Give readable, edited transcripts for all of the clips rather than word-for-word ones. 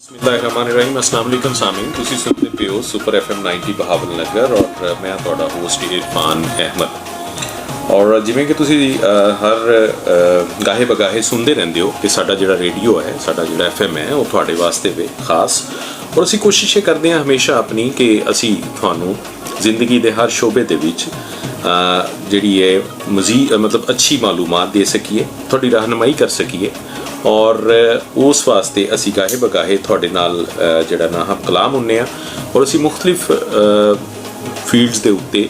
बिस्मिल्लाहिर्रहमानिर्रहीम अस्सलाम वालेकुम सामीन तुसी सुनते पे हो सुपर FM 90 बहावल नगर और मैं ਤੁਹਾਡਾ ਹੋਸਟ इरफान अहमद और ਜਿਵੇਂ ਕਿ ਤੁਸੀਂ ਹਰ ਗਾਹੇ ਬਗਾਹੇ ਸੁਣਦੇ ਰਹਿੰਦੇ ਹੋ ਕਿ ਸਾਡਾ ਜਿਹੜਾ ਰੇਡੀਓ ਹੈ ਸਾਡਾ ਜਿਹੜਾ FM ਹੈ ਉਹ ਤੁਹਾਡੇ ਵਾਸਤੇ ਵੀ ਖਾਸ ਔਰ ਅਸੀਂ ਕੋਸ਼ਿਸ਼ ਕਰਦੇ ਹਾਂ ਹਮੇਸ਼ਾ ਆਪਣੀ ਕਿ ਅਸੀਂ ਤੁਹਾਨੂੰ ਜ਼ਿੰਦਗੀ ਦੇ ਹਰ ਸ਼ੋਬੇ ਦੇ ਵਿੱਚ ਜਿਹੜੀ ਹੈ ਮਜ਼ੀਦ ਮਤਲਬ ਅੱਛੀ ਮਾਲੂਮਾਤ ਦੇ ਸਕੀਏ ਤੁਹਾਡੀ ਰਹਿਨਮਾਈ ਕਰ ਸਕੀਏ और उस वास्ते असी गाहे बगाहे थोड़े नाल जिहड़ा ना हम कलाम हुन्ने आ और असी मुख्तलिफ फील्ड्स दे उत्ते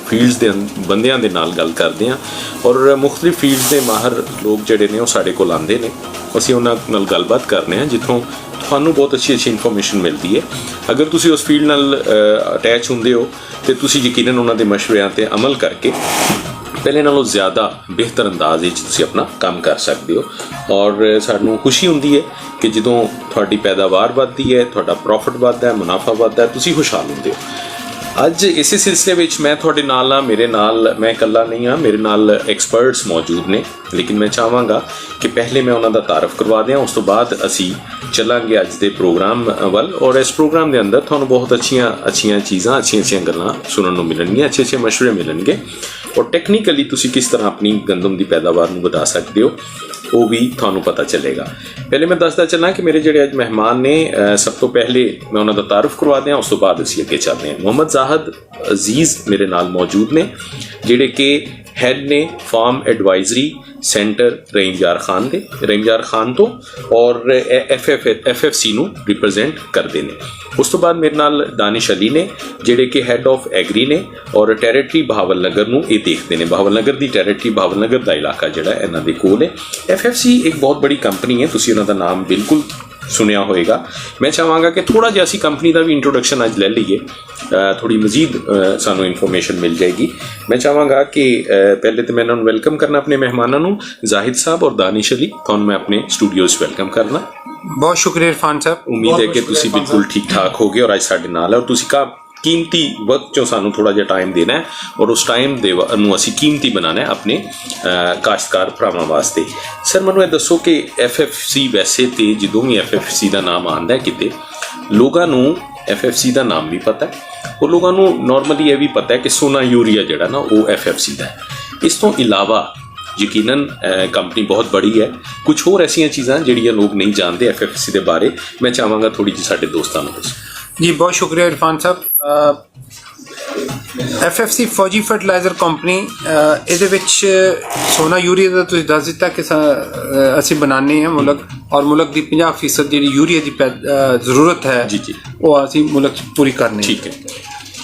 फील्ड्स दे बंदियां दे नाल गल करदे हां और मुख्तलिफ फील्ड्स दे माहर लोग जिहड़े ने ओह साडे कोल आंदे ने असी उन्हां नाल गलबात करने हां जिथों ਤੁਹਾਨੂੰ ਬਹੁਤ ਅੱਛੀ ਇਨਫੋਰਮੇਸ਼ਨ ਮਿਲਦੀ ਹੈ ਅਗਰ ਤੁਸੀਂ ਉਸ ਫੀਲਡ ਨਾਲ ਅਟੈਚ ਹੁੰਦੇ ਹੋ ਤੇ ਤੁਸੀਂ ਯਕੀਨਨ ਉਹਨਾਂ ਦੇ ਮਸ਼ਵਰਿਆਂ ਤੇ ਅਮਲ ਕਰਕੇ ਪਹਿਲੇ ਨਾਲੋਂ ਜ਼ਿਆਦਾ ਬਿਹਤਰ ਅੰਦਾਜ਼ ਵਿੱਚ ਤੁਸੀਂ ਆਪਣਾ ਕੰਮ ਕਰ ਸਕਦੇ ਹੋ ਔਰ ਸਾਨੂੰ ਖੁਸ਼ੀ ਹੁੰਦੀ ਹੈ ਕਿ ਜਦੋਂ ਤੁਹਾਡੀ ਪੈਦਾਵਾਰ ਵੱਧਦੀ ਹੈ ਤੁਹਾਡਾ ਪ੍ਰੋਫਿਟ ਵੱਧਦਾ ਹੈ ਮੁਨਾਫਾ ਵੱਧਦਾ ਹੈ ਤੁਸੀਂ ਖੁਸ਼ਹਾਲ ਹੁੰਦੇ ਹੋ ਅੱਜ ਇਸੇ ਸਿਲਸਿਲੇ ਵਿੱਚ ਮੈਂ ਤੁਹਾਡੇ ਨਾਲ ਮੇਰੇ ਨਾਲ ਮੈਂ ਇਕੱਲਾ ਨਹੀਂ ਹਾਂ ਮੇਰੇ ਨਾਲ ਐਕਸਪਰਟਸ ਮੌਜੂਦ ਨੇ ਲੇਕਿਨ ਮੈਂ ਚਾਹਾਂਗਾ ਕਿ ਪਹਿਲੇ ਮੈਂ ਉਹਨਾਂ ਦਾ ਤਾਰਫ ਕਰਵਾ ਦਿਆਂ ਉਸ ਤੋਂ ਬਾਅਦ ਅਸੀਂ ਚੱਲਾਂਗੇ ਅੱਜ ਦੇ ਪ੍ਰੋਗਰਾਮ ਵੱਲ ਔਰ ਇਸ ਪ੍ਰੋਗਰਾਮ ਦੇ ਅੰਦਰ ਤੁਹਾਨੂੰ ਬਹੁਤ ਅੱਛੀਆਂ ਚੀਜ਼ਾਂ ਅੱਛੀਆਂ ਗੱਲਾਂ ਸੁਣਨ ਨੂੰ ਮਿਲਣਗੀਆਂ ਅੱਛੇ ਮਸ਼ਵਰੇ ਮਿਲਣਗੇ ਔਰ ਟੈਕਨੀਕਲੀ ਤੁਸੀਂ ਕਿਸ ਤਰ੍ਹਾਂ ਆਪਣੀ ਗੰਦਮ ਦੀ ਪੈਦਾਵਾਰ ਨੂੰ ਵਧਾ ਸਕਦੇ ਹੋ ਉਹ ਵੀ ਤੁਹਾਨੂੰ ਪਤਾ ਚੱਲੇਗਾ ਪਹਿਲੇ ਮੈਂ ਦੱਸਦਾ ਚੱਲਾਂ ਕਿ ਮੇਰੇ ਜਿਹੜੇ ਅੱਜ ਮਹਿਮਾਨ ਨੇ ਸਭ ਤੋਂ ਪਹਿਲੇ ਮੈਂ ਉਹਨਾਂ ਦਾ ਤਾਰਫ ਕਰਵਾ ਦਿਆਂ ਉਸ ਤੋਂ ਬਾਅਦ ਅਸੀਂ ਅੱਗੇ ਚੱਲਦੇ ਹਾਂ ਮੁਹੰਮਦ ਜ਼ਾਹਦ ਅਜ਼ੀਜ਼ ਮੇਰੇ ਨਾਲ ਮੌਜੂਦ ਨੇ ਜਿਹੜੇ ਕਿ ਹੈਡ ਨੇ ਫਾਰਮ ਐਡਵਾਈਜ਼ਰੀ ਸੈਂਟਰ ਰਹੀਮਯਾਰ ਖਾਨ ਤੋਂ ਔਰ FFC ਨੂੰ ਰਿਪਰੈਜ਼ੈਂਟ ਕਰਦੇ ਨੇ ਉਸ ਤੋਂ ਬਾਅਦ ਮੇਰੇ ਨਾਲ ਦਾਨਿਸ਼ ਅਲੀ ਨੇ ਜਿਹੜੇ ਕਿ ਹੈਡ ਆਫ ਐਗਰੀ ਨੇ ਔਰ ਟੈਰੀਟਰੀ ਬਹਾਵਲ ਨਗਰ ਨੂੰ ਇਹ ਦੇਖਦੇ ਨੇ ਬਹਾਵਲ ਨਗਰ ਦੀ ਟੈਰੀਟਰੀ ਬਹਾਵਲ ਨਗਰ ਦਾ ਇਲਾਕਾ ਜਿਹੜਾ ਇਹਨਾਂ ਦੇ ਕੋਲ ਹੈ FFC ਇੱਕ ਬਹੁਤ ਬੜੀ ਕੰਪਨੀ ਹੈ ਤੁਸੀਂ ਉਹਨਾਂ ਦਾ ਨਾਮ ਬਿਲਕੁਲ ਸੁਣਿਆ ਹੋਏਗਾ ਮੈਂ ਚਾਹਾਂਗਾ ਕਿ ਥੋੜ੍ਹਾ ਜਿਹਾ ਅਸੀਂ ਕੰਪਨੀ ਦਾ ਵੀ ਇੰਟਰੋਡਕਸ਼ਨ ਅੱਜ ਲੈ ਲਈਏ ਥੋੜ੍ਹੀ ਮਜ਼ੀਦ ਸਾਨੂੰ ਇਨਫੋਰਮੇਸ਼ਨ ਮਿਲ ਜਾਏਗੀ ਮੈਂ ਚਾਹਾਂਗਾ ਕਿ ਪਹਿਲੇ ਤਾਂ ਮੈਂ ਇਹਨਾਂ ਨੂੰ ਵੈਲਕਮ ਕਰਨਾ ਆਪਣੇ ਮਹਿਮਾਨਾਂ ਨੂੰ ਜ਼ਾਹਿਦ ਸਾਹਿਬ ਔਰ ਦਾਨਿਸ਼ ਅਲੀ ਤੁਹਾਨੂੰ ਮੈਂ ਆਪਣੇ ਸਟੂਡੀਓ 'ਚ ਵੈਲਕਮ ਕਰਨਾ ਬਹੁਤ ਸ਼ੁਕਰੀਆ ਇਰਫਾਨ ਸਾਹਿਬ ਉਮੀਦ ਹੈ ਕਿ ਤੁਸੀਂ ਬਿਲਕੁਲ ਠੀਕ ਠਾਕ ਹੋਗੇ ਔਰ ਅੱਜ ਸਾਡੇ ਨਾਲ ਹੈ ਔਰ ਤੁਸੀਂ ਕੀਮਤੀ ਵਕਤ 'ਚੋਂ ਸਾਨੂੰ ਥੋੜ੍ਹਾ ਜਿਹਾ ਟਾਈਮ ਦੇਣਾ ਹੈ ਔਰ ਉਸ ਟਾਈਮ ਦੇ ਨੂੰ ਅਸੀਂ ਕੀਮਤੀ ਬਣਾਉਣਾ ਹੈ ਆਪਣੇ ਕਾਸ਼ਤਕਾਰ ਭਰਾਵਾਂ ਵਾਸਤੇ ਸਰ ਮੈਨੂੰ ਇਹ ਦੱਸੋ ਕਿ FFC ਵੈਸੇ ਤੇ ਜਦੋਂ ਵੀ FFC ਦਾ ਨਾਮ ਆਉਂਦਾ ਕਿਤੇ ਲੋਕਾਂ ਨੂੰ FFC ਦਾ ਨਾਮ ਵੀ ਪਤਾ ਹੈ ਔਰ ਲੋਕਾਂ ਨੂੰ ਨੋਰਮਲੀ ਇਹ ਵੀ ਪਤਾ ਹੈ ਕਿ ਸੋਨਾ ਯੂਰੀਆ ਜਿਹੜਾ ਨਾ ਉਹ FFC ਦਾ ਹੈ ਇਸ ਤੋਂ ਇਲਾਵਾ ਯਕੀਨਨ ਕੰਪਨੀ ਬਹੁਤ ਬੜੀ ਹੈ ਕੁਝ ਹੋਰ ਐਸੀਆਂ ਚੀਜ਼ਾਂ ਜਿਹੜੀਆਂ ਲੋਕ ਨਹੀਂ ਜਾਣਦੇ FFC ਦੇ ਬਾਰੇ ਮੈਂ ਚਾਹਾਂਗਾ ਥੋੜ੍ਹੀ ਜਿਹੀ ਸਾਡੇ ਦੋਸਤਾਂ ਨੂੰ ਦੱਸੋ जी बहुत शुक्रिया इरफान साहब FFC फौजी फर्टिलाइजर कंपनी ਇਹਦੇ ਵਿੱਚ ਸੋਨਾ ਯੂਰੀਆ ਦਾ ਤੁਸੀਂ ਦੱਸ ਦਿੱਤਾ ਕਿ ਅਸੀਂ ਬਣਾਉਂਦੇ ਹਾਂ ਮੁਲਕ ਔਰ ਮੁਲਕ ਦੀ 50% ਜਿਹੜੀ ਯੂਰੀਆ ਦੀ ਜ਼ਰੂਰਤ ਹੈ ਜੀ ਉਹ ਅਸੀਂ ਮੁਲਕ 'ਚ ਪੂਰੀ ਕਰਨੀ ਠੀਕ ਹੈ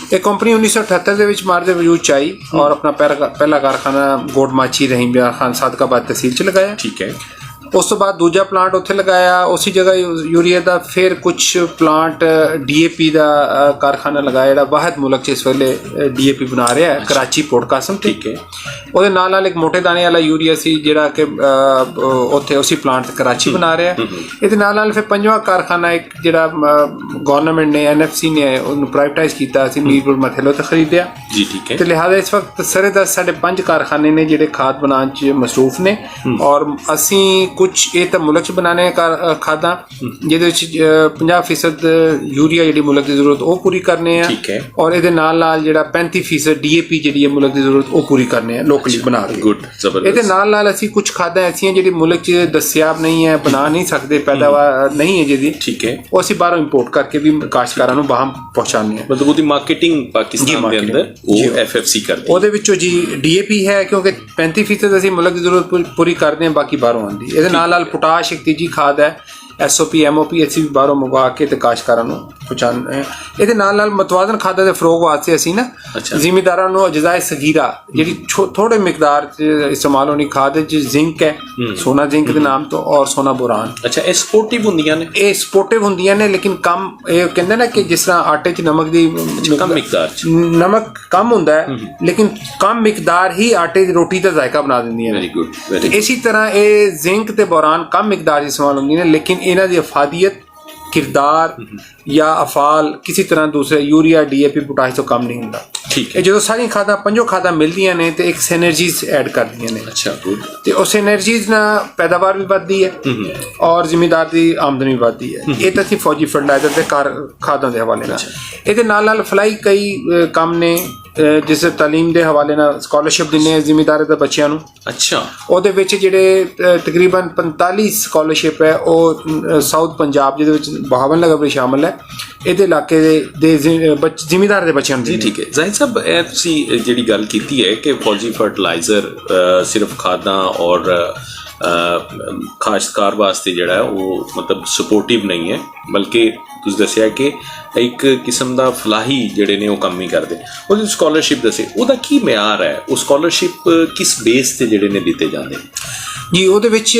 ਇਹ ਕੰਪਨੀ 1978 ਦੇ ਵਿੱਚ ਮਾਰਦੇ ਵਜੂਦ 'ਚ ਆਈ ਔਰ ਆਪਣਾ ਪਹਿਲਾ ਕਾਰਖਾਨਾ ਗੋਡਮਾਚੀ ਰਹੀਮਯਾਰ ਖਾਨ ਸਾਦਕਾਬਾਦ ਤਹਿਸੀਲ 'ਚ ਲਗਾਇਆ ਠੀਕ ਹੈ ਉਸ ਤੋਂ ਬਾਅਦ ਦੂਜਾ ਪਲਾਂਟ ਉੱਥੇ ਲਗਾਇਆ ਉਸੇ ਜਗ੍ਹਾ ਯੂਰੀਆ ਦਾ ਫਿਰ ਕੁਛ ਪਲਾਂਟ DAP ਦਾ ਕਾਰਖਾਨਾ ਲਗਾਇਆ ਜਿਹੜਾ ਵਾਹਿਦ ਮੁਲਕ 'ਚ ਇਸ ਵੇਲੇ DAP ਬਣਾ ਰਿਹਾ ਹੈ ਕਰਾਚੀ ਪੋਰਟ ਕਾਸਮ ਠੀਕ ਹੈ ਉਹਦੇ ਨਾਲ ਇੱਕ ਮੋਟੇ ਦਾਣੇ ਵਾਲਾ ਯੂਰੀਆ ਸੀ ਜਿਹੜਾ ਕਿ ਉੱਥੇ ਉਸੇ ਪਲਾਂਟ 'ਤੇ ਕਰਾਚੀ ਬਣਾ ਰਿਹਾ ਇਹਦੇ ਨਾਲ ਫਿਰ ਪੰਜਵਾਂ ਕਾਰਖਾਨਾ ਇੱਕ ਜਿਹੜਾ ਗਵਰਨਮੈਂਟ ਨੇ NFC ਨੇ ਉਹਨੂੰ ਪ੍ਰਾਈਵੇਟਾਈਜ਼ ਕੀਤਾ ਅਸੀਂ ਮੀਰਪੁਰ ਮਥੇਲੋ ਤੋਂ ਖਰੀਦਿਆ ਜੀ ਠੀਕ ਹੈ ਤੇ ਲਿਹਾਜ਼ਾ ਇਸ ਵਕਤ ਸਾਰੇ ਦਾ ਸਾਡੇ 5 ਕਾਰਖਾਨੇ ਨੇ ਜਿਹੜੇ ਖਾਦ ਬਣਾਉਣ 'ਚ ਮਸਰੂਫ ਨੇ ਔਰ ਅਸੀਂ ਕੁਛ ਇਹ ਤਾਂ ਮੁਲਕ 'ਚ ਬਣਾਉਣੇ ਖਾਦਾਂ ਜਿਹਦੇ ਵਿੱਚ 50% ਯੂਰੀਆ ਜਿਹੜੀ ਮੁਲਕ ਦੀ ਜ਼ਰੂਰਤ ਉਹ ਪੂਰੀ ਕਰਨੇ ਆ ਔਰ ਇਹਦੇ ਨਾਲ ਜਿਹੜਾ 35% DAP ਜਿਹੜੀ ਹੈ ਮੁਲਕ ਦੀ ਜ਼ਰੂਰਤ ਉਹ ਪੂਰੀ ਕਰਨੇ ਆ ਲੋਕਲੀ ਬਣਾ ਕੇ ਇਹਦੇ ਨਾਲ ਅਸੀਂ ਕੁਛ ਖਾਦਾਂ ਐਸੀਆਂ ਜਿਹੜੀ ਮੁਲਕ 'ਚ ਦਸਤਿਆਬ ਨਹੀਂ ਹੈ ਬਣਾ ਨਹੀਂ ਸਕਦੇ ਪੈਦਾਵਾਰ ਨਹੀਂ ਹੈ ਜਿਹਦੀ ਠੀਕ ਹੈ ਉਹ ਅਸੀਂ ਬਾਹਰੋਂ ਇੰਪੋਰਟ ਕਰਕੇ ਵੀ ਕਾਸ਼ਤਕਾਰਾਂ ਨੂੰ ਬਾਹਰ ਪਹੁੰਚਾਉਂਦੇ ਹਾਂ ਮਤਲਬ ਉਹਦੀ ਮਾਰਕੀਟਿੰਗ ਪਾਕਿਸਤਾਨ ਦੇ ਅੰਦਰ ਉਹ FFC ਕਰਦੀ ਉਹਦੇ ਵਿੱਚੋਂ ਜੀ DAP ਹੈ ਕਿਉਂਕਿ 35% ਅਸੀਂ ਮੁਲਕ ਦੀ ਜ਼ਰੂਰਤ ਪੂਰੀ ਕਰਦੇ ਹਾਂ ਬਾਕੀ ਬਾਹਰੋਂ ਆਉਂਦੀ ਇਹਦੇ ਨਾਲ ਪੋਟਾਸ਼ ਇੱਕ ਤੀਜੀ ਖਾਦ ਹੈ SOP MOP ਅਸੀਂ ਵੀ ਬਾਹਰੋਂ ਮੰਗਵਾ ਕੇ ਤੇ ਕਾਸ਼ਤਕਾਰਾਂ ਨੂੰ ਪਹੁੰਚਾਉਂਦੇ ਇਹਦੇ ਨਾਲ ਮਤਵਾਜ਼ਨ ਖਾਦਾਂ ਦੇ ਫਰੋਗ ਵਾਸਤੇ ਅਸੀਂ ਨਾ ਜ਼ਿਮੀਦਾਰਾਂ ਨੂੰ ਅਜਜ਼ਾਏ ਸਗੀਰਾ ਜਿਹੜੀ ਥੋੜੇ ਮਿਕਦਾਰ 'ਚ ਇਸਤੇਮਾਲ ਹੋਣੀ ਖਾਦ 'ਚ ਜ਼ਿੰਕ ਹੈ ਸੋਨਾ ਜ਼ਿੰਕ ਦੇ ਨਾਮ ਤੋਂ ਔਰ ਸੋਨਾ ਬੋਰਾਨ ਅੱਛਾ ਇਹ ਸਪੋਰਟਿਵ ਹੁੰਦੀਆਂ ਨੇ ਲੇਕਿਨ ਕਮ ਇਹ ਕਹਿੰਦੇ ਨਾ ਕਿ ਜਿਸ ਤਰ੍ਹਾਂ ਆਟੇ 'ਚ ਨਮਕ ਦੀ ਕਮ ਮਿਕਦਾਰ 'ਚ ਨਮਕ ਕਮ ਹੁੰਦਾ ਹੈ ਲੇਕਿਨ ਕਮ ਮਿਕਦਾਰ ਹੀ ਆਟੇ ਦੀ ਰੋਟੀ ਦਾ ਜ਼ਾਇਕਾ ਬਣਾ ਦਿੰਦੀਆਂ ਨੇ ਤੇ ਇਸੇ ਤਰ੍ਹਾਂ ਇਹ ਜ਼ਿੰਕ ਤੇ ਬੋਰਾਨ ਕਮ ਮਿਕਦਾਰ 'ਚ ਇਸਤੇਮਾਲ ਹੁੰਦੀਆਂ ਨੇ ਲੇਕਿਨ ਇਹਨਾਂ ਦੀ ਅਫਾਦੀਅਤ किरदार या अफाल किसी तरह दूसरे यूरिया DAP पोटाश तो कम नहीं होता ਠੀਕ ਇਹ ਜਦੋਂ ਸਾਰੀਆਂ ਖਾਦਾਂ ਪੰਜੋਂ ਖਾਦਾਂ ਮਿਲਦੀਆਂ ਨੇ ਤੇ ਇੱਕ ਸਿਨਰਜੀਜ਼ ਐਡ ਕਰਦੀਆਂ ਨੇ। ਅੱਛਾ, ਗੁੱਡ। ਤੇ ਉਹ ਸਿਨਰਜੀਜ਼ ਨਾਲ ਪੈਦਾਵਾਰ ਵੀ ਵੱਧਦੀ ਹੈ ਔਰ ਜ਼ਿਮੀਂਦਾਰ ਦੀ ਆਮਦਨੀ ਵੀ ਵੱਧਦੀ ਹੈ। ਇਹ ਤਾਂ ਸੀ ਫੌਜੀ ਫਰਟੀਲਾਈਜ਼ਰ ਤੇ ਖਾਦਾਂ ਦੇ ਹਵਾਲੇ ਨਾਲ। ਇਹਦੇ ਨਾਲ ਫਲਾਈ ਕਈ ਕੰਮ ਨੇ, ਜਿਸ ਤਾਲੀਮ ਦੇ ਹਵਾਲੇ ਨਾਲ ਸਕਾਲਰਸ਼ਿਪ ਦਿੰਦੇ ਆ ਜ਼ਿਮੀਂਦਾਰਾਂ ਦੇ ਬੱਚਿਆਂ ਨੂੰ। ਅੱਛਾ, ਉਹਦੇ ਵਿੱਚ ਜਿਹੜੇ ਤਕਰੀਬਨ 45 ਸਕਾਲਰਸ਼ਿਪ ਹੈ ਉਹ ਸਾਊਥ ਪੰਜਾਬ, ਜਿਹਦੇ ਵਿੱਚ ਬਹਾਵਲਨਗਰ ਵੀ ਸ਼ਾਮਲ ਹੈ, ਇਹਦੇ ਇਲਾਕੇ ਦੇ ਜ਼ਿਮੀਂਦਾਰ ਦੇ ਬੱਚਿਆਂ ਨੂੰ ਜੀ। ਠੀਕ ਹੈ ਜ਼ਾਹਿਦ ਸਾਹਿਬ, ਇਹ ਤੁਸੀਂ ਜਿਹੜੀ ਗੱਲ ਕੀਤੀ ਹੈ ਕਿ ਫੌਜੀ ਫਰਟੀਲਾਈਜ਼ਰ ਸਿਰਫ ਖਾਦਾਂ ਔਰ ਕਾਸ਼ਤਕਾਰ ਵਾਸਤੇ ਜਿਹੜਾ ਉਹ ਮਤਲਬ ਸਪੋਰਟਿਵ ਨਹੀਂ ਹੈ, ਬਲਕਿ ਤੁਸੀਂ ਦੱਸਿਆ ਕਿ ਇੱਕ ਕਿਸਮ ਦਾ ਫਲਾਹੀ ਜਿਹੜੇ ਨੇ ਉਹ ਕੰਮ ਹੀ ਕਰਦੇ। ਉਹਦੀ ਸਕਾਲਰਸ਼ਿਪ ਦੱਸੇ, ਉਹਦਾ ਕੀ ਮਿਆਰ ਹੈ? ਉਹ ਸਕਾਲਰਸ਼ਿਪ ਕਿਸ ਬੇਸ ਤੇ ਜਿਹੜੇ ਨੇ ਦਿੱਤੇ ਜਾਂਦੇ ਜੀ? ਉਹਦੇ ਵਿੱਚ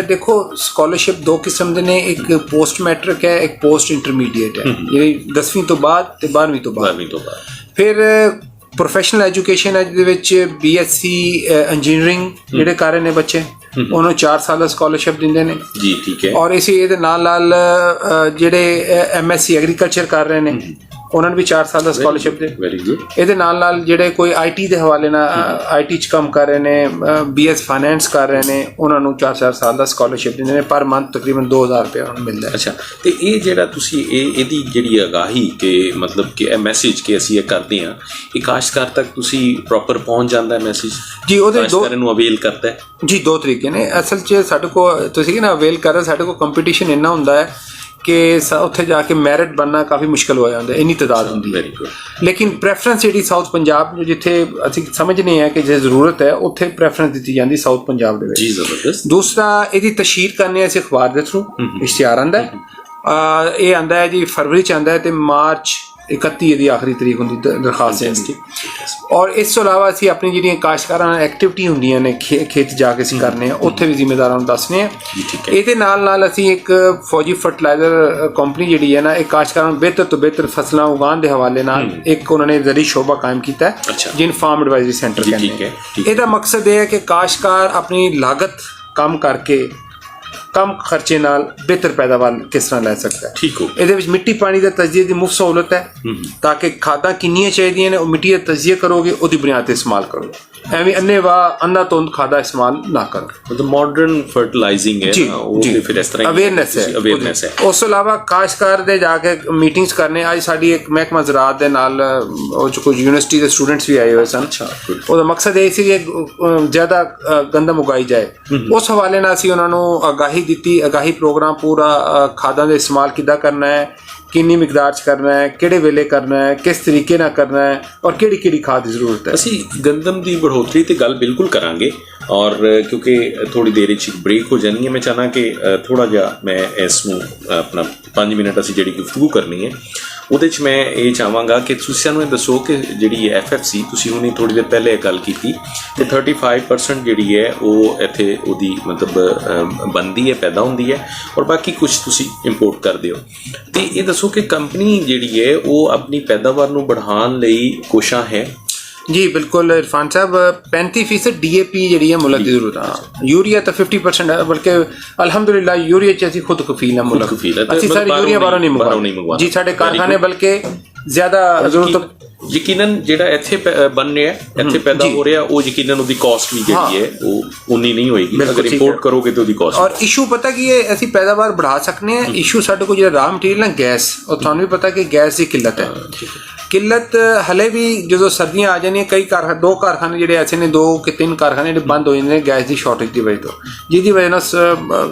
ਦੇਖੋ ਸਕਾਲਰਸ਼ਿਪ ਦੋ ਕਿਸਮ ਦੇ ਨੇ, ਇੱਕ ਪੋਸਟ ਮੈਟ੍ਰਿਕ ਹੈ, ਇੱਕ ਪੋਸਟ ਇੰਟਰਮੀਡੀਏਟ ਹੈ, ਜਿਹੜੀ 10ਵੀਂ ਤੋਂ ਬਾਅਦ ਤੇ 12ਵੀਂ ਤੋਂ ਬਾਅਦ। ਫਿਰ ਪ੍ਰੋਫੈਸ਼ਨਲ ਐਜੂਕੇਸ਼ਨ ਹੈ, ਜਿਹਦੇ ਵਿੱਚ BSc ਇੰਜੀਨੀਅਰਿੰਗ ਜਿਹੜੇ ਕਰ ਰਹੇ ਨੇ ਬੱਚੇ, ਉਹਨੂੰ 4 ਸਾਲ ਦਾ ਸਕਾਲਰਸ਼ਿਪ ਦਿੰਦੇ ਨੇ ਜੀ। ਠੀਕ ਹੈ। ਔਰ ਇਹਦੇ ਨਾਲ ਜਿਹੜੇ MSc ਐਗਰੀਕਲਚਰ ਕਰ ਰਹੇ ਨੇ ਉਹਨਾਂ ਨੂੰ ਵੀ 4 ਸਾਲ ਦਾ ਸਕਾਲਰਸ਼ਿਪ ਦੇ। Very good. ਇਹਦੇ ਨਾਲ ਜਿਹੜੇ ਕੋਈ IT ਦੇ ਹਵਾਲੇ ਨਾਲ IT 'ਚ ਕੰਮ ਕਰ ਰਹੇ ਨੇ, BS ਫਾਈਨੈਂਸ ਕਰ ਰਹੇ ਨੇ, ਉਹਨਾਂ ਨੂੰ 4 ਸਾਲ ਦਾ ਸਕਾਲਰਸ਼ਿਪ ਦਿੰਦੇ ਨੇ। ਪਰ ਮੰਥ ਤਕਰੀਬਨ 2000 ਰੁਪਏ ਉਹਨਾਂ ਨੂੰ ਮਿਲਦਾ ਹੈ। ਅੱਛਾ, ਤੇ ਇਹ ਜਿਹੜਾ ਤੁਸੀਂ ਇਹਦੀ ਜਿਹੜੀ ਆਗਾਹੀ ਕਿ ਮਤਲਬ ਕਿ ਇਹ ਮੈਸੇਜ ਕਿ ਅਸੀਂ ਇਹ ਕਰਦੇ ਹਾਂ, ਇਹ ਕਾਸ਼ਤਕਾਰ ਤੱਕ ਤੁਸੀਂ ਪ੍ਰੋਪਰ ਪਹੁੰਚ ਜਾਂਦਾ ਹੈ ਮੈਸੇਜ ਜੀ? ਉਹਦੇ ਕਾਸ਼ਤਕਾਰਾਂ ਨੂੰ ਅਵੇਲ ਕਰਦਾ ਹੈ ਜੀ। ਦੋ ਤਰੀਕੇ ਨੇ ਅਸਲ 'ਚ। ਸਾਡੇ ਕੋਲ ਤੁਸੀਂ ਨਾ ਅਵੇਲ ਕਰ ਰਹੇ, ਸਾਡੇ ਕੋਲ ਕੰਪੀਟੀਸ਼ਨ ਇੰਨਾ ਹੁੰਦਾ ਹੈ ਕਿ ਉੱਥੇ ਜਾ ਕੇ ਮੈਰਿਟ ਬਣਨਾ ਕਾਫੀ ਮੁਸ਼ਕਿਲ ਹੋ ਜਾਂਦਾ, ਇੰਨੀ ਤਾਦਾਦ ਹੁੰਦੀ ਹੈ। ਲੇਕਿਨ ਪ੍ਰੈਫਰੈਂਸ ਜਿਹੜੀ ਸਾਊਥ ਪੰਜਾਬ, ਜਿੱਥੇ ਅਸੀਂ ਸਮਝਦੇ ਹਾਂ ਕਿ ਜੇ ਜ਼ਰੂਰਤ ਹੈ ਉੱਥੇ ਪ੍ਰੈਫਰੈਂਸ ਦਿੱਤੀ ਜਾਂਦੀ ਸਾਊਥ ਪੰਜਾਬ ਦੇ ਵਿੱਚ। ਜੀ, ਜ਼ਬਰਦਸਤ। ਦੂਸਰਾ, ਇਹਦੀ ਤਸ਼ਹੀਰ ਕਰਨੇ ਅਸੀਂ ਅਖਬਾਰ ਦੇ ਥਰੂ ਇਸ਼ਤਿਹਾਰ ਆਉਂਦਾ ਹੈ। ਇਹ ਆਉਂਦਾ ਹੈ ਜੀ ਫਰਵਰੀ 'ਚ ਆਉਂਦਾ ਹੈ ਤੇ ਮਾਰਚ 31 ਇਹਦੀ ਆਖਰੀ ਤਰੀਕ ਹੁੰਦੀ ਦਰਖਾਸਤ ਦੀ। ਔਰ ਇਸ ਤੋਂ ਇਲਾਵਾ ਅਸੀਂ ਆਪਣੀ ਜਿਹੜੀਆਂ ਕਾਸ਼ਤਕਾਰਾਂ ਨਾਲ ਐਕਟੀਵਿਟੀ ਹੁੰਦੀਆਂ ਨੇ ਖੇਤ ਜਾ ਕੇ ਅਸੀਂ ਕਰਨੇ ਆ, ਉੱਥੇ ਵੀ ਜ਼ਿੰਮੇਦਾਰਾਂ ਨੂੰ ਦੱਸਣੇ ਆ। ਇਹਦੇ ਨਾਲ ਅਸੀਂ ਇੱਕ ਫੌਜੀ ਫਰਟੀਲਾਈਜ਼ਰ ਕੰਪਨੀ ਜਿਹੜੀ ਹੈ ਨਾ, ਇਹ ਕਾਸ਼ਤਕਾਰਾਂ ਨੂੰ ਬਿਹਤਰ ਤੋਂ ਬਿਹਤਰ ਫਸਲਾਂ ਉਗਾਉਣ ਦੇ ਹਵਾਲੇ ਨਾਲ ਇੱਕ ਉਹਨਾਂ ਨੇ ਜ਼ਰੀ ਸ਼ੋਬਾ ਕਾਇਮ ਕੀਤਾ ਹੈ, ਜਿਹਨੂੰ ਫਾਰਮ ਐਡਵਾਈਜ਼ਰੀ ਸੈਂਟਰ ਕਹਿੰਦੇ ਆ। ਇਹਦਾ ਮਕਸਦ ਇਹ ਹੈ ਕਿ ਕਾਸ਼ਤਕਾਰ ਆਪਣੀ ਲਾਗਤ ਕਮ ਕਰਕੇ ਕਮ ਖਰਚੇ ਨਾਲ ਬਿਹਤਰ ਪੈਦਾਵਾਰ ਕਿਸ ਤਰ੍ਹਾਂ ਲੈ ਸਕਦਾ ਹੈ। ਠੀਕ ਹੋ। ਇਹਦੇ ਵਿੱਚ ਮਿੱਟੀ ਪਾਣੀ ਦਾ ਤਜਜ਼ੀਏ ਦੀ ਮੁਫਤ ਸਹੂਲਤ ਹੈ, ਤਾਂ ਕਿ ਖਾਦਾਂ ਕਿੰਨੀਆਂ ਚਾਹੀਦੀਆਂ ਨੇ ਉਹ ਮਿੱਟੀ ਦਾ ਤਜਜ਼ੀਆ ਕਰੋਗੇ, ਉਹਦੀ ਬੁਨਿਆਦ ਤੇ ਇਸਤੇਮਾਲ ਕਰੋ। ਐਵੇਂ ਅੰਧਾਧੁੰਦ ਖਾਦਾ ਇਸਤੇਮਾਲ ਨਾ ਕਰੋ। ਮਤਲਬ ਮਾਡਰਨ ਫਰਟੀਲਾਈਜ਼ਿੰਗ ਹੈ ਉਹ ਤੇ ਫਿਰ ਇਸ ਤਰ੍ਹਾਂ ਅਵੇਅਰਨੈਸ ਹੈ। ਉਸ ਤੋਂ ਇਲਾਵਾ ਕਾਸ਼ਤਕਾਰ ਦੇ ਜਾ ਕੇ ਮੀਟਿੰਗਸ ਕਰਨੇ। ਅੱਜ ਸਾਡੀ ਇੱਕ ਮਹਿਕਮਾ ਜ਼ਰਾਅਤ ਦੇ ਨਾਲ ਉਹ 'ਚ ਕੁਝ ਯੂਨੀਵਰਸਿਟੀ ਦੇ ਸਟੂਡੈਂਟਸ ਵੀ ਆਏ ਹੋਏ ਸਨ। ਉਹਦਾ ਮਕਸਦ ਇਹ ਸੀ ਕਿ ਜ਼ਿਆਦਾ ਗੰਦਮ ਉਗਾਈ ਜਾਏ। ਉਸ ਹਵਾਲੇ ਨਾਲ ਅਸੀਂ ਉਹਨਾਂ ਨੂੰ ਆਗਾਹੀ ਦਿੱਤੀ। ਆਗਾਹੀ ਪ੍ਰੋਗਰਾਮ ਪੂਰਾ ਖਾਦਾਂ ਦੇ ਇਸਤੇਮਾਲ ਕਿੱਦਾਂ ਕਰਨਾ ਹੈ, ਕਿੰਨੀ ਮਿਕਦਾਰ 'ਚ ਕਰਨਾ ਹੈ, ਕਿਹੜੇ ਵੇਲੇ ਕਰਨਾ ਹੈ, ਕਿਸ ਤਰੀਕੇ ਨਾਲ ਕਰਨਾ ਹੈ, ਔਰ ਕਿਹੜੀ ਕਿਹੜੀ ਖਾਦ ਦੀ ਜ਼ਰੂਰਤ ਹੈ। ਅਸੀਂ ਗੰਦਮ ਦੀ बढ़ोतरी ਤੇ ਗੱਲ ਬਿਲਕੁਲ ਕਰਾਂਗੇ, ਔਰ ਕਿਉਂਕਿ ਥੋੜੀ ਦੇਰ ਵਿੱਚ ਬ੍ਰੇਕ ਹੋ ਜਾਣੀ ਹੈ, ਮੈਂ ਚਾਹਨਾ ਕਿ ਥੋੜਾ ਜਿਹਾ ਮੈਂ ਇਸ ਨੂੰ ਆਪਣਾ 5 ਮਿੰਟ ਅਸੀਂ ਜਿਹੜੀ ਗੁਫ਼ਤਗੂ ਕਰਨੀ ਹੈ ਉਹਦੇ 'ਚ ਮੈਂ ਇਹ ਚਾਹਾਂਗਾ ਕਿ ਤੁਸੀਂ ਸਾਨੂੰ ਇਹ ਦੱਸੋ ਕਿ ਜਿਹੜੀ FFC ਤੁਸੀਂ ਹੁਣੇ ਥੋੜੀ ਦੇਰ ਪਹਿਲੇ ਇਹ ਗੱਲ ਕੀਤੀ ਕਿ 35% ਜਿਹੜੀ ਹੈ ਉਹ ਇੱਥੇ ਉਹਦੀ ਮਤਲਬ ਬਣਦੀ ਹੈ, ਪੈਦਾ ਹੁੰਦੀ ਹੈ, ਔਰ ਬਾਕੀ ਕੁਝ ਤੁਸੀਂ ਇੰਪੋਰਟ ਕਰਦੇ ਹੋ। ਤੇ ਇਹ ਦੱਸੋ ਕਿ ਕੰਪਨੀ ਜਿਹੜੀ ਹੈ ਉਹ ਆਪਣੀ ਪੈਦਾਵਾਰ ਨੂੰ बढ़ाਉਣ ਲਈ ਕੋਸ਼ਾਂ ਹੈ? ਜੀ ਬਿਲਕੁਲ ਇਰਫਾਨ ਸਾਹਿਬ, 35% DAP ਜਿਹੜੀ ਹੈ ਮੁਲਕ ਦੀ ਜ਼ਰੂਰਤ ਹੈ। ਯੂਰੀਆ ਤਾਂ 50% ਹੈ, ਬਲਕਿ ਅਲਹਮਦੁਲਿਲਾ ਯੂਰੀਆ 'ਚ ਅਸੀਂ ਖੁਦ ਕਫੀਲ ਹਾਂ ਮੁਲਕ। ਅਸੀਂ ਸਾਰੀ ਯੂਰੀਆ ਬਾਹਰੋਂ ਨਹੀਂ ਮੰਗਵਾ ਜੀ। ਸਾਡੇ ਕਾਰਖਾਨੇ ਬਲਕਿ ਜ਼ਿਆਦਾ ਜ਼ਰੂਰਤ ਯਕੀਨਨ ਜਿਹੜਾ ਇੱਥੇ ਬਣ ਰਿਹਾ, ਇੱਥੇ ਪੈਦਾ ਹੋ ਰਿਹਾ, ਉਹ ਯਕੀਨਨ ਉਹਦੀ ਕਾਸਟ ਵੀ ਜਿਹੜੀ ਹੈ ਉਹ ਉਨੀ ਨਹੀਂ ਹੋਏਗੀ ਅਗਰ ਇੰਪੋਰਟ ਕਰੋਗੇ ਤਾਂ ਉਹਦੀ ਕਾਸਟ। ਔਰ ਇਸ਼ੂ ਪਤਾ ਕੀ ਹੈ, ਅਸੀਂ ਪੈਦਾਵਾਰ ਵਧਾ ਸਕਨੇ ਹਾਂ। ਇਸ਼ੂ ਸਾਡੇ ਕੋਲ ਜਿਹੜਾ ਰਾ ਮਟੀਰੀਅਲ ਨਾ ਗੈਸ, ਉਹ ਤੁਹਾਨੂੰ ਵੀ ਪਤਾ ਕਿ ਗੈਸ ਦੀ ਕਿੱਲਤ ਹੈ। ਕਿੱਲਤ ਹਲੇ ਵੀ ਜਦੋਂ ਸਰਦੀਆਂ ਆ ਜਾਂਦੀਆਂ, ਕਈ ਦੋ ਕਾਰਖਾਨੇ ਜਿਹੜੇ ਐਸੇ ਨੇ, 2 ਕਿ 3 ਕਾਰਖਾਨੇ ਜਿਹੜੇ ਬੰਦ ਹੋ ਜਾਂਦੇ ਨੇ ਗੈਸ ਦੀ ਸ਼ਾਰਟੇਜ ਦੀ ਵਜ੍ਹਾ ਤੋਂ, ਜਿਹਦੀ ਵਜ੍ਹਾ ਨਾਲ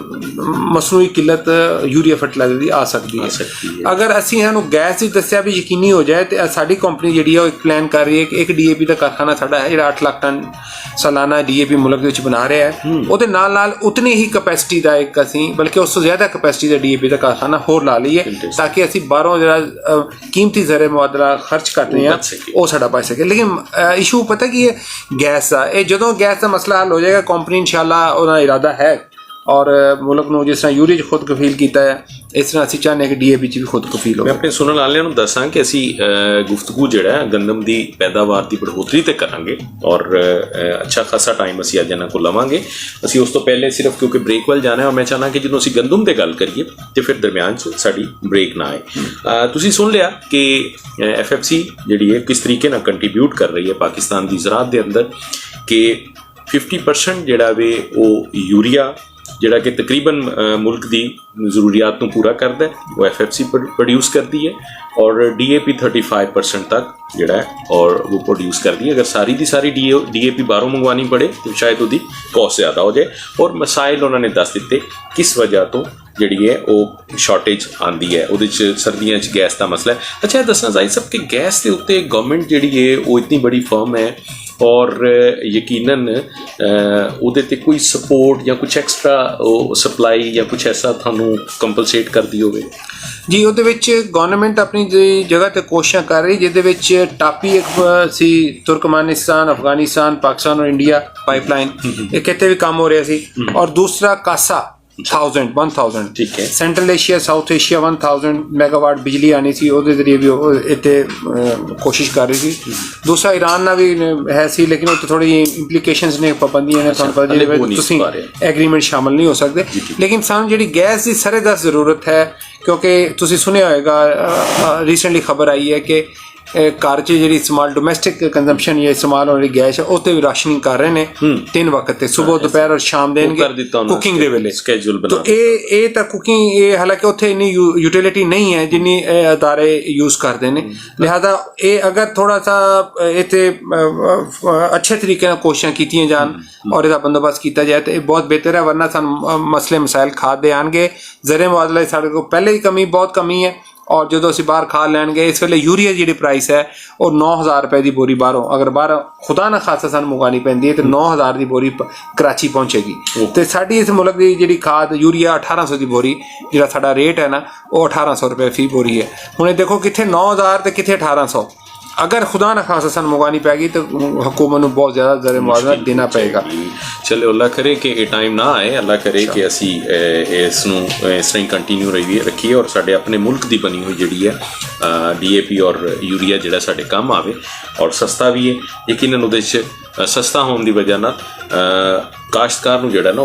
ਮਸਨੂਈ ਕਿੱਲਤ ਯੂਰੀਆ ਫਰਟੀਲਾਈਜ਼ਰ ਦੀ ਆ ਸਕਦੀ ਹੈ। ਅਗਰ ਅਸੀਂ ਸਾਨੂੰ ਗੈਸ ਦੀ ਦੱਸਿਆ ਵੀ ਯਕੀਨੀ ਹੋ ਜਾਏ, ਤੇ ਸਾਡੀ ਕੰਪਨੀ ਜਿਹੜੀ ਹੈ ਉਹ ਇੱਕ ਪਲਾਨ ਕਰ ਰਹੀ ਹੈ ਕਿ ਇੱਕ DAP ਦਾ ਕਾਰਖਾਨਾ ਸਾਡਾ ਹੈ ਜਿਹੜਾ 8 ਲੱਖ ਟਨ ਸਾਲਾਨਾ DAP ਮੁਲਕ ਦੇ ਵਿੱਚ ਬਣਾ ਰਿਹਾ ਹੈ। ਉਹਦੇ ਨਾਲ ਉਤਨੀ ਹੀ ਕਪੈਸਿਟੀ ਦਾ ਇੱਕ ਅਸੀਂ, ਬਲਕਿ ਉਸ ਤੋਂ ਜ਼ਿਆਦਾ ਕਪੈਸਿਟੀ ਦਾ DAP ਦਾ ਕਾਰਖਾਨਾ ਹੋਰ ਲਾ ਲਈਏ, ਤਾਂ ਕਿ ਅਸੀਂ ਬਾਹਰੋਂ ਜਿਹੜਾ ਕੀਮਤੀ ਜ਼ਰੇ ਮੁਆਦਲਾ ਖਰਚ ਕਰਦੇ ਹਾਂ ਉਹ ਸਾਡਾ ਬਚ ਸਕੇ। ਲੇਕਿਨ ਇਸ਼ੂ ਪਤਾ ਕੀ ਹੈ, ਗੈਸ ਦਾ। ਇਹ ਜਦੋਂ ਗੈਸ ਦਾ ਮਸਲਾ ਹੱਲ ਹੋ ਜਾਏਗਾ, ਕੰਪਨੀ ਇਨਸ਼ਾਅੱਲਾ ਉਹਦਾ ਇਰਾਦਾ ਹੈ ਔਰ ਮੁਲਕ ਨੂੰ ਜਿਸ ਤਰ੍ਹਾਂ ਯੂਰੀਆ 'ਚ ਖੁਦ ਕਫੀਲ ਕੀਤਾ ਹੈ, ਇਸ ਤਰ੍ਹਾਂ ਅਸੀਂ ਚਾਹੁੰਦੇ ਹਾਂ ਕਿ DAP 'ਚ ਵੀ ਖੁਦ ਕਫੀਲ ਮੈਂ ਹੋਵੇ। ਆਪਣੇ ਸੁਣਨ ਵਾਲਿਆਂ ਨੂੰ ਦੱਸਾਂ ਕਿ ਅਸੀਂ ਗੁਫ਼ਤਗੂ ਜਿਹੜਾ ਹੈ ਗੰਦਮ ਦੀ ਪੈਦਾਵਾਰ ਦੀ ਬੜ੍ਹੋਤਰੀ ਤੇ ਕਰਾਂਗੇ ਔਰ ਅੱਛਾ ਖਾਸਾ ਟਾਈਮ ਅਸੀਂ ਅੱਜ ਇਹਨਾਂ ਕੋਲ ਲਵਾਂਗੇ। ਅਸੀਂ ਉਸ ਤੋਂ ਪਹਿਲੇ ਸਿਰਫ ਕਿਉਂਕਿ ਬ੍ਰੇਕ ਵੱਲ ਜਾਣਾ ਹੈ, ਔਰ ਮੈਂ ਚਾਹੁੰਦਾ ਕਿ ਜਦੋਂ ਅਸੀਂ ਗੰਦਮ ਦੀ ਗੱਲ ਕਰੀਏ ਤੇ ਫਿਰ ਦਰਮਿਆਨ 'ਚ ਸਾਡੀ ਬ੍ਰੇਕ ਨਾ ਆਏ। ਤੁਸੀਂ ਸੁਣ ਲਿਆ ਕਿ FFC ਜਿਹੜੀ ਹੈ ਕਿਸ ਤਰੀਕੇ ਨਾਲ ਕੰਟਰੀਬਿਊਟ ਕਰ ਰਹੀ ਹੈ ਪਾਕਿਸਤਾਨ ਦੀ ਜ਼ਰਾਅਤ ਦੇ ਅੰਦਰ, ਕਿ 50% ਜਿਹੜਾ ਵੇ ਉਹ ਯੂਰੀਆ ਜਿਹੜਾ ਕਿ ਤਕਰੀਬਨ ਮੁਲਕ ਦੀ ਜ਼ਰੂਰੀਆਤ ਨੂੰ ਪੂਰਾ ਕਰਦਾ ਹੈ, ਉਹ FFC ਪ੍ਰੋਡਿਊਸ ਕਰਦੀ ਹੈ ਔਰ DAP 35% ਤੱਕ ਜਿਹੜਾ ਹੈ ਔਰ ਉਹ ਪ੍ਰੋਡਿਊਸ ਕਰਦੀ ਹੈ। ਅਗਰ ਸਾਰੀ ਦੀ ਸਾਰੀ DAP ਬਾਹਰੋਂ ਮੰਗਵਾਉਣੀ ਪੜੇ ਤਾਂ ਸ਼ਾਇਦ ਉਹਦੀ ਕੋਸਟ ਜ਼ਿਆਦਾ ਹੋ ਜਾਏ। ਔਰ ਮਸਾਇਲ ਉਹਨਾਂ ਨੇ ਦੱਸ ਦਿੱਤੇ ਕਿਸ ਵਜ੍ਹਾ ਤੋਂ ਜਿਹੜੀ ਹੈ ਉਹ ਸ਼ਾਰਟੇਜ ਆਉਂਦੀ ਹੈ। ਉਹਦੇ 'ਚ ਸਰਦੀਆਂ 'ਚ ਗੈਸ ਦਾ ਮਸਲਾ ਹੈ। ਅੱਛਾ ਇਹ ਦੱਸਣਾ ਜ਼ਾਹਿਦ ਸਾਹਿਬ ਕਿ ਗੈਸ ਦੇ ਉੱਤੇ ਗਵਰਨਮੈਂਟ ਜਿਹੜੀ ਹੈ ਉਹ ਇਤਨੀ ਬੜੀ ਫਰਮ ਹੈ ਔਰ ਯਕੀਨਨ ਉਹਦੇ 'ਤੇ ਕੋਈ ਸਪੋਰਟ ਜਾਂ ਕੁਛ ਐਕਸਟਰਾ ਸਪਲਾਈ ਜਾਂ ਕੁਛ ਐਸਾ ਤੁਹਾਨੂੰ ਕੰਪਨਸੇਟ ਕਰਦੀ ਹੋਵੇ? ਜੀ ਉਹਦੇ ਵਿੱਚ ਗਵਰਨਮੈਂਟ ਆਪਣੀ ਜਗ੍ਹਾ ਤੇ ਕੋਸ਼ਿਸ਼ਾਂ ਕਰ ਰਹੀ, ਜਿਹਦੇ ਵਿੱਚ ਟਾਪੀ ਇੱਕ ਸੀ ਤੁਰਕਮਾਨਿਸਤਾਨ, ਅਫਗਾਨਿਸਤਾਨ, ਪਾਕਿਸਤਾਨ ਔਰ ਇੰਡੀਆ ਪਾਈਪਲਾਈਨ, ਇਹ ਕਿਤੇ ਵੀ ਕੰਮ ਹੋ ਰਿਹਾ ਸੀ। ਔਰ ਦੂਸਰਾ ਕਾਸਾ 1000 ਠੀਕ ਹੈ, central Asia south Asia 1000 megawatt ਬਿਜਲੀ ਆਣੀ ਸੀ, ਉਹਦੇ ਜ਼ਰੀਏ ਵੀ ਉਹ ਇੱਥੇ ਕੋਸ਼ਿਸ਼ ਕਰ ਰਹੀ ਸੀ। ਦੂਸਰਾ ਈਰਾਨ ਨਾਲ ਵੀ ਹੈ ਸੀ, ਲੇਕਿਨ ਉਹ ਥੋੜੀ ਜਿਹੀ ਇੰਪਲੀਕੇਸ਼ਨਸ ਨੇ, ਪਾਬੰਦੀਆਂ ਨੇ, ਤੁਹਾਨੂੰ ਪਤਾ ਜਿਹਦੇ ਵਿੱਚ ਤੁਸੀਂ ਐਗਰੀਮੈਂਟ ਸ਼ਾਮਲ ਨਹੀਂ ਹੋ ਸਕਦੇ। ਲੇਕਿਨ ਸਾਨੂੰ ਜਿਹੜੀ ਗੈਸ ਦੀ ਸਰੇਦਸਤ ਜ਼ਰੂਰਤ ਹੈ, ਕਿਉਂਕਿ ਤੁਸੀਂ ਸੁਣਿਆ ਹੋਏਗਾ ਰੀਸੈਂਟਲੀ ਖਬਰ ਆਈ ਹੈ ਕਿ ਘਰ 'ਚ ਜਿਹੜੀ ਇਸਤੇਮਾਲ ਡੋਮੈਸਟਿਕ ਕੰਜ਼ੰਪਸ਼ਨ ਜਾਂ ਇਸਤੇਮਾਲ ਹੋਣ ਵਾਲੀ ਗੈਸ ਹੈ, ਉਹ 'ਤੇ ਵੀ ਰਾਸ਼ਨਿੰਗ ਕਰ ਰਹੇ ਨੇ 3 ਵਕਤ ਤੇ, ਸਵੇਰ ਦੁਪਹਿਰ ਔਰ ਸ਼ਾਮ ਦੇਣਗੇ ਕੁਕਿੰਗ ਦੇ ਵੇਲੇ ਸਕੇਜੂਲ ਬਣਾ। ਤਾਂ ਇਹ ਤਾਂ ਕੁਕਿੰਗ, ਇਹ ਹਾਲਾਂਕਿ ਉੱਥੇ ਇੰਨੀ ਯੂਟਿਲਿਟੀ ਨਹੀਂ ਹੈ ਜਿੰਨੀ ਇਹ ਅਦਾਰੇ ਯੂਜ਼ ਕਰਦੇ ਨੇ। ਲਿਹਾਜ਼ਾ ਇਹ ਅਗਰ ਥੋੜਾ ਸਾ ਇੱਥੇ ਅੱਛੇ ਤਰੀਕੇ ਨਾਲ ਕੋਸ਼ਿਸ਼ਾਂ ਕੀਤੀਆਂ ਜਾਣ ਔਰ ਇਹਦਾ ਬੰਦੋਬਸਤ ਕੀਤਾ ਜਾਏ ਤਾਂ ਇਹ ਬਹੁਤ ਬਿਹਤਰ ਹੈ। ਵਰਨਾ ਸਾਨੂੰ ਮਸਲੇ ਮਸਾਇਲ ਖਾਦ ਦੇ ਆਉਣਗੇ। ਜ਼ਰੇ ਮੁਆਦਲਾ ਸਾਡੇ ਕੋਲ ਪਹਿਲੇ ਹੀ ਬਹੁਤ ਕਮੀ ਹੈ ਔਰ ਜਦੋਂ ਅਸੀਂ ਬਾਹਰ ਖਾਦ ਲੈਣ ਗਏ, ਇਸ ਵੇਲੇ ਯੂਰੀਆ ਜਿਹੜੀ ਪ੍ਰਾਈਸ ਹੈ ਉਹ 9000 ਰੁਪਏ ਦੀ ਬੋਰੀ ਬਾਹਰੋਂ, ਅਗਰ ਬਾਹਰ ਖੁਦਾ ਨਾ ਖਾਸਾ ਸਾਨੂੰ ਮੰਗਵਾਉਣੀ ਪੈਂਦੀ ਹੈ ਤਾਂ 9000 ਦੀ ਬੋਰੀ ਕਰਾਚੀ ਪਹੁੰਚੇਗੀ। ਤੇ ਸਾਡੀ ਇਸ ਮੁਲਕ ਦੀ ਜਿਹੜੀ ਖਾਦ ਯੂਰੀਆ 1800 ਦੀ ਬੋਰੀ, ਜਿਹੜਾ ਸਾਡਾ ਰੇਟ ਹੈ ਨਾ ਉਹ 1800 ਰੁਪਏ ਫੀ ਬੋਰੀ ਹੈ। ਹੁਣ ਇਹ ਦੇਖੋ ਕਿੱਥੇ 9000 ਤੇ ਕਿੱਥੇ 1800। ਅਗਰ ਖੁਦਾ ਨਾ ਖਾਸਾ ਸਾਨੂੰ ਮੰਗਵਾਉਣੀ ਪੈਗੀ ਤਾਂ ਹਕੂਮਤ ਨੂੰ ਬਹੁਤ ਜ਼ਿਆਦਾ ਜ਼ਰੇ ਮੁਆਵਜ਼ਾ ਦੇਣਾ ਪਏਗਾ। ਚਲੋ ਅੱਲਾ ਕਰੇ ਕਿ ਇਹ ਟਾਈਮ ਨਾ ਆਏ, ਅੱਲਾ ਕਰੇ ਕਿ ਅਸੀਂ ਇਸ ਨੂੰ ਇਸ ਤਰ੍ਹਾਂ ਹੀ ਕੰਟੀਨਿਊ ਰੱਖੀਏ ਔਰ ਸਾਡੇ ਆਪਣੇ ਮੁਲਕ ਦੀ ਬਣੀ ਹੋਈ ਜਿਹੜੀ ਹੈ DAP ਔਰ ਯੂਰੀਆ ਜਿਹੜਾ ਸਾਡੇ ਕੰਮ ਆਵੇ ਔਰ ਸਸਤਾ ਵੀ ਹੈ। ਯਕੀਨਨ ਉਹਦੇ 'ਚ ਸਸਤਾ ਹੋਣ ਦੀ ਵਜ੍ਹਾ ਨਾਲ ਕਾਸ਼ਤਕਾਰ ਨੂੰ ਜਿਹੜਾ ਨਾ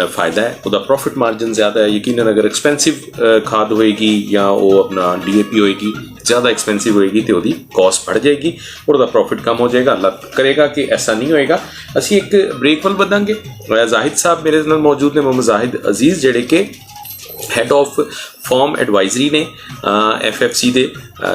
ਫਾਇਦਾ ਹੈ, ਉਹਦਾ ਪ੍ਰੋਫਿਟ ਮਾਰਜਨ ਜ਼ਿਆਦਾ ਹੈ। ਯਕੀਨਨ ਅਗਰ ਐਕਸਪੈਂਸਿਵ ਖਾਦ ਹੋਏਗੀ ਜਾਂ ਉਹ ਆਪਣਾ DAP ਹੋਏਗੀ ਜ਼ਿਆਦਾ ਐਕਸਪੈਂਸਿਵ ਹੋਏਗੀ ਤੇ ਉਹਦੀ ਕਾਸਟ बढ़ ਜਾਏਗੀ ਔਰ ਉਹਦਾ ਪ੍ਰੋਫਿਟ ਕਮ ਹੋ ਜਾਏਗਾ। ਅੱਲਾ ਕਰੇਗਾ ਕਿ ਐਸਾ ਨਹੀਂ ਹੋਏਗਾ। ਅਸੀਂ ਇੱਕ ਬ੍ਰੇਕ ਵੱਲ ਵਧਾਂਗੇ। ਜ਼ਾਹਿਦ ਸਾਹਿਬ ਮੇਰੇ ਨਾਲ ਮੌਜੂਦ ਨੇ, ਮੁਹੰਮਦ ਜ਼ਾਹਿਦ ਅਜ਼ੀਜ਼, ਜਿਹੜੇ ਕਿ ਹੈਡ ਆਫ ਫਾਰਮ ਐਡਵਾਈਜ਼ਰੀ ਨੇ FFC ਦੇ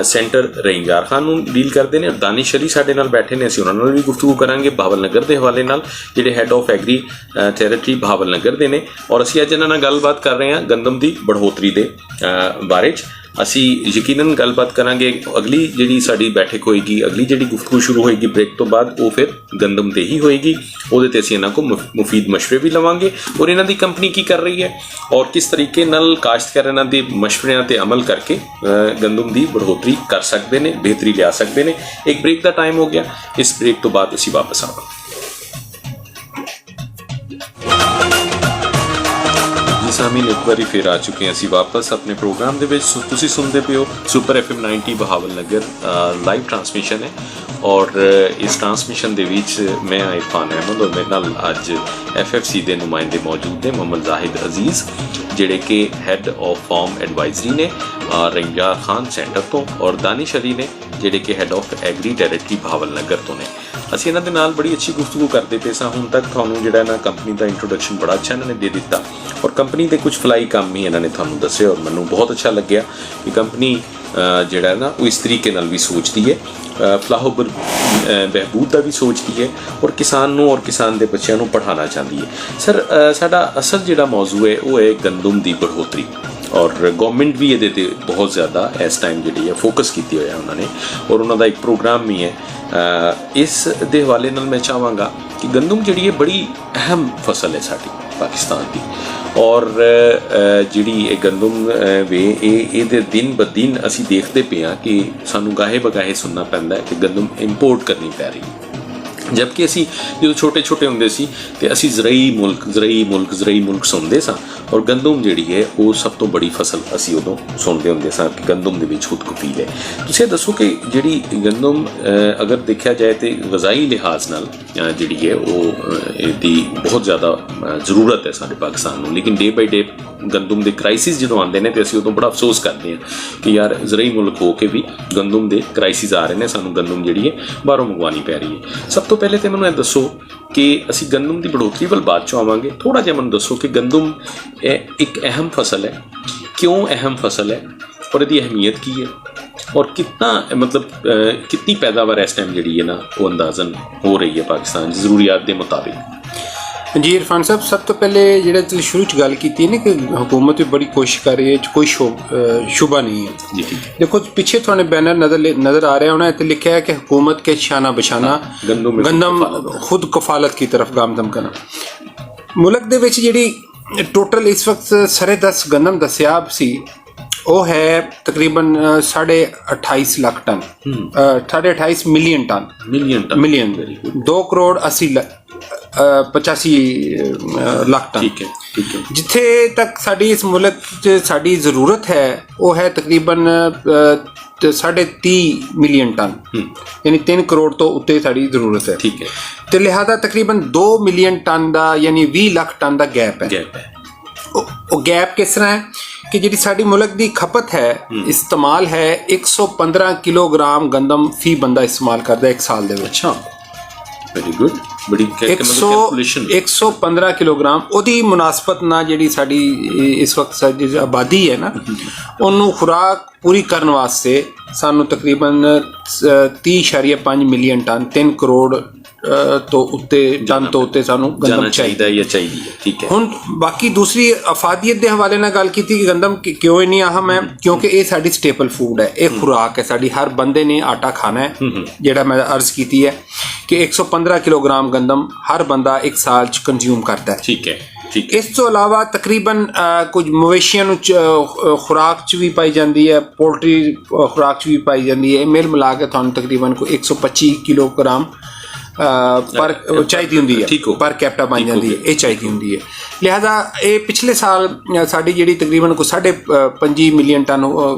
ਸੈਂਟਰ ਰਹੀਂਗਾਰ ਖਾਨ ਨੂੰ ਡੀਲ ਕਰਦੇ ਨੇ। ਦਾਨਿਸ਼ ਅਲੀ ਸਾਡੇ ਨਾਲ ਬੈਠੇ ਨੇ, ਅਸੀਂ ਉਹਨਾਂ ਨਾਲ ਵੀ ਗੁਫ਼ਤਗੂ ਕਰਾਂਗੇ ਬਹਾਵਲ ਨਗਰ ਦੇ ਹਵਾਲੇ ਨਾਲ, ਜਿਹੜੇ head of agri territory Bahawal ਨਗਰ ਦੇ ਨੇ। ਔਰ ਅਸੀਂ ਅੱਜ ਇਹਨਾਂ ਨਾਲ ਗੱਲਬਾਤ ਕਰ ਰਹੇ ਹਾਂ ਗੰਦਮ ਦੀ ਬੜ੍ਹੋਤਰੀ ਦੇ ਬਾਰੇ 'ਚ। ਅਸੀਂ ਯਕੀਨਨ ਗੱਲਬਾਤ ਕਰਾਂਗੇ। ਅਗਲੀ ਜਿਹੜੀ ਸਾਡੀ ਬੈਠਕ ਹੋਏਗੀ, ਅਗਲੀ ਜਿਹੜੀ ਗੁਫ਼ਤਗੂ ਸ਼ੁਰੂ ਹੋਏਗੀ ਬ੍ਰੇਕ ਤੋਂ ਬਾਅਦ, ਉਹ ਫਿਰ ਗੰਦਮ 'ਤੇ ਹੀ ਹੋਏਗੀ। ਉਹਦੇ 'ਤੇ ਅਸੀਂ ਇਹਨਾਂ ਕੋਲ ਮੁਫੀਦ ਮਸ਼ਵਰੇ ਵੀ ਲਵਾਂਗੇ ਔਰ ਇਹਨਾਂ ਦੀ ਕੰਪਨੀ ਕੀ ਕਰ ਰਹੀ ਹੈ ਔਰ ਕਿਸ ਤਰੀਕੇ ਨਾਲ ਕਾਸ਼ਤਕਾਰ ਇਹਨਾਂ ਦੇ ਮਸ਼ਵਰਿਆਂ 'ਤੇ ਅਮਲ ਕਰਕੇ ਗੰਦਮ ਦੀ ਬੜ੍ਹੋਤਰੀ ਕਰ ਸਕਦੇ ਨੇ, ਬਿਹਤਰੀ ਲਿਆ ਸਕਦੇ ਨੇ। ਇੱਕ ਬ੍ਰੇਕ ਦਾ ਟਾਈਮ ਹੋ ਗਿਆ। ਇਸ ਬ੍ਰੇਕ ਤੋਂ ਬਾਅਦ ਅਸੀਂ ਵਾਪਸ ਆਵਾਂਗੇ। ਸਾਮੀਨ ਇੱਕ ਵਾਰੀ ਫਿਰ ਆ ਚੁੱਕੇ ਹਾਂ ਅਸੀਂ ਵਾਪਸ ਆਪਣੇ ਪ੍ਰੋਗਰਾਮ ਦੇ ਵਿੱਚ। ਤੁਸੀਂ ਸੁਣਦੇ ਪਏ ਹੋ ਸੁਪਰ FM 90 ਬਹਾਵਲ ਨਗਰ ਲਾਈਵ ਟਰਾਂਸਮਿਸ਼ਨ ਹੈ ਔਰ ਇਸ ਟਰਾਂਸਮਿਸ਼ਨ ਦੇ ਵਿੱਚ ਮੈਂ ਇਰਫਾਨ ਅਹਿਮਦ ਔਰ ਮੇਰੇ ਨਾਲ ਅੱਜ FFC ਦੇ ਨੁਮਾਇੰਦੇ ਮੌਜੂਦ ਨੇ, ਮੁਹੰਮਦ ਜ਼ਾਹਿਦ ਅਜ਼ੀਜ਼ ਜਿਹੜੇ ਕਿ ਹੈਡ ਆਫ ਫਾਰਮ ਐਡਵਾਈਜ਼ਰੀ ਨੇ ਰਹੀਂਗਾਰ ਖਾਨ ਸੈਂਟਰ ਤੋਂ, ਔਰ ਦਾਨਿਸ਼ ਅਲੀ ਨੇ ਜਿਹੜੇ ਕਿ head of agri territory Bahawal ਨਗਰ ਤੋਂ ਨੇ। ਅਸੀਂ ਇਹਨਾਂ ਦੇ ਨਾਲ ਬੜੀ ਅੱਛੀ ਗੁਫ਼ਤਗੂ ਕਰਦੇ ਪਏ ਸਾਂ। ਹੁਣ ਤੱਕ ਤੁਹਾਨੂੰ ਜਿਹੜਾ ਨਾ ਕੰਪਨੀ ਦਾ ਇੰਟਰੋਡਕਸ਼ਨ ਬੜਾ ਅੱਛਾ ਇਹਨਾਂ ਨੇ ਦੇ ਦਿੱਤਾ ਔਰ ਕੰਪਨੀ ਦੇ ਕੁਝ ਫਲਾਈ ਕੰਮ ਵੀ ਇਹਨਾਂ ਨੇ ਤੁਹਾਨੂੰ ਦੱਸੇ ਔਰ ਮੈਨੂੰ ਬਹੁਤ ਅੱਛਾ ਲੱਗਿਆ ਕਿ ਕੰਪਨੀ ਜਿਹੜਾ ਨਾ ਉਹ ਇਸ ਤਰੀਕੇ ਨਾਲ ਵੀ ਸੋਚਦੀ ਹੈ, ਫਲਾਹ ਬਹਿਬੂਦ ਦਾ ਵੀ ਸੋਚਦੀ ਹੈ ਔਰ ਕਿਸਾਨ ਨੂੰ ਔਰ ਕਿਸਾਨ ਦੇ ਬੱਚਿਆਂ ਨੂੰ ਪੜ੍ਹਾਉਣਾ ਚਾਹੁੰਦੀ ਹੈ। ਸਰ ਸਾਡਾ ਅਸਲ ਜਿਹੜਾ ਮੌਜੂ ਹੈ ਉਹ ਹੈ ਗੰਦਮ ਦੀ ਬੜ੍ਹੋਤਰੀ ਔਰ ਗਵਰਨਮੈਂਟ ਵੀ ਇਹਦੇ 'ਤੇ ਬਹੁਤ ਜ਼ਿਆਦਾ ਇਸ ਟਾਈਮ ਜਿਹੜੀ ਹੈ ਫੋਕਸ ਕੀਤੀ ਹੋਇਆ ਉਹਨਾਂ ਨੇ ਔਰ ਉਹਨਾਂ ਦਾ ਇੱਕ ਪ੍ਰੋਗਰਾਮ ਵੀ ਹੈ। ਇਸ ਦੇ ਹਵਾਲੇ ਨਾਲ ਮੈਂ ਚਾਹਾਂਗਾ ਕਿ ਗੰਦਮ ਜਿਹੜੀ ਹੈ ਬੜੀ ਅਹਿਮ ਫਸਲ ਹੈ ਸਾਡੀ ਪਾਕਿਸਤਾਨ ਦੀ ਔਰ ਜਿਹੜੀ ਇਹ ਗੰਦਮ ਵੇ ਇਹਦੇ ਦਿਨ ਬ ਦਿਨ ਅਸੀਂ ਦੇਖਦੇ ਪਏ ਹਾਂ ਕਿ ਸਾਨੂੰ ਗਾਹੇ ਬਗਾਹੇ ਸੁਣਨਾ ਪੈਂਦਾ ਹੈ ਕਿ ਗੰਦਮ ਇੰਪੋਰਟ ਕਰਨੀ ਪੈ ਰਹੀ ਹੈ। ਜਦਕਿ ਅਸੀਂ ਜਦੋਂ ਛੋਟੇ ਛੋਟੇ ਹੁੰਦੇ ਸੀ ਤੇ ਅਸੀਂ ਜ਼ਰਈ ਮੁਲਕ ਸੁਣਦੇ ਸਾਂ ਔਰ ਗੰਦਮ ਜਿਹੜੀ ਹੈ ਉਹ ਸਭ ਤੋਂ ਬੜੀ ਫਸਲ ਅਸੀਂ ਉਦੋਂ ਸੁਣਦੇ ਹੁੰਦੇ ਸਾਂ ਕਿ ਗੰਦਮ ਦੇ ਵਿੱਚ ਖੁਦ ਕਫੀਲ ਹੈ। ਤੁਸੀਂ ਦੱਸੋ ਕਿ ਜਿਹੜੀ ਗੰਦਮ ਅਗਰ ਦੇਖਿਆ ਜਾਏ ਤੇ ਗਜ਼ਾਈ ਲਿਹਾਜ਼ ਨਾਲ ਜਿਹੜੀ ਹੈ ਉਹ ਇਹਦੀ ਬਹੁਤ ਜ਼ਿਆਦਾ ਜ਼ਰੂਰਤ ਹੈ ਸਾਡੇ ਪਾਕਿਸਤਾਨ ਨੂੰ, ਲੇਕਿਨ ਡੇ ਬਾਈ ਡੇ ਗੰਦਮ ਦੇ ਕ੍ਰਾਈਸਿਸ ਜਦੋਂ ਆਉਂਦੇ ਨੇ ਤੇ ਅਸੀਂ ਉਦੋਂ ਬੜਾ ਅਫਸੋਸ ਕਰਦੇ ਹਾਂ ਕਿ ਯਾਰ ਜ਼ਰਈ ਮੁਲਕ ਹੋ ਕੇ ਵੀ ਗੰਦਮ ਦੇ ਕ੍ਰਾਈਸਿਸ ਆ ਰਹੇ ਨੇ, ਸਾਨੂੰ ਗੰਦਮ ਜਿਹੜੀ ਹੈ ਬਾਹਰੋਂ ਮੰਗਵਾਉਣੀ ਪੈ ਰਹੀ ਹੈ। ਸਭ ਤੋਂ ਪਹਿਲੇ ਤਾਂ ਮੈਨੂੰ ਇਹ ਦੱਸੋ ਕਿ ਅਸੀਂ ਗੰਦਮ ਦੀ ਬੜੋਤਰੀ ਵੱਲ ਬਾਅਦ 'ਚ ਆਵਾਂਗੇ, ਥੋੜ੍ਹਾ ਜਿਹਾ ਮੈਨੂੰ ਦੱਸੋ ਕਿ ਗੰਦਮ ਇੱਕ ਅਹਿਮ ਫਸਲ ਹੈ, ਕਿਉਂ ਅਹਿਮ ਫਸਲ ਹੈ ਔਰ ਇਹਦੀ ਅਹਿਮੀਅਤ ਕੀ ਹੈ ਔਰ ਕਿਤਨੀ ਪੈਦਾਵਾਰ ਇਸ ਟਾਈਮ ਜਿਹੜੀ ਹੈ ਨਾ ਉਹ ਅੰਦਾਜ਼ਨ ਹੋ ਰਹੀ ਹੈ ਪਾਕਿਸਤਾਨ ਦੀ ਜ਼ਰੂਰੀਆਤ ਦੇ ਮੁਤਾबिक। जी इरफान साहब, सब तो पहले जो तुम शुरू च गल की ना कि हुकूमत भी बड़ी कोशिश कर रही है, कोई शुबा नहीं है जी। देखो पीछे थोड़े बैनर नज़र आ रहे हैं, उन्होंने लिखा है कि हुकूमत के शाना बशाना गंदम खुद कफालत की तरफ गामदम करना। मुल्क दे विच जिहड़ी टोटल इस वक्त सरे 10 गंदम दस्याब सी ਉਹ ਹੈ ਤਕਰੀਬਨ 28.5 lakh ton, 28.5 million ton 2 crore 80 85 lakh ton. ਠੀਕ ਹੈ। ਜਿੱਥੇ ਤੱਕ ਸਾਡੀ ਇਸ ਮੁਲਕ 'ਚ ਸਾਡੀ ਜ਼ਰੂਰਤ ਹੈ ਉਹ ਹੈ ਤਕਰੀਬਨ 30.5 ਮਿਲੀਅਨ ਟਨ, ਯਾਨੀ 3 ਕਰੋੜ ਤੋਂ ਉੱਤੇ ਸਾਡੀ ਜ਼ਰੂਰਤ ਹੈ। ਠੀਕ ਹੈ। ਤੇ ਲਿਹਾਜ਼ਾ ਤਕਰੀਬਨ 2 ਮਿਲੀਅਨ ਟਨ ਦਾ ਯਾਨੀ 20 ਲੱਖ ਟਨ ਦਾ ਗੈਪ ਹੈ। ਉਹ ਗੈਪ ਕਿਸ ਤਰ੍ਹਾਂ ਹੈ ਕਿ ਜਿਹੜੀ ਸਾਡੀ ਮੁਲਕ ਦੀ ਖਪਤ ਹੈ, ਇਸਤੇਮਾਲ ਹੈ 115 ਕਿਲੋਗ੍ਰਾਮ ਗੰਦਮ ਫੀ ਬੰਦਾ ਇਸਤੇਮਾਲ ਕਰਦਾ ਇੱਕ ਸਾਲ ਦੇ ਵਿੱਚ। ਅੱਛਾ, ਵੈਰੀ ਗੁੱਡ। ਬੜੀ ਕੈਲਕੂਲੇਸ਼ਨ 115 ਕਿਲੋਗ੍ਰਾਮ ਉਹਦੀ ਮੁਨਾਸਬਤ ਨਾਲ ਜਿਹੜੀ ਸਾਡੀ ਇਸ ਵਕਤ ਸਾਡੀ ਆਬਾਦੀ ਹੈ ਨਾ, ਉਹਨੂੰ ਖੁਰਾਕ ਪੂਰੀ ਕਰਨ ਵਾਸਤੇ ਸਾਨੂੰ ਤਕਰੀਬਨ 30.5 ਮਿਲੀਅਨ ਟਨ 3 ਕਰੋੜ ਤੋਂ ਉੱਤੇ ਟਨ ਤੋਂ ਉੱਤੇ ਸਾਨੂੰ ਗੰਦਮ ਚਾਹੀਦੀ ਹੈ। ਠੀਕ ਹੈ। ਹੁਣ ਬਾਕੀ ਦੂਸਰੀ ਅਫਾਦੀਅਤ ਦੇ ਹਵਾਲੇ ਨਾਲ ਗੱਲ ਕੀਤੀ ਕਿ ਗੰਦਮ ਕਿਉਂ ਇੰਨੀ ਅਹਿਮ ਹੈ, ਕਿਉਂਕਿ ਇਹ ਸਾਡੀ ਸਟੇਪਲ ਫੂਡ ਹੈ, ਇਹ ਖੁਰਾਕ ਹੈ ਸਾਡੀ, ਹਰ ਬੰਦੇ ਨੇ ਆਟਾ ਖਾਣਾ ਹੈ। ਜਿਹੜਾ ਮੈਂ ਅਰਜ਼ ਕੀਤੀ ਹੈ ਕਿ 115 ਕਿਲੋਗ੍ਰਾਮ ਗੰਦਮ ਹਰ ਬੰਦਾ ਇੱਕ ਸਾਲ 'ਚ ਕੰਜ਼ਿਊਮ ਕਰਦਾ ਹੈ। ਠੀਕ ਹੈ। ਇਸ ਤੋਂ ਇਲਾਵਾ ਤਕਰੀਬਨ ਕੁਝ ਮਵੇਸ਼ੀਆਂ ਨੂੰ ਖੁਰਾਕ 'ਚ ਵੀ ਪਾਈ ਜਾਂਦੀ ਹੈ, ਪੋਲਟਰੀ ਖੁਰਾਕ 'ਚ ਵੀ ਪਾਈ ਜਾਂਦੀ ਹੈ। ਮਿਲ ਮਿਲਾ ਕੇ ਤੁਹਾਨੂੰ ਤਕਰੀਬਨ ਕੋਈ 125 ਕਿਲੋਗ੍ਰਾਮ ਪਰ ਚਾਹੀਦੀ ਹੁੰਦੀ ਹੈ, ਪਰ ਕੈਪਟਾ ਬਣ ਜਾਂਦੀ ਹੈ, ਇਹ ਚਾਹੀਦੀ ਹੁੰਦੀ ਹੈ। ਲਿਹਾਜ਼ਾ ਇਹ ਪਿਛਲੇ ਸਾਲ ਸਾਡੀ ਜਿਹੜੀ ਤਕਰੀਬਨ ਕੋਈ 5.5 ਮਿਲੀਅਨ ਟਨ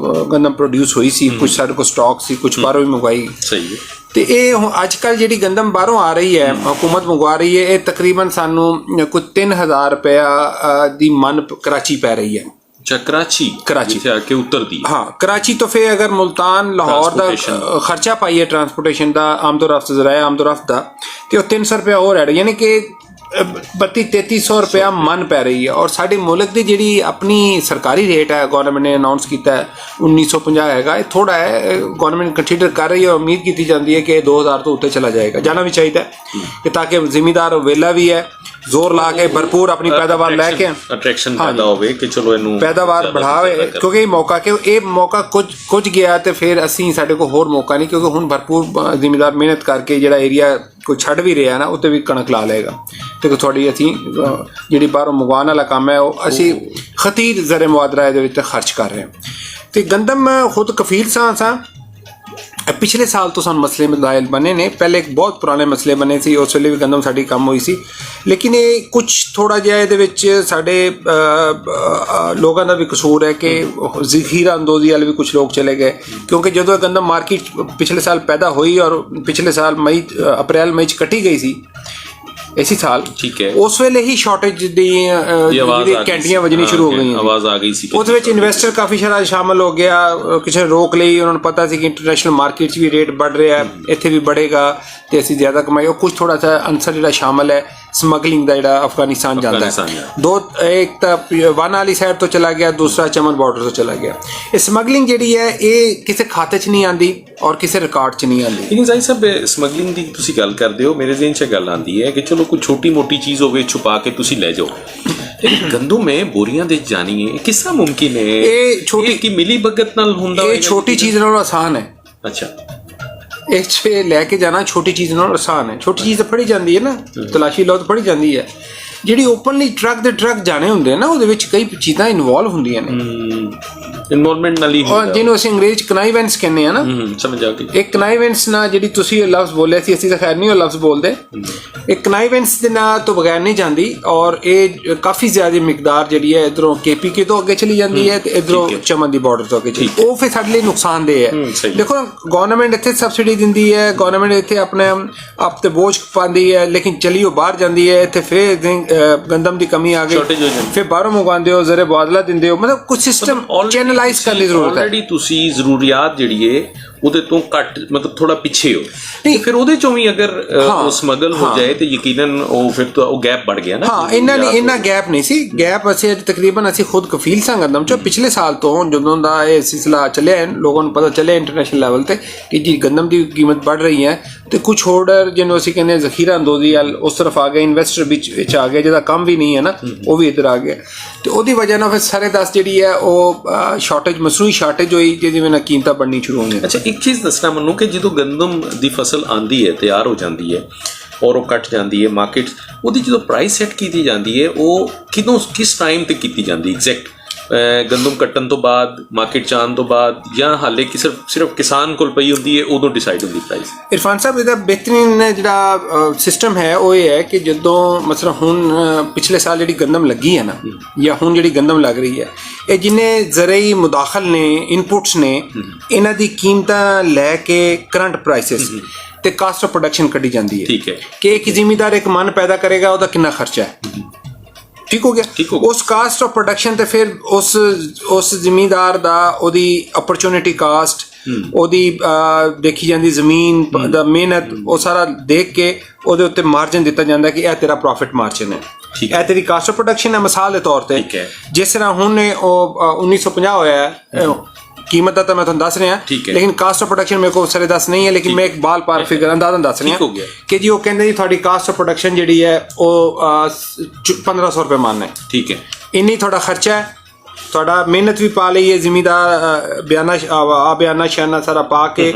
ਗੰਦਮ ਪ੍ਰੋਡਿਊਸ ਹੋਈ ਸੀ, ਕੁਝ ਸਾਡੇ ਕੋਲ ਸਟਾਕ ਸੀ, ਕੁਝ ਬਾਹਰੋਂ ਵੀ ਮੰਗਵਾਈ। ਸਹੀ ਹੈ। ਤੇ ਇਹ ਹੁਣ ਅੱਜ ਕੱਲ੍ਹ ਜਿਹੜੀ ਗੰਦਮ ਬਾਹਰੋਂ ਆ ਰਹੀ ਹੈ, ਹਕੂਮਤ ਮੰਗਵਾ ਰਹੀ ਹੈ, ਇਹ ਤਕਰੀਬਨ ਸਾਨੂੰ ਕੋਈ 3000 ਰੁਪਇਆ ਦੀ ਮਨ ਕਰਾਚੀ ਪੈ ਰਹੀ ਹੈ। कराची से आके उतरती है। हाँ, कराची तो फिर अगर मुल्तान लाहौर का खर्चा पाइए ट्रांसपोर्टेशन का आमदोरफ्त जराया आमदोरफ्त का तो 300 रुपया और ऐड, यानी कि 3200-3300 रुपया मन पै रही है। और साडी मुल्क की जी अपनी सरकारी रेट है, गौरमेंट ने अनाउंस किया है 1950 है, थोड़ा है, गौरमेंट कंसीडर कर रही है, उम्मीद की जाती है कि 2000 तो उत्ते चला जाएगा, जाना भी चाहिए कि ताकि जिमीदार वेला भी है, जोर ला के भरपूर अपनी पैदावार लैके अट्रैक्शन पैदा होवे कि चलो इनू पैदावार बढ़ावे, क्योंकि ये मौका कुछ गया तो फिर असी साडे को होर मौका नहीं, क्योंकि हुण भरपूर जिमीदार मेहनत करके जिहड़ा एरिया कोई छड़ भी रहा ना उत्ते भी कणक ला लेगा, तो थोड़ी असी जिहड़ी बाहरों मंगवाने वाला काम है वो असी खतीर ज़र मुआदरा इहदे विच खर्च कर रहे हैं। तो गंदम खुद कफील सां पिछले साल तो सानू मसले मसाइल बने ने, पहले एक बहुत पुराने मसले बने सी, उस वेले भी गंदम साडी कम हुई सी, लेकिन ये कुछ थोड़ा जिहा इहदे विच साडे लोगों का भी कसूर है कि ज़ख़ीरा अंदोज़ी वाले भी कुछ लोग चले गए, क्योंकि जो गंदम मार्केट पिछले साल पैदा हुई और पिछले साल अप्रैल मई कटी गई सी इसी साल, ठीक है, उस वेले ही शॉर्टेज दी कैंटियां बजनी शुरू हो गई, आवाज आ गई सी, उस विच इन्वेस्टर काफ़ी सारा शामिल हो गया, किसी ने रोक ली, उन्होंने पता सी कि इंटरनेशनल मार्केट भी रेट बढ़ रहा है, इत्थे भी बढ़ेगा तो असीं ज़्यादा कमाई। और कुछ थोड़ा सा अंसर जिहड़ा शामिल है स्मगलिंग का, जिहड़ा अफगानिस्तान जाता है, दो एक तो वन वाली साइड तो चला गया, दूसरा चमन बॉर्डर तो चला गया। ये स्मगलिंग जिहड़ी है ये किसी खाते च नहीं आती और किसी रिकॉर्ड च नहीं आती। लेकिन जाहिर साहब स्मगलिंग की तुसीं गल करदे हो, मेरे ज़हन च गल आती है कि चलो कोई छोटी मोटी चीज़ होवे छुपा के तुसीं ले जाओ, लेकिन गंदम में बोरियां दे जानी है किस तरह मुमकिन है? ये छोटी की मिली भगत नाल हुंदा है, छोटी चीज़ नालों आसान है। अच्छा, एक लैके जाना छोटी चीज़ नालों आसान है, छोटी चीज़ तो फड़ी जाती है ना, तलाशी लो तो फड़ी जाती है, ਜਿਹੜੀ ਓਪਨਲੀ ਟਰੱਕ ਦੇ ਟਰੱਕ ਜਾਣੇ ਹੁੰਦੇ ਆ ਨਾ, ਉਹਦੇ ਵਿੱਚ ਕਈ ਚੀਜ਼ਾਂ ਇਨਵੋਲਵ ਹੁੰਦੀਆਂ ਨੇ ਇਨਵੋਲਵਮੈਂਟ ਨਾਲ ਹੀ ਔਰ ਜਿਹਨੂੰ ਅਸੀਂ ਅੰਗਰੇਜ਼ ਕਨਾਈਵੈਂਸ ਕਹਿੰਦੇ ਆ ਨਾ, ਸਮਝ ਆ ਗਈ। ਇਹ ਕਨਾਈਵੈਂਸ ਨਾਲ ਜਿਹੜੀ ਤੁਸੀਂ ਇਹ ਲਫ਼ਜ਼ ਬੋਲਿਆ ਸੀ, ਅਸੀਂ ਤਾਂ ਖੈਰ ਨਹੀਂ ਉਹ ਲਫ਼ਜ਼ ਬੋਲਦੇ, ਇਹ ਕਨਾਈਵੈਂਸ ਦੇ ਨਾਂ ਤੋਂ ਬਗੈਰ ਨਹੀਂ ਜਾਂਦੀ। ਔਰ ਇਹ ਕਾਫੀ ਜ਼ਿਆਦਾ ਮਿਕਦਾਰ ਜਿਹੜੀ ਹੈ ਇਧਰੋਂ KPK ਤੋਂ ਅੱਗੇ ਚਲੀ ਜਾਂਦੀ ਹੈ ਤੇ ਇਧਰੋਂ ਚਮਨ ਦੀ ਬਾਰਡਰ ਤੋਂ ਅੱਗੇ ਚਲੀ, ਉਹ ਫਿਰ ਸਾਡੇ ਲਈ ਨੁਕਸਾਨਦੇਹ ਹੈ। ਦੇਖੋ ਗਵਰਨਮੈਂਟ ਇੱਥੇ ਸਬਸਿਡੀ ਦਿੰਦੀ ਹੈ, ਗਵਰਨਮੈਂਟ ਇੱਥੇ ਆਪਣੇ ਆਪ ਤੇ ਬੋਝ ਪਾਉਂਦੀ ਹੈ, ਲੇਕਿਨ ਚਲੀ ਉਹ ਬਾਹਰ ਜਾਂਦੀ ਹੈ। ਇੱਥੇ ਫਿਰ ਗੰਦਮ ਦੀ ਕਮੀ ਆ ਗਈ, ਫਿਰ ਬਾਹਰੋਂ ਮੰਗਵਾਉਂਦੇ ਹੋ, ਜ਼ਰੇ ਬਾਦਲਾ ਦਿੰਦੇ ਹੋ, ਮਤਲਬ ਕੁਝ ਸਿਸਟਮ ਚੈਨਲਾਈਜ਼ ਕਰਨ ਦੀ ਜ਼ਰੂਰਤ ਹੈ। ਆਲਰੇਡੀ ਤੁਸੀਂ ਜ਼ਰੂਰੀਆਤ ਜਿਹੜੀ ਹੈ ਉਹਦੇ ਤੋਂ ਘੱਟ, ਮਤਲਬ ਥੋੜਾ ਪਿੱਛੇ ਹੋ, ਨਹੀਂ ਫਿਰ ਉਹਦੇ ਚੋਂ ਵੀ ਅਗਰ ਉਹ ਸਮਗਲ ਹੋ ਜਾਏ ਤੇ ਯਕੀਨਨ ਉਹ ਫਿਰ ਤਾਂ ਉਹ ਗੈਪ ਵੱਧ ਗਿਆ ਨਾ। ਹਾਂ, ਇੰਨਾ ਗੈਪ ਨਹੀਂ ਸੀ। ਗੈਪ ਅਸੀਂ ਤਕਰੀਬਨ ਅਸੀਂ ਖੁਦ ਕਫੀਲ ਸਾਂ ਗੰਦਮ ਚੋਂ। ਪਿਛਲੇ ਸਾਲ ਤੋਂ ਜਦੋਂ ਦਾ ਇਹ ਸਿਲਸਿਲਾ ਚੱਲਿਆ, ਲੋਕਾਂ ਨੂੰ ਪਤਾ ਚੱਲਿਆ ਇੰਟਰਨੈਸ਼ਨਲ ਲੈਵਲ ਤੇ ਕਿ ਜੀ ਗੰਦਮ ਦੀ ਕੀਮਤ ਵੱਧ ਰਹੀ ਹੈ, ਤੇ ਕੁਝ ਹੋਲਡਰ ਜਿਹਨੂੰ ਅਸੀਂ ਕਹਿੰਦੇ ਜ਼ਖੀਰਾ ਅੰਦੋਜ਼ੀ ਉਸ ਤਰਫ ਆ ਗਏ, ਇਨਵੈਸਟਰ ਵਿੱਚ ਆ ਗਏ, ਜਿਹਦਾ ਕੰਮ ਵੀ ਨਹੀਂ ਹੈ ਨਾ, ਉਹ ਵੀ ਇੱਧਰ ਆ ਗਿਆ, ਤੇ ਉਹਦੀ ਵਜ੍ਹਾ ਨਾਲ ਫਿਰ ਸਾਰੇ ਦਸ ਜਿਹੜੀ ਹੈ ਉਹ ਸ਼ਾਰਟੇਜ, ਮਸਨੂਈ ਸ਼ਾਰਟੇਜ ਹੋਈ, ਜਿਹਦੀ ਵਜ੍ਹਾ ਨਾਲ ਕੀਮਤਾਂ बढ़नी ਸ਼ੁਰੂ ਹੋ ਗਈਆਂ। ਅੱਛਾ, ਇੱਕ ਚੀਜ਼ ਦੱਸਣਾ ਮੈਨੂੰ ਕਿ ਜਦੋਂ ਗੰਦਮ ਦੀ ਫਸਲ ਆਉਂਦੀ ਹੈ, ਤਿਆਰ ਹੋ ਜਾਂਦੀ ਹੈ ਔਰ ਉਹ ਕੱਟ ਜਾਂਦੀ ਹੈ ਮਾਰਕੀਟ, ਉਹਦੀ ਜਦੋਂ ਪ੍ਰਾਈਸ ਸੈੱਟ ਕੀਤੀ ਜਾਂਦੀ ਹੈ ਉਹ ਕਿਸ ਟਾਈਮ ਤੇ ਕੀਤੀ ਜਾਂਦੀ ਐਗਜ਼ੈਕਟ? ਗੰਦਮ ਕੱਟਣ ਤੋਂ ਬਾਅਦ, ਮਾਰਕੀਟ 'ਚ ਆਉਣ ਤੋਂ ਬਾਅਦ, ਜਾਂ ਹਾਲੇ ਕਿ ਸਿਰਫ ਕਿਸਾਨ ਕੋਲ ਪਈ ਹੁੰਦੀ ਹੈ ਉਦੋਂ ਡਿਸਾਈਡ ਹੁੰਦੀ ਪ੍ਰਾਈਸ? ਇਰਫਾਨ ਸਾਹਿਬ, ਇਹਦਾ ਬਿਹਤਰੀਨ ਜਿਹੜਾ ਸਿਸਟਮ ਹੈ ਉਹ ਇਹ ਹੈ ਕਿ ਜਦੋਂ ਮਸਲਾ ਹੁਣ ਪਿਛਲੇ ਸਾਲ ਜਿਹੜੀ ਗੰਦਮ ਲੱਗੀ ਹੈ ਨਾ, ਜਾਂ ਹੁਣ ਜਿਹੜੀ ਗੰਦਮ ਲੱਗ ਰਹੀ ਹੈ, ਇਹ ਜਿੰਨੇ ਜ਼ਰਈ ਮੁਦਾਖਲ ਨੇ, ਇਨਪੁਟਸ ਨੇ, ਇਹਨਾਂ ਦੀ ਕੀਮਤਾਂ ਲੈ ਕੇ ਕਰੰਟ ਪ੍ਰਾਈਸਿਸ ਤੇ ਕਾਸਟ ਆਫ ਪ੍ਰੋਡਕਸ਼ਨ ਕੱਢੀ ਜਾਂਦੀ ਹੈ। ਠੀਕ ਹੈ ਕਿ ਇੱਕ ਜ਼ਿਮੀਂਦਾਰ ਇੱਕ ਮਨ ਪੈਦਾ ਕਰੇਗਾ, ਉਹਦਾ ਕਿੰਨਾ ਖਰਚਾ ਹੈ। ਠੀਕ ਹੋ ਗਿਆ। ਉਸ ਕਾਸਟ ਆਫ ਪ੍ਰੋਡਕਸ਼ਨ ਤੇ ਫਿਰ ਉਸ ਜ਼ਿਮੀਂਦਾਰ ਦਾ ਉਹਦੀ ਅਪਰਚੁਨਿਟੀ ਕਾਸਟ, ਉਹਦੀ ਦੇਖੀ ਜਾਂਦੀ ਜ਼ਮੀਨ ਦਾ ਮਿਹਨਤ, ਉਹ ਸਾਰਾ ਦੇਖ ਕੇ ਉਹਦੇ ਉੱਤੇ ਮਾਰਜਨ ਦਿੱਤਾ ਜਾਂਦਾ ਕਿ ਇਹ ਤੇਰਾ ਪ੍ਰੋਫਿਟ ਮਾਰਜਨ ਹੈ, ਇਹ ਤੇਰੀ ਕਾਸਟ ਆਫ ਪ੍ਰੋਡਕਸ਼ਨ ਹੈ। ਮਿਸਾਲ ਦੇ ਤੌਰ ਤੇ ਜਿਸ ਤਰ੍ਹਾਂ ਹੁਣ ਉਹ 1950 ਹੋਇਆ ਹੈ, कीमत ਤਾਂ ਮੈਂ ਤੁਹਾਨੂੰ ਦੱਸ ਰਿਹਾ, ਲੇਕਿਨ ਕਾਸਟ ਆਫ ਪ੍ਰੋਡਕਸ਼ਨ ਮੇਰੇ ਕੋਲ ਸਾਰੇ ਦੱਸ ਨਹੀਂ ਹੈ, ਲੇਕਿਨ ਮੈਂ ਇੱਕ ਬਾਲ ਪਾਰ ਫਿਗਰ ਅੰਦਾਜ਼ਨ ਦੱਸ ਰਿਹਾ ਕਿ ਜੀ ਉਹ ਕਹਿੰਦੇ ਜੀ ਤੁਹਾਡੀ ਕਾਸਟ ਆਫ ਪ੍ਰੋਡਕਸ਼ਨ ਜਿਹੜੀ ਹੈ ਉਹ 1500 ਰੁਪਏ ਮੰਨ ਹੈ। ਠੀਕ ਹੈ, ਇੰਨੀ ਤੁਹਾਡਾ ਖਰਚਾ ਹੈ, ਤੁਹਾਡਾ ਮਿਹਨਤ ਵੀ ਪਾ ਲਈ ਹੈ, ਜ਼ਿਮੀਂਦਾਰ ਬਿਆਨਾ ਸ਼ਾਨਾ ਸਾਰਾ ਪਾ ਕੇ,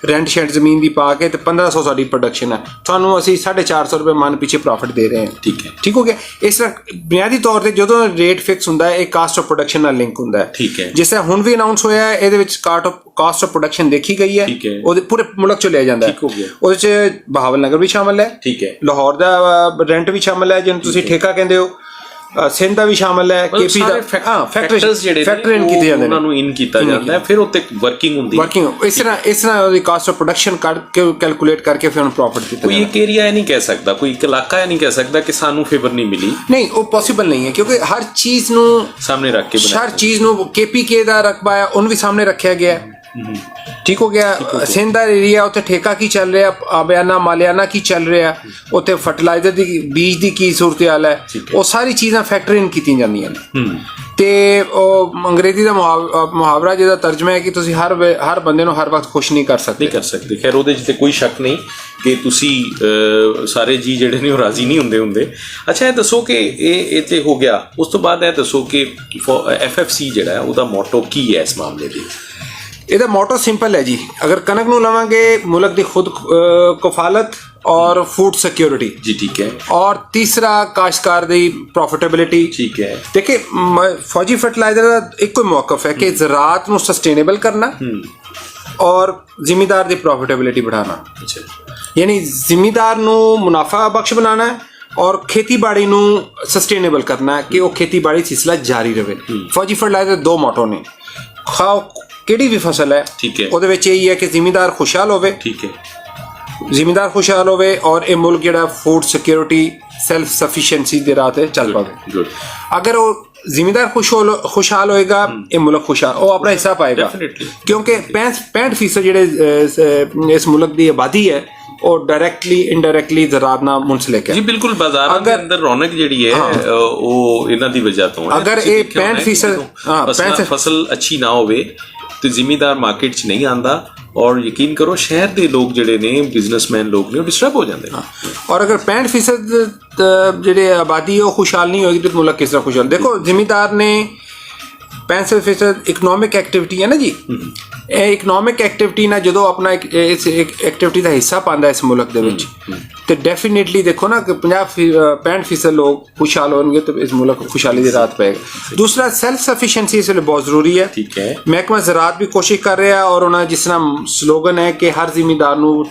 ਰੈਂਟ ਸ਼ੈਂਟ ਜ਼ਮੀਨ ਦੀ ਪਾ ਕੇ, ਤੇ 1500 ਸਾਡੀ ਪ੍ਰੋਡਕਸ਼ਨ ਹੈ, ਤੁਹਾਨੂੰ ਅਸੀਂ 450 ਰੁਪਏ ਮਨ ਪਿੱਛੇ ਪ੍ਰੋਫਿਟ ਦੇ ਰਹੇ ਹਾਂ। ਠੀਕ ਹੈ, ਠੀਕ ਹੋ ਗਿਆ। ਇਸ ਤਰ੍ਹਾਂ ਬੁਨਿਆਦੀ ਤੌਰ ਤੇ ਜਦੋਂ ਰੇਟ ਫਿਕਸ ਹੁੰਦਾ ਹੈ, ਇਹ ਕਾਸਟ ਆਫ ਪ੍ਰੋਡਕਸ਼ਨ ਨਾਲ ਲਿੰਕ ਹੁੰਦਾ ਹੈ। ਠੀਕ ਹੈ, ਜਿਸ ਤਰ੍ਹਾਂ ਹੁਣ ਵੀ ਅਨਾਉਂਸ ਹੋਇਆ ਹੈ, ਇਹਦੇ ਵਿੱਚ ਕਾਸਟ ਆਫ ਪ੍ਰੋਡਕਸ਼ਨ ਦੇਖੀ ਗਈ ਹੈ, ਉਹਦੇ ਪੂਰੇ ਮੁਲਕ ਚ ਲਿਆ ਜਾਂਦਾ ਹੈ। ਉਹਦੇ ਚ ਬਹਾਵਲ ਨਗਰ ਵੀ ਸ਼ਾਮਲ ਹੈ, ਠੀਕ ਹੈ, ਲਾਹੌਰ ਦਾ ਰੈਂਟ ਵੀ ਸ਼ਾਮਲ ਹੈ ਜਿਹਨੂੰ ਤੁਸੀਂ ਠੇਕਾ ਕਹਿੰਦੇ ਹੋ, ਸਿੰਧ ਦਾ ਵੀ ਸ਼ਾਮਲ ਹੈ, KP ਦਾ। ਹਾਂ, ਫੈਕਟਰਸ ਜਿਹੜੇ ਇਨ ਕੀਤੇ ਜਾਂਦੇ ਨੇ, ਉਹਨਾਂ ਨੂੰ ਇਨ ਕੀਤਾ ਜਾਂਦਾ ਹੈ, ਫਿਰ ਉੱਤੇ ਵਰਕਿੰਗ ਹੁੰਦੀ ਹੈ। ਇਸ ਤਰ੍ਹਾਂ ਉਹਦੀ ਕਾਸਟ ਆਫ ਪ੍ਰੋਡਕਸ਼ਨ ਕੈਲਕੂਲੇਟ ਕਰਕੇ ਫਿਰ ਉਹਨੂੰ ਪ੍ਰੋਫਿਟ ਦਿੱਤਾ। ਕੋਈ ਇੱਕ ਏਰੀਆ ਇਹ ਨਹੀਂ ਕਹਿ ਸਕਦਾ, ਕੋਈ ਇੱਕ ਇਲਾਕਾ ਇਹ ਨਹੀਂ ਕਹਿ ਸਕਦਾ ਕਿ ਸਾਨੂੰ ਫੇਵਰ ਨਹੀਂ ਮਿਲੀ। ਨਹੀਂ, ਉਹ ਪੋਸੀਬਲ ਨਹੀਂ ਹੈ, ਕਿਉਂਕਿ ਹਰ ਚੀਜ਼ ਨੂੰ ਸਾਹਮਣੇ ਰੱਖ ਕੇ, ਹਰ ਚੀਜ਼ ਨੂੰ KPK ਦਾ ਰਕਬਾ ਹੈ ਉਹਨੂੰ ਵੀ ਸਾਹਮਣੇ ਰੱਖਿਆ ਗਿਆ। ਠੀਕ ਹੋ ਗਿਆ। ਸਿੰਧ ਦਾ ਏਰੀਆ, ਉੱਥੇ ਠੇਕਾ ਕੀ ਚੱਲ ਰਿਹਾ, ਆਬਿਆਨਾ ਮਾਲਿਆਨਾ ਕੀ ਚੱਲ ਰਿਹਾ, ਉੱਥੇ ਫਰਟੀਲਾਈਜ਼ਰ ਦੀ ਬੀਜ ਦੀ ਕੀ ਸੂਰਤ ਹਾਲ ਹੈ, ਉਹ ਸਾਰੀ ਚੀਜ਼ਾਂ ਫੈਕਟਰ ਇਨ ਕੀਤੀਆਂ ਜਾਂਦੀਆਂ ਨੇ। ਤੇ ਉਹ ਅੰਗਰੇਜ਼ੀ ਦਾ ਮੁਹਾਵਰਾ ਜਿਹਦਾ ਤਰਜਮਾ ਹੈ ਕਿ ਤੁਸੀਂ ਹਰ ਬੰਦੇ ਨੂੰ ਹਰ ਵਕਤ ਖੁਸ਼ ਨਹੀਂ ਕਰ ਸਕਦੇ। ਖੈਰ, ਉਹਦੇ 'ਚ ਤੇ ਕੋਈ ਸ਼ੱਕ ਨਹੀਂ ਕਿ ਤੁਸੀਂ ਸਾਰੇ ਜੀ ਜਿਹੜੇ ਨੇ ਉਹ ਰਾਜ਼ੀ ਨਹੀਂ ਹੁੰਦੇ। ਅੱਛਾ, ਇਹ ਦੱਸੋ ਕਿ ਇਹ ਤੇ ਹੋ ਗਿਆ, ਉਸ ਤੋਂ ਬਾਅਦ ਇਹ ਦੱਸੋ ਕਿ FFC ਜਿਹੜਾ ਹੈ ਉਹਦਾ ਮੋਟੋ ਕੀ ਹੈ ਇਸ ਮਾਮਲੇ ਦੇ? ਇਹਦਾ ਮੋਟੋ ਸਿੰਪਲ ਹੈ ਜੀ, ਅਗਰ ਕਣਕ ਨੂੰ ਲਵਾਂਗੇ, ਮੁਲਕ ਦੀ ਖੁਦ ਕਫਾਲਤ ਔਰ ਫੂਡ ਸਿਕਿਉਰਿਟੀ ਜੀ, ਠੀਕ ਹੈ, ਔਰ ਤੀਸਰਾ ਕਾਸ਼ਤਕਾਰ ਦੀ ਪ੍ਰੋਫਿਟੇਬਿਲਿਟੀ। ਠੀਕ ਹੈ, ਦੇਖੇ ਫੌਜੀ ਫਰਟੀਲਾਈਜ਼ਰ ਦਾ ਇੱਕੋ ਮੌਕਫ ਹੈ ਕਿ ਜ਼ਰਾਤ ਨੂੰ ਸਸਟੇਨੇਬਲ ਕਰਨਾ ਔਰ ਜ਼ਿਮੀਂਦਾਰ ਦੀ ਪ੍ਰੋਫਿਟੇਬਿਲਿਟੀ बढ़ाना। ਯਾਨੀ ਜ਼ਿਮੀਂਦਾਰ ਨੂੰ ਮੁਨਾਫਾ ਬਖਸ਼ ਬਣਾਉਣਾ ਹੈ ਔਰ ਖੇਤੀਬਾੜੀ ਨੂੰ ਸਸਟੇਨੇਬਲ ਕਰਨਾ ਹੈ ਕਿ ਉਹ ਖੇਤੀਬਾੜੀ ਸਿਲਸਿਲਾ ਜਾਰੀ ਰਹੇ। ਫੌਜੀ ਫਰਟੀਲਾਈਜ਼ਰ ਦੋ ਮੋਟੋ ਨੇ, ਕਿਹੜੀ ਵੀ ਫਸਲ ਹੈ, ਉਹਦੇ ਵਿੱਚ ਇਹੀ ਹੈ ਕਿ ਜ਼ਿਮੀਂਦਾਰ ਖੁਸ਼ਹਾਲ ਹੋਵੇ, ਠੀਕ ਹੈ, ਜ਼ਿਮੀਂਦਾਰ ਖੁਸ਼ਹਾਲ ਹੋਵੇ ਔਰ ਇਹ ਮੁਲਕ ਜਿਹੜਾ ਫੂਡ ਸਿਕਿਉਰਿਟੀ, ਸੈਲਫ ਸਫੀਸ਼ੀਐਂਸੀ ਦੇ ਰਾਹ ਤੇ ਚੱਲ ਪਾਵੇ। ਅਗਰ ਉਹ ਜ਼ਿਮੀਂਦਾਰ ਖੁਸ਼ਹਾਲ ਹੋਏਗਾ, ਇਹ ਮੁਲਕ ਖੁਸ਼ਹਾਲ, ਉਹ ਆਪਣਾ ਹਿੱਸਾ ਪਾਏਗਾ, ਕਿਉਂਕਿ 65% ਜਿਹੜੇ ਇਸ ਮੁਲਕ ਦੀ ਆਬਾਦੀ ਹੈ ਉਹ ਡਾਇਰੈਕਟਲੀ ਇਨਡਾਇਰੈਕਟਲੀ ਜ਼ਰਾਤ ਨਾਲ ਮੁੰਸਲਿਕ ਹੈ। ਜੀ ਬਿਲਕੁਲ, ਬਾਜ਼ਾਰਾਂ ਦੇ ਅੰਦਰ ਰੌਣਕ ਜਿਹੜੀ ਹੈ ਉਹ ਇਹਨਾਂ ਦੀ ਵਜ੍ਹਾ ਤੋਂ ਹੈ। ਅਗਰ ਇਹ 65% ਫਸਲ ਅੱਛੀ ਨਾ ਹੋਵੇ ਤੇ ਜ਼ਿਮੀਂਦਾਰ ਮਾਰਕੀਟ 'ਚ ਨਹੀਂ ਆਉਂਦਾ, ਔਰ ਯਕੀਨ ਕਰੋ ਸ਼ਹਿਰ ਦੇ ਲੋਕ ਜਿਹੜੇ ਨੇ, ਬਿਜ਼ਨਸਮੈਨ ਲੋਕ ਨੇ, ਉਹ ਡਿਸਟਰਬ ਹੋ ਜਾਂਦੇ ਨੇ। ਔਰ ਅਗਰ 65% ਜਿਹੜੇ ਆਬਾਦੀ ਉਹ ਖੁਸ਼ਹਾਲ ਨਹੀਂ ਹੋਏਗੀ ਤਾਂ ਮੁਲਕ ਕਿਸ ਤਰ੍ਹਾਂ ਖੁਸ਼ਹਾਲ? ਦੇਖੋ, ਜ਼ਿਮੀਂਦਾਰ ਨੇ 65% ਇਕਨੋਮਿਕ ਐਕਟੀਵਿਟੀ ਹੈ ਨਾ ਜੀ, ਇਹ ਇਕਨੋਮਿਕ ਐਕਟੀਵਿਟੀ ਨਾਲ ਜਦੋਂ ਆਪਣਾ ਇਸ ਐਕਟੀਵਿਟੀ ਦਾ ਹਿੱਸਾ ਪਾਉਂਦਾ ਇਸ ਮੁਲਕ ਦੇ ਵਿੱਚ ਤੇ ਡੈਫੀਨੇਟਲੀ ਦੇਖੋ ਨਾ ਕਿ 65% ਲੋਕ ਖੁਸ਼ਹਾਲ ਹੋਣਗੇ ਤੇ ਇਸ ਮੁਲਕ ਖੁਸ਼ਹਾਲੀ ਦੀ ਰਾਤ ਪਏਗਾ। ਦੂਸਰਾ ਸੈਲਫ ਸਫੀਸ਼ੀਐਂਸੀ ਇਸ ਵੇਲੇ ਬਹੁਤ ਜ਼ਰੂਰੀ ਹੈ। ਠੀਕ ਹੈ। ਮਹਿਕਮਾ ਜ਼ਰਾਤ ਵੀ ਕੋਸ਼ਿਸ਼ ਕਰ ਰਿਹਾ ਔਰ ਉਹਨਾਂ ਜਿਸ ਤਰ੍ਹਾਂ ਸਲੋਗਨ ਹੈ ਕਿ ਹਰ ਜ਼ਿਮੀਂਦਾਰ ਨੂੰ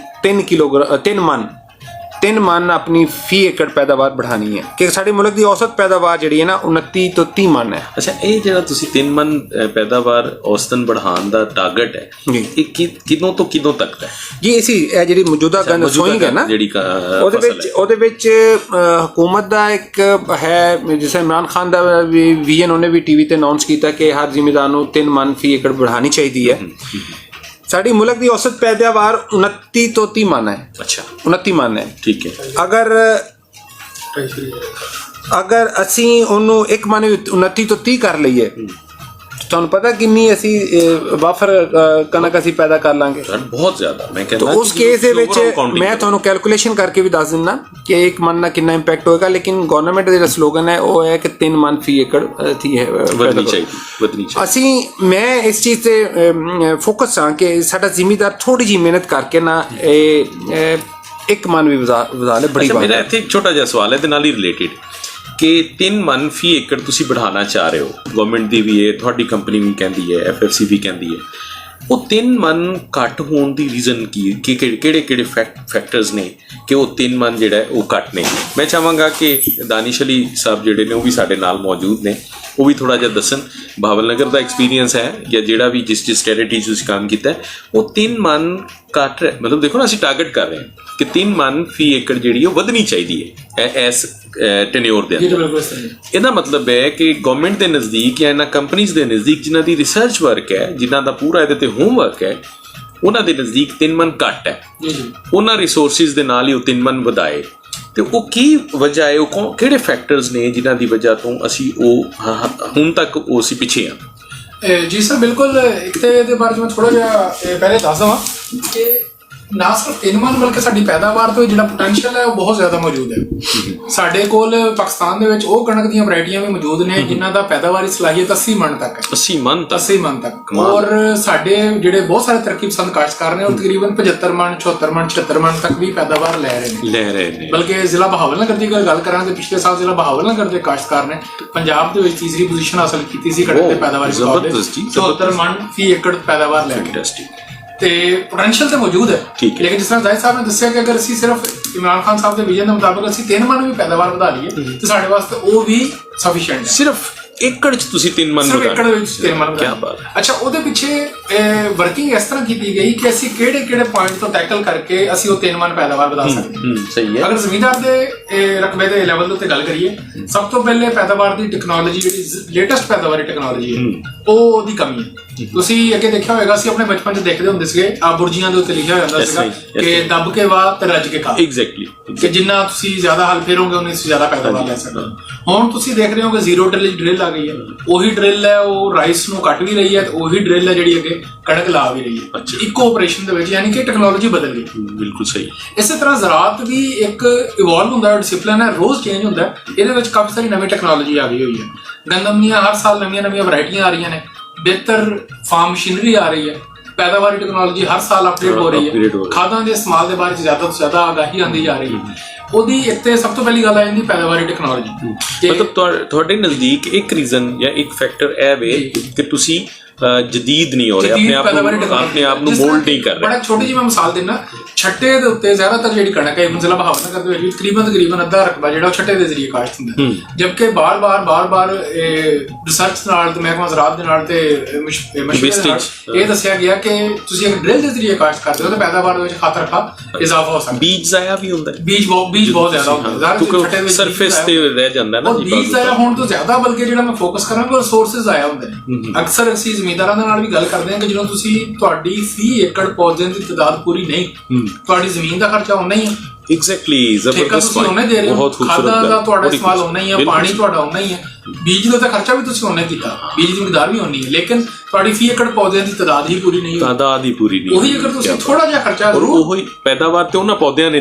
3 ਮਨ ਆਪਣੀ ਫੀ ਏਕੜ ਪੈਦਾਵਾਰ बढ़ानी है कि साडे मुल्क की औसत पैदावार जिहड़ी है ना 29 ਤੋਂ 30 मन है। ਅੱਛਾ, ਇਹ ਜਿਹੜਾ ਤੁਸੀਂ 3 ਮਨ ਪੈਦਾਵਾਰ ਔਸਤਨ बढ़ाਉਣ ਦਾ ਟਾਰਗੇਟ ਹੈ ਇਹ ਕਿਦੋਂ ਤੋਂ ਕਿਦੋਂ ਤੱਕ ਹੈ ਜੀ? ਅਸੀਂ ਇਹ ਜਿਹੜੀ ਮੌਜੂਦਾ ਗੰਦ ਸੋਇੰਗ ਹੈ ਨਾ ਜਿਹੜੀ ਉਹਦੇ ਵਿੱਚ ਹਕੂਮਤ ਦਾ ਇੱਕ ਹੈ, ਜਿਸ ਇਮਰਾਨ ਖਾਨ ਦਾ ਵਿਜ਼ਨ ਉਹਨੇ ਵੀ ਟੀਵੀ ਤੇ ਅਨਾਉਂਸ ਕੀਤਾ ਕਿ ਹਰ ਜ਼ਿਮੀਂਦਾਰ ਨੂੰ 3 ਮਨ ਫੀ ਏਕੜ बढ़ानी ਚਾਹੀਦੀ ਹੈ। साड़ी मुल्क की औसत पैदावार 29 ਤੋਂ 30 मन है। अच्छा, 29 मन है। ठीक है। अगर असी ਉਹਨੂੰ 1 मन 29 ਤੋਂ 30 ਕਰ ਲਈਏ ਤੁਹਾਨੂੰ ਪਤਾ ਕਿੰਨੀ ਅਸੀਂ ਵਾਫਰ ਕਣਕ ਅਸੀਂ ਪੈਦਾ ਕਰ ਲਾਂਗੇ? ਬਹੁਤ ਜ਼ਿਆਦਾ। ਮੈਂ ਕਹਿੰਦਾ ਉਸ ਕੇਸ ਦੇ ਵਿੱਚ ਮੈਂ ਤੁਹਾਨੂੰ ਕੈਲਕੂਲੇਸ਼ਨ ਕਰਕੇ ਵੀ ਦੱਸ ਦਿੰਦਾ ਕਿ 1 ਮਨ ਨਾਲ ਕਿੰਨਾ ਇੰਪੈਕਟ ਹੋਏਗਾ। ਲੇਕਿਨ ਗਵਰਨਮੈਂਟ ਦਾ ਜਿਹੜਾ ਸਲੋਗਨ ਹੈ ਉਹ ਹੈ ਕਿ 3 ਮਨ ਫੀ ਏਕੜ ਵਧਣੀ ਚਾਹੀਦੀ। ਮੈਂ ਇਸ ਚੀਜ਼ ਤੇ ਫੋਕਸ ਹਾਂ ਕਿ ਸਾਡਾ ਜ਼ਿਮੀਂਦਾਰ ਥੋੜੀ ਜਿਹੀ ਮਿਹਨਤ ਕਰਕੇ ਨਾ 1 ਮਨ ਵੀ ਵਧਾ ਲੈ। ਬੜੀ ਮੇਰਾ ਇੱਥੇ ਇੱਕ ਛੋਟਾ ਜਿਹਾ ਸਵਾਲ ਹੈ ਇਹਦੇ ਨਾਲ ਹੀ ਰਿਲੇਟਿਡ ਕਿ 3 ਮਨ ਫੀ ਏਕੜ ਤੁਸੀਂ बढ़ाਉਣਾ ਚਾਹ ਰਹੇ ਹੋ, ਗਵਰਨਮੈਂਟ ਦੀ ਵੀ ਹੈ, ਤੁਹਾਡੀ ਕੰਪਨੀ ਵੀ ਕਹਿੰਦੀ ਹੈ, FFC ਵੀ ਕਹਿੰਦੀ ਹੈ। ਉਹ 3 ਮਨ ਘੱਟ ਹੋਣ ਦੀ ਰੀਜ਼ਨ ਕੀ ਕਿ ਕਿਹੜੇ ਫੈਕਟਰਸ ਨੇ ਕਿ ਉਹ 3 ਮਨ ਜਿਹੜਾ ਉਹ ਘੱਟ ਨੇ? ਮੈਂ ਚਾਹਾਂਗਾ ਕਿ ਦਾਨਿਸ਼ ਅਲੀ ਸਾਹਿਬ ਜਿਹੜੇ ਨੇ ਉਹ ਵੀ ਸਾਡੇ ਨਾਲ ਮੌਜੂਦ ਨੇ, ਉਹ ਵੀ ਥੋੜ੍ਹਾ ਜਿਹਾ ਦੱਸਣ ਬਹਾਵਲ ਨਗਰ ਦਾ ਐਕਸਪੀਰੀਅੰਸ ਹੈ ਜਾਂ ਜਿਹੜਾ ਵੀ ਜਿਸ ਟੈਰੀਟਰੀ 'ਚ ਤੁਸੀਂ ਕੰਮ ਕੀਤਾ ਉਹ 3 ਮਨ ਘੱਟ ਮਤਲਬ ਦੇਖੋ ਨਾ ਅਸੀਂ ਟਾਰਗੇਟ ਕਰ ਰਹੇ ਹਾਂ ਕਿ 3 ਮਨ ਫੀ ਏਕੜ ਜਿਹੜੀ ਉਹ ਵਧਣੀ ਚਾਹੀਦੀ ਹੈ ਇਸ ਟੈਨਿਓਰ ਦੇ ਅੰਦਰ। ਇਹਦਾ ਮਤਲਬ ਹੈ ਕਿ ਗਵਰਨਮੈਂਟ ਦੇ ਨਜ਼ਦੀਕ ਜਾਂ ਇਹਨਾਂ ਕੰਪਨੀਜ਼ ਦੇ ਨਜ਼ਦੀਕ ਜਿਨ੍ਹਾਂ ਦੀ ਰਿਸਰਚ ਵਰਕ ਹੈ, ਜਿਨ੍ਹਾਂ ਦਾ ਪੂਰਾ ਇਹਦੇ ਤੇ ਹੋਮਵਰਕ ਹੈ, ਉਹਨਾਂ ਦੇ ਨਜ਼ਦੀਕ 3 ਮਨ ਘੱਟ ਹੈ। ਉਹਨਾਂ ਰਿਸੋਰਸਿਸ ਦੇ ਨਾਲ ਹੀ ਉਹ 3 ਮਨ ਵਧਾਏ ਤੇ ਉਹ ਕੀ ਵਜ੍ਹਾ ਹੈ? ਉਹ ਕਿਹੜੇ ਫੈਕਟਰਸ ਨੇ ਜਿਨ੍ਹਾਂ ਦੀ ਵਜ੍ਹਾ ਤੋਂ ਅਸੀਂ ਉਹ ਹੁਣ ਤੱਕ ਉਹ ਅਸੀਂ ਪਿੱਛੇ ਹਾਂ? ਜੀ ਸਰ ਬਿਲਕੁਲ। ਇੱਕ ਤੇ ਇਹਦੇ ਬਾਰੇ ਮੈਂ ਥੋੜਾ ਜਿਹਾ ਪਹਿਲੇ ਦੱਸ ਦਵਾਂ ਕਿ ਨਾ ਸਿਰਫ 3 ਮਨ ਬਲਕਿ ਸਾਡੀ ਪੈਦਾਵਾਰ ਤੋਂ ਜਿਹੜਾ ਪੋਟੈਂਸ਼ੀਅਲ ਹੈ ਉਹ ਬਹੁਤ ਜ਼ਿਆਦਾ ਮੌਜੂਦ ਹੈ। ਸਾਡੇ ਕੋਲ ਪਾਕਿਸਤਾਨ ਦੇ ਵਿੱਚ ਉਹ ਕਣਕ ਦੀਆਂ ਵੈਰਾਈਟੀਆਂ ਵੀ ਮੌਜੂਦ ਨੇ ਜਿਨ੍ਹਾਂ ਦਾ ਪੈਦਾਵਾਰੀ ਸਲਾਹੀਅਤ 80 ਮਣ ਤੱਕ ਹੈ। 80 ਮਣ ਤੱਕ। ਔਰ ਸਾਡੇ ਜਿਹੜੇ ਬਹੁਤ ਸਾਰੇ ਤਰੱਕੀ ਪਸੰਦ ਕਾਸ਼ਤਕਾਰ ਨੇ ਉਹ ਤਕਰੀਬਨ 75 ਮਣ 74 ਮਣ 76 ਮਣ ਤੱਕ ਵੀ ਪੈਦਾਵਾਰ ਲੈ ਰਹੇ ਨੇ। ਬਲਕਿ ਜ਼ਿਲ੍ਹਾ ਬਹਾਵਲ ਨਗਰ ਦੀ ਗੱਲ ਕਰਾਂਗੇ, ਪਿਛਲੇ ਸਾਲ ਜ਼ਿਲ੍ਹਾ ਬਹਾਵਲ ਨਗਰ ਦੇ ਕਾਸ਼ਤਕਾਰ ਨੇ ਪੰਜਾਬ ਦੇ ਵਿੱਚ ਤੀਸਰੀ ਪੋਜੀਸ਼ਨ ਹਾਸਲ ਕੀਤੀ ਸੀ ਕਣਕ ਦੇ ਪੈਦਾਵਾਰੀ ਤੌਰ ਤੇ। 74 ਮਣ ਫੀ ਏਕੜ ਪੈਦਾਵਾਰ ਲੈ ਕੇ ਤੇ ਪੋਟੈਂਸ਼ੀਅਲ ਤੇ ਮੌਜੂਦ ਹੈ। ਲੇਕਿਨ ਜਿਸ ਤਰ੍ਹਾਂ ਜ਼ਾਹਿਦ ਸਾਹਿਬ ਨੇ ਦੱਸਿਆ ਕਿ ਅਗਰ ਅਸੀਂ ਸਿਰਫ ਇਮਰਾਨ ਖਾਨ ਸਾਹਿਬ ਦੇ ਵਿਜ਼ਨ ਦੇ ਮੁਤਾਬਕ ਅਸੀਂ 3 ਮਣ ਵੀ ਪੈਦਾਵਾਰ ਵਧਾ ਲਈਏ ਤੇ ਸਾਡੇ ਵਾਸਤੇ ਉਹ ਵੀ ਸਫੀਸ਼ੀਐਂਟ ਹੈ। ਸਿਰਫ ਏਕੜ 'ਚ ਤੁਸੀਂ 3 ਮਨ ਵਧਾ ਏਕੜ ਵਿੱਚ 3 ਮਨ। ਕੀ ਬਾਤ ਹੈ। ਅੱਛਾ, ਉਹਦੇ ਪਿੱਛੇ ਵਰਕਿੰਗ ਇਸ ਤਰ੍ਹਾਂ ਕੀਤੀ ਗਈ ਕਿ ਅਸੀਂ ਕਿਹੜੇ ਪੁਆਇੰਟ ਤੋਂ ਟੈਕਲ ਕਰਕੇ ਅਸੀਂ ਉਹ 3 ਮਨ ਪੈਦਾਵਾਰ ਵਧਾ ਸਕਦੇ। ਸਹੀ ਹੈ। ਅਗਰ ਜ਼ਮੀਂਦਾਰ ਦੇ ਰਕਬੇ ਦੇ ਲੈਵਲ ਦੇ ਉੱਤੇ ਗੱਲ ਕਰੀਏ, ਸਭ ਤੋਂ ਪਹਿਲੇ ਪੈਦਾਵਾਰ ਦੀ ਟੈਕਨੋਲੋਜੀ ਜਿਹੜੀ ਲੇਟੈਸਟ ਪੈਦਾਵਾਰੀ ਟੈਕਨੋਲੋਜੀ ਹੈ ਉਹਦੀ ਕਮੀ ਹੈ। ਤੁਸੀਂ ਅੱਗੇ ਦੇਖਿਆ ਹੋਵੇਗਾ, ਅਸੀਂ ਆਪਣੇ ਬਚਪਨ 'ਚ ਦੇਖਦੇ ਹੁੰਦੇ ਸੀਗੇ ਬੁਰਜੀਆਂ ਦੇ ਉੱਤੇ ਲਿਖਿਆ ਹੋਇਆ ਹੁੰਦਾ ਸੀਗਾ ਕਿ ਦੱਬ ਕੇ ਵਾਹ ਤੇ ਰੱਜ ਕੇ ਖਾ। ਐਗਜ਼ੈਕਟਲੀ। ਕਿ ਜਿੰਨਾ ਤੁਸੀਂ ਜ਼ਿਆਦਾ ਹਲ ਫੇਰੋਗੇ ਉਨੀ ਤੁਸੀਂ ਜ਼ਿਆਦਾ ਪੈਦਾਵਾਰ ਲੈ ਸਕਦੇ ਹੋ। ਹੁਣ ਤੁਸੀਂ ਦੇਖ ਰਹੇ ਹੋ ਕਿ ਜ਼ੀਰੋ ਡਰਿਲ ਆ ਗਈ ਹੈ। ਉਹੀ ਡਰਿਲ ਹੈ ਉਹ ਰਾਈਸ ਨੂੰ ਕੱਟ ਵੀ ਰਹੀ ਹੈ ਤੇ ਉਹੀ ਡਰਿਲ ਹੈ ਜਿਹੜੀ ਅੱਗੇ ਕਣਕ ਲਾ ਵੀ ਰਹੀ ਹੈ ਇੱਕੋ ਆਪਰੇਸ਼ਨ ਦੇ ਵਿੱਚ, ਯਾਨੀ ਕਿ ਟੈਕਨੋਲੋਜੀ ਬਦਲ ਗਈ। ਬਿਲਕੁਲ ਸਹੀ। ਇਸੇ ਤਰ੍ਹਾਂ ਜ਼ਰਾਅਤ ਵੀ ਇੱਕ ਇਵੋਲਵ ਹੁੰਦਾ ਹੈ, ਡਿਸਪਲਿਨ ਹੈ, ਰੋਜ਼ ਚੇਂਜ ਹੁੰਦਾ ਹੈ। ਇਹਦੇ ਵਿੱਚ ਕਾਫੀ ਸਾਰੀ ਨਵੀਂ ਟੈਕਨੋਲੋਜੀ ਆ ਗਈ ਹੋਈ ਹੈ। ਗੰਦਮ ਦੀਆਂ ਹਰ ਸਾਲ ਨਵੀਆਂ ਵੈਰਾਈਟੀਆਂ ਆ ਰਹੀਆਂ ਨੇ, ਬਿਹਤਰ ਫਾਰਮ ਮਸ਼ੀਨਰੀ ਆ ਰਹੀ ਹੈ, ਪੈਦਾਵਾਰੀ ਟੈਕਨੋਲੋਜੀ ਹਰ ਸਾਲ ਅਪਡੇਟ ਹੋ ਰਹੀ ਹੈ, ਖਾਦਾਂ ਦੇ ਇਸਤੇਮਾਲ ਦੇ ਬਾਰੇ ਜ਼ਿਆਦਾ ਤੋਂ ਜ਼ਿਆਦਾ ਆਗਾਹੀ ਆਉਂਦੀ ਜਾ ਰਹੀ ਹੈ। ਉਹਦੀ ਇੱਕ ਤੇ ਸਭ ਤੋਂ ਪਹਿਲੀ ਗੱਲ ਆ ਜਾਂਦੀ ਪੈਦਾਵਾਰੀ ਟੈਕਨੋਲੋਜੀ। ਮਤਲਬ ਤੁਹਾਡੇ ਨਜ਼ਦੀਕ ਇੱਕ ਰੀਜ਼ਨ ਜਾਂ ਇੱਕ ਫੈਕਟਰ ਇਹ ਵੇ ਕਿ ਤੁਸੀਂ ਜਦੀਦ ਨਹੀਂ ਹੋ ਰਹੇ, ਆਪਣੇ ਆਪ ਨੂੰ ਮੋਲਡ ਨਹੀਂ ਕਰ ਰਹੇ। ਬੜਾ ਛੋਟੀ ਜਿਹੀ ਮੈਂ ਮਿਸਾਲ ਦਿੰਦਾ, ਛੱਟੇ ਦੇ ਉੱਤੇ ਜ਼ਿਆਦਾਤਰ ਜਿਹੜੀ ਕਣਕ ਹੈ ਜ਼ਿਲ੍ਹਾ ਬਹਾਵਲ ਨਗਰ ਦੇ ਵਿੱਚ ਤਕਰੀਬਨ ਅੱਧਾ ਰਕਬਾ ਜਿਹੜਾ ਉਹ ਛੱਟੇ ਦੇ ਜ਼ਰੀਏ ਕਾਸ਼ਤ ਹੁੰਦਾ, ਜਦਕਿ ਬਾਰ-ਬਾਰ ਰਿਸਰਚ ਨਾਲ ਤੇ ਮਹਿਕਮਾ ਜ਼ਰਾਅਤ ਦੇ ਨਾਲ ਤੇ ਇਹ ਦੱਸਿਆ ਗਿਆ ਕਿ ਤੁਸੀਂ ਇੱਕ ਡਰਿਲ ਦੇ ਜ਼ਰੀਏ ਕਾਸ਼ਤ ਕਰਦੇ ਹੋ ਤਾਂ ਪੈਦਾਵਾਰ ਦੇ ਵਿੱਚ ਖਾਤਰਖਾ ਇਜ਼ਾਫਾ ਹੋ ਸਕਦਾ। ਬੀਜ ਜ਼ਾਇਆ ਵੀ ਹੁੰਦਾ, ਬੀਜ ਬਹੁਤ ਜ਼ਿਆਦਾ ਹੁੰਦਾ, ਕਿਉਂਕਿ ਸਰਫੇਸ ਤੇ ਰਹਿ ਜਾਂਦਾ ਨਾ ਜੀ। ਬੀਜ ਜ਼ਾਇਆ ਹੋਣ ਤੋਂ ਜ਼ਿਆਦਾ ਬਲਕਿ ਜਿਹੜਾ ਮੈਂ ਫੋਕਸ ਕਰਾਂਗਾ ਰਿਸੋਰਸਿਸ ਜ਼ਾਇਆ ਹੁੰਦੇ ਨੇ। ਅਕਸਰ ਅਸੀਂ ਜ਼ਿਮੀਂਦਾਰਾਂ ਦੇ ਨਾਲ ਵੀ ਗੱਲ ਕਰਦੇ ਹਾਂ ਕਿ ਜਦੋਂ ਤੁਸੀਂ ਤੁਹਾਡੀ ਫੀ ਏਕੜ ਪੌਦਿਆਂ ਦੀ ਤਾਦਾਦ ਪੂਰੀ ਨਹੀਂ, ਤੁਹਾਡੀ ਜ਼ਮੀਨ ਦਾ ਖਰਚਾ ਉਨਾ ਹੀ ਹੈ। ਐਗਜ਼ੈਕਟਲੀ, ਜ਼ਬਰਦਸਤ ਪੁਆਇੰਟ, ਬਹੁਤ ਖੂਬਸੂਰਤ ਗੱਲ। ਖਾਦਾਂ ਦਾ ਤੁਹਾਡਾ ਇਸਤੇਮਾਲ ਉਨਾ ਹੀ ਹੈ, ਪਾਣੀ ਤੁਹਾਡਾ ਉਨਾ ਹੀ ਹੈ, ਬੀਜ ਦਾ ਤਾਂ ਖਰਚਾ ਵੀ ਤੁਸੀਂ ਉਨਾ ਕੀਤਾ, ਬੀਜ ਦੀ ਮਿਕਦਾਰ ਵੀ ਉਨੀ ਹੈ, ਲੇਕਿਨ ਤੁਹਾਡੀ ਫੀ ਏਕੜ ਪੌਦਿਆਂ ਦੀ ਤਾਦਾਦ ਹੀ ਪੂਰੀ ਨਹੀਂ ਹੋਈ। ਉਹੀ ਅਗਰ ਤੁਸੀਂ ਥੋੜਾ ਜਿਹਾ ਖਰਚਾ ਉਹੀ ਪੈਦਾਵਾਰ ਤੇ ਉਹਨਾਂ ਪੌਦਿਆਂ ਨੇ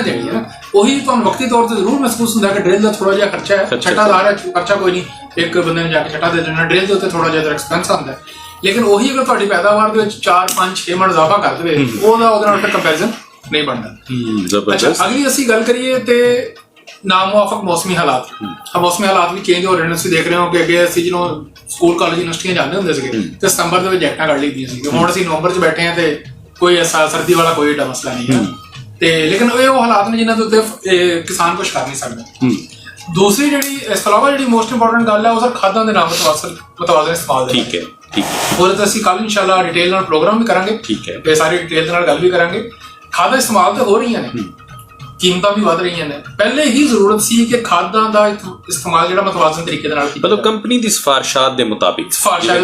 ਦੇਣੀ ਹੈ ਨਾ, ਉਹੀ ਤੁਹਾਨੂੰ ਵਕਤੀ ਤੌਰ ਤੇ ਜ਼ਰੂਰ ਮਹਿਸੂਸ ਹੁੰਦਾ ਕਿ ਡਰਿਲ ਦਾ ਥੋੜਾ ਜਿਹਾ ਖਰਚਾ ਹੈ, ਛੱਟਾ ਲਾ ਰਿਹਾ ਖਰਚਾ ਕੋਈ ਨਹੀਂ, ਇੱਕ ਬੰਦੇ ਨੇ ਜਾ ਕੇ ਛੱਟਾ ਦੇ ਦੇਣਾ, ਡਰਿਲ ਦੇ ਉੱਤੇ ਥੋੜਾ ਜਿਹਾ ਐਕਸਪੈਂਸ ਆਉਂਦਾ ਹੈ। ਲੇਕਿਨ ਉਹੀ ਅਗਰ ਤੁਹਾਡੀ ਪੈਦਾਵਾਰ ਦੇ ਵਿੱਚ 4 5 6 ਮਣ ਇਜ਼ਾਫਾ ਕਰ ਦੇਵੇ ਉਹਦੇ ਨਾਲ ਫਿਰ ਕੰਪੈਰੀਜ਼ਨ ਨਹੀਂ ਬਣਦਾ। ਅੱਛਾ, ਅਗਲੀ ਅਸੀਂ ਗੱਲ ਕਰੀਏ ਤੇ ਨਾਮੁਆਫਕ ਮੌਸਮੀ ਹਾਲਾਤ। ਮੌਸਮੀ ਹਾਲਾਤ ਵੀ ਚੇਂਜ ਹੋ ਰਹੇ ਨੇ। ਤੁਸੀਂ ਦੇਖ ਰਹੇ ਹੋ ਕਿ ਅੱਗੇ ਅਸੀਂ ਜਦੋਂ ਸਕੂਲ ਕਾਲਜ ਯੂਨੀਵਰਸਿਟੀਆਂ ਜਾਂਦੇ ਹੁੰਦੇ ਸੀਗੇ ਤੇ ਸਤੰਬਰ ਦੇ ਵਿੱਚ ਜੈਕਟਾਂ ਕੱਢ ਲਈਆਂ ਸੀ। ਹੁਣ ਅਸੀਂ ਨਵੰਬਰ 'ਚ ਬੈਠੇ ਹਾਂ ਤੇ ਕੋਈ ਐਸਾ ਸਰਦੀ ਵਾਲਾ ਕੋਈ ਏਡਾ ਮਸਲਾ ਨਹੀਂ ਹੈ ਤੇ ਲੇਕਿਨ ਇਹ ਉਹ ਹਾਲਾਤ ਨੇ ਜਿਨ੍ਹਾਂ ਦੇ ਉੱਤੇ ਕਿਸਾਨ ਕੁਝ ਕਰ ਨਹੀਂ ਸਕਦਾ। ਦੂਸਰੀ ਜਿਹੜੀ ਇਸ ਤੋਂ ਇਲਾਵਾ ਜਿਹੜੀ ਮੋਸਟ ਇੰਪੋਰਟੈਂਟ ਗੱਲ ਹੈ ਉਹ ਸਰ ਖਾਦਾਂ ਦੇ ਨਾਲ ਮਤਵਾਜ਼ਨ ਇਸਤੇਮਾਲ ਦੇ। ਠੀਕ ਹੈ, ਠੀਕ ਹੈ। ਉਹਦੇ ਤੇ ਅਸੀਂ ਕੱਲ ਇਨਸ਼ਾਅੱਲਾ ਡਿਟੇਲ ਨਾਲ ਪ੍ਰੋਗਰਾਮ ਵੀ ਕਰਾਂਗੇ। ਠੀਕ ਹੈ। ਤੇ ਸਾਰੀ ਡਿਟੇਲ ਦੇ ਨਾਲ ਗੱਲ ਵੀ ਕਰਾਂਗੇ। ਖਾਦਾਂ ਇਸਤੇਮਾਲ ਤਾਂ ਹੋ ਰਹੀਆਂ ਨੇ, ਕੀਮਤਾਂ ਵੀ ਵਧ ਰਹੀਆਂ ਨੇ। ਪਹਿਲੇ ਹੀ ਜ਼ਰੂਰਤ ਸੀ ਕਿ ਖਾਦਾਂ ਦਾ ਇਸਤੇਮਾਲ ਜਿਹੜਾ ਮਤਵਾਜ਼ਨ ਤਰੀਕੇ ਦੇ ਨਾਲ ਕੀਤਾ ਮਤਲਬ ਕੰਪਨੀ ਦੀ ਸਿਫਾਰਸ਼ਾਤ ਦੇ ਮੁਤਾਬਿਕ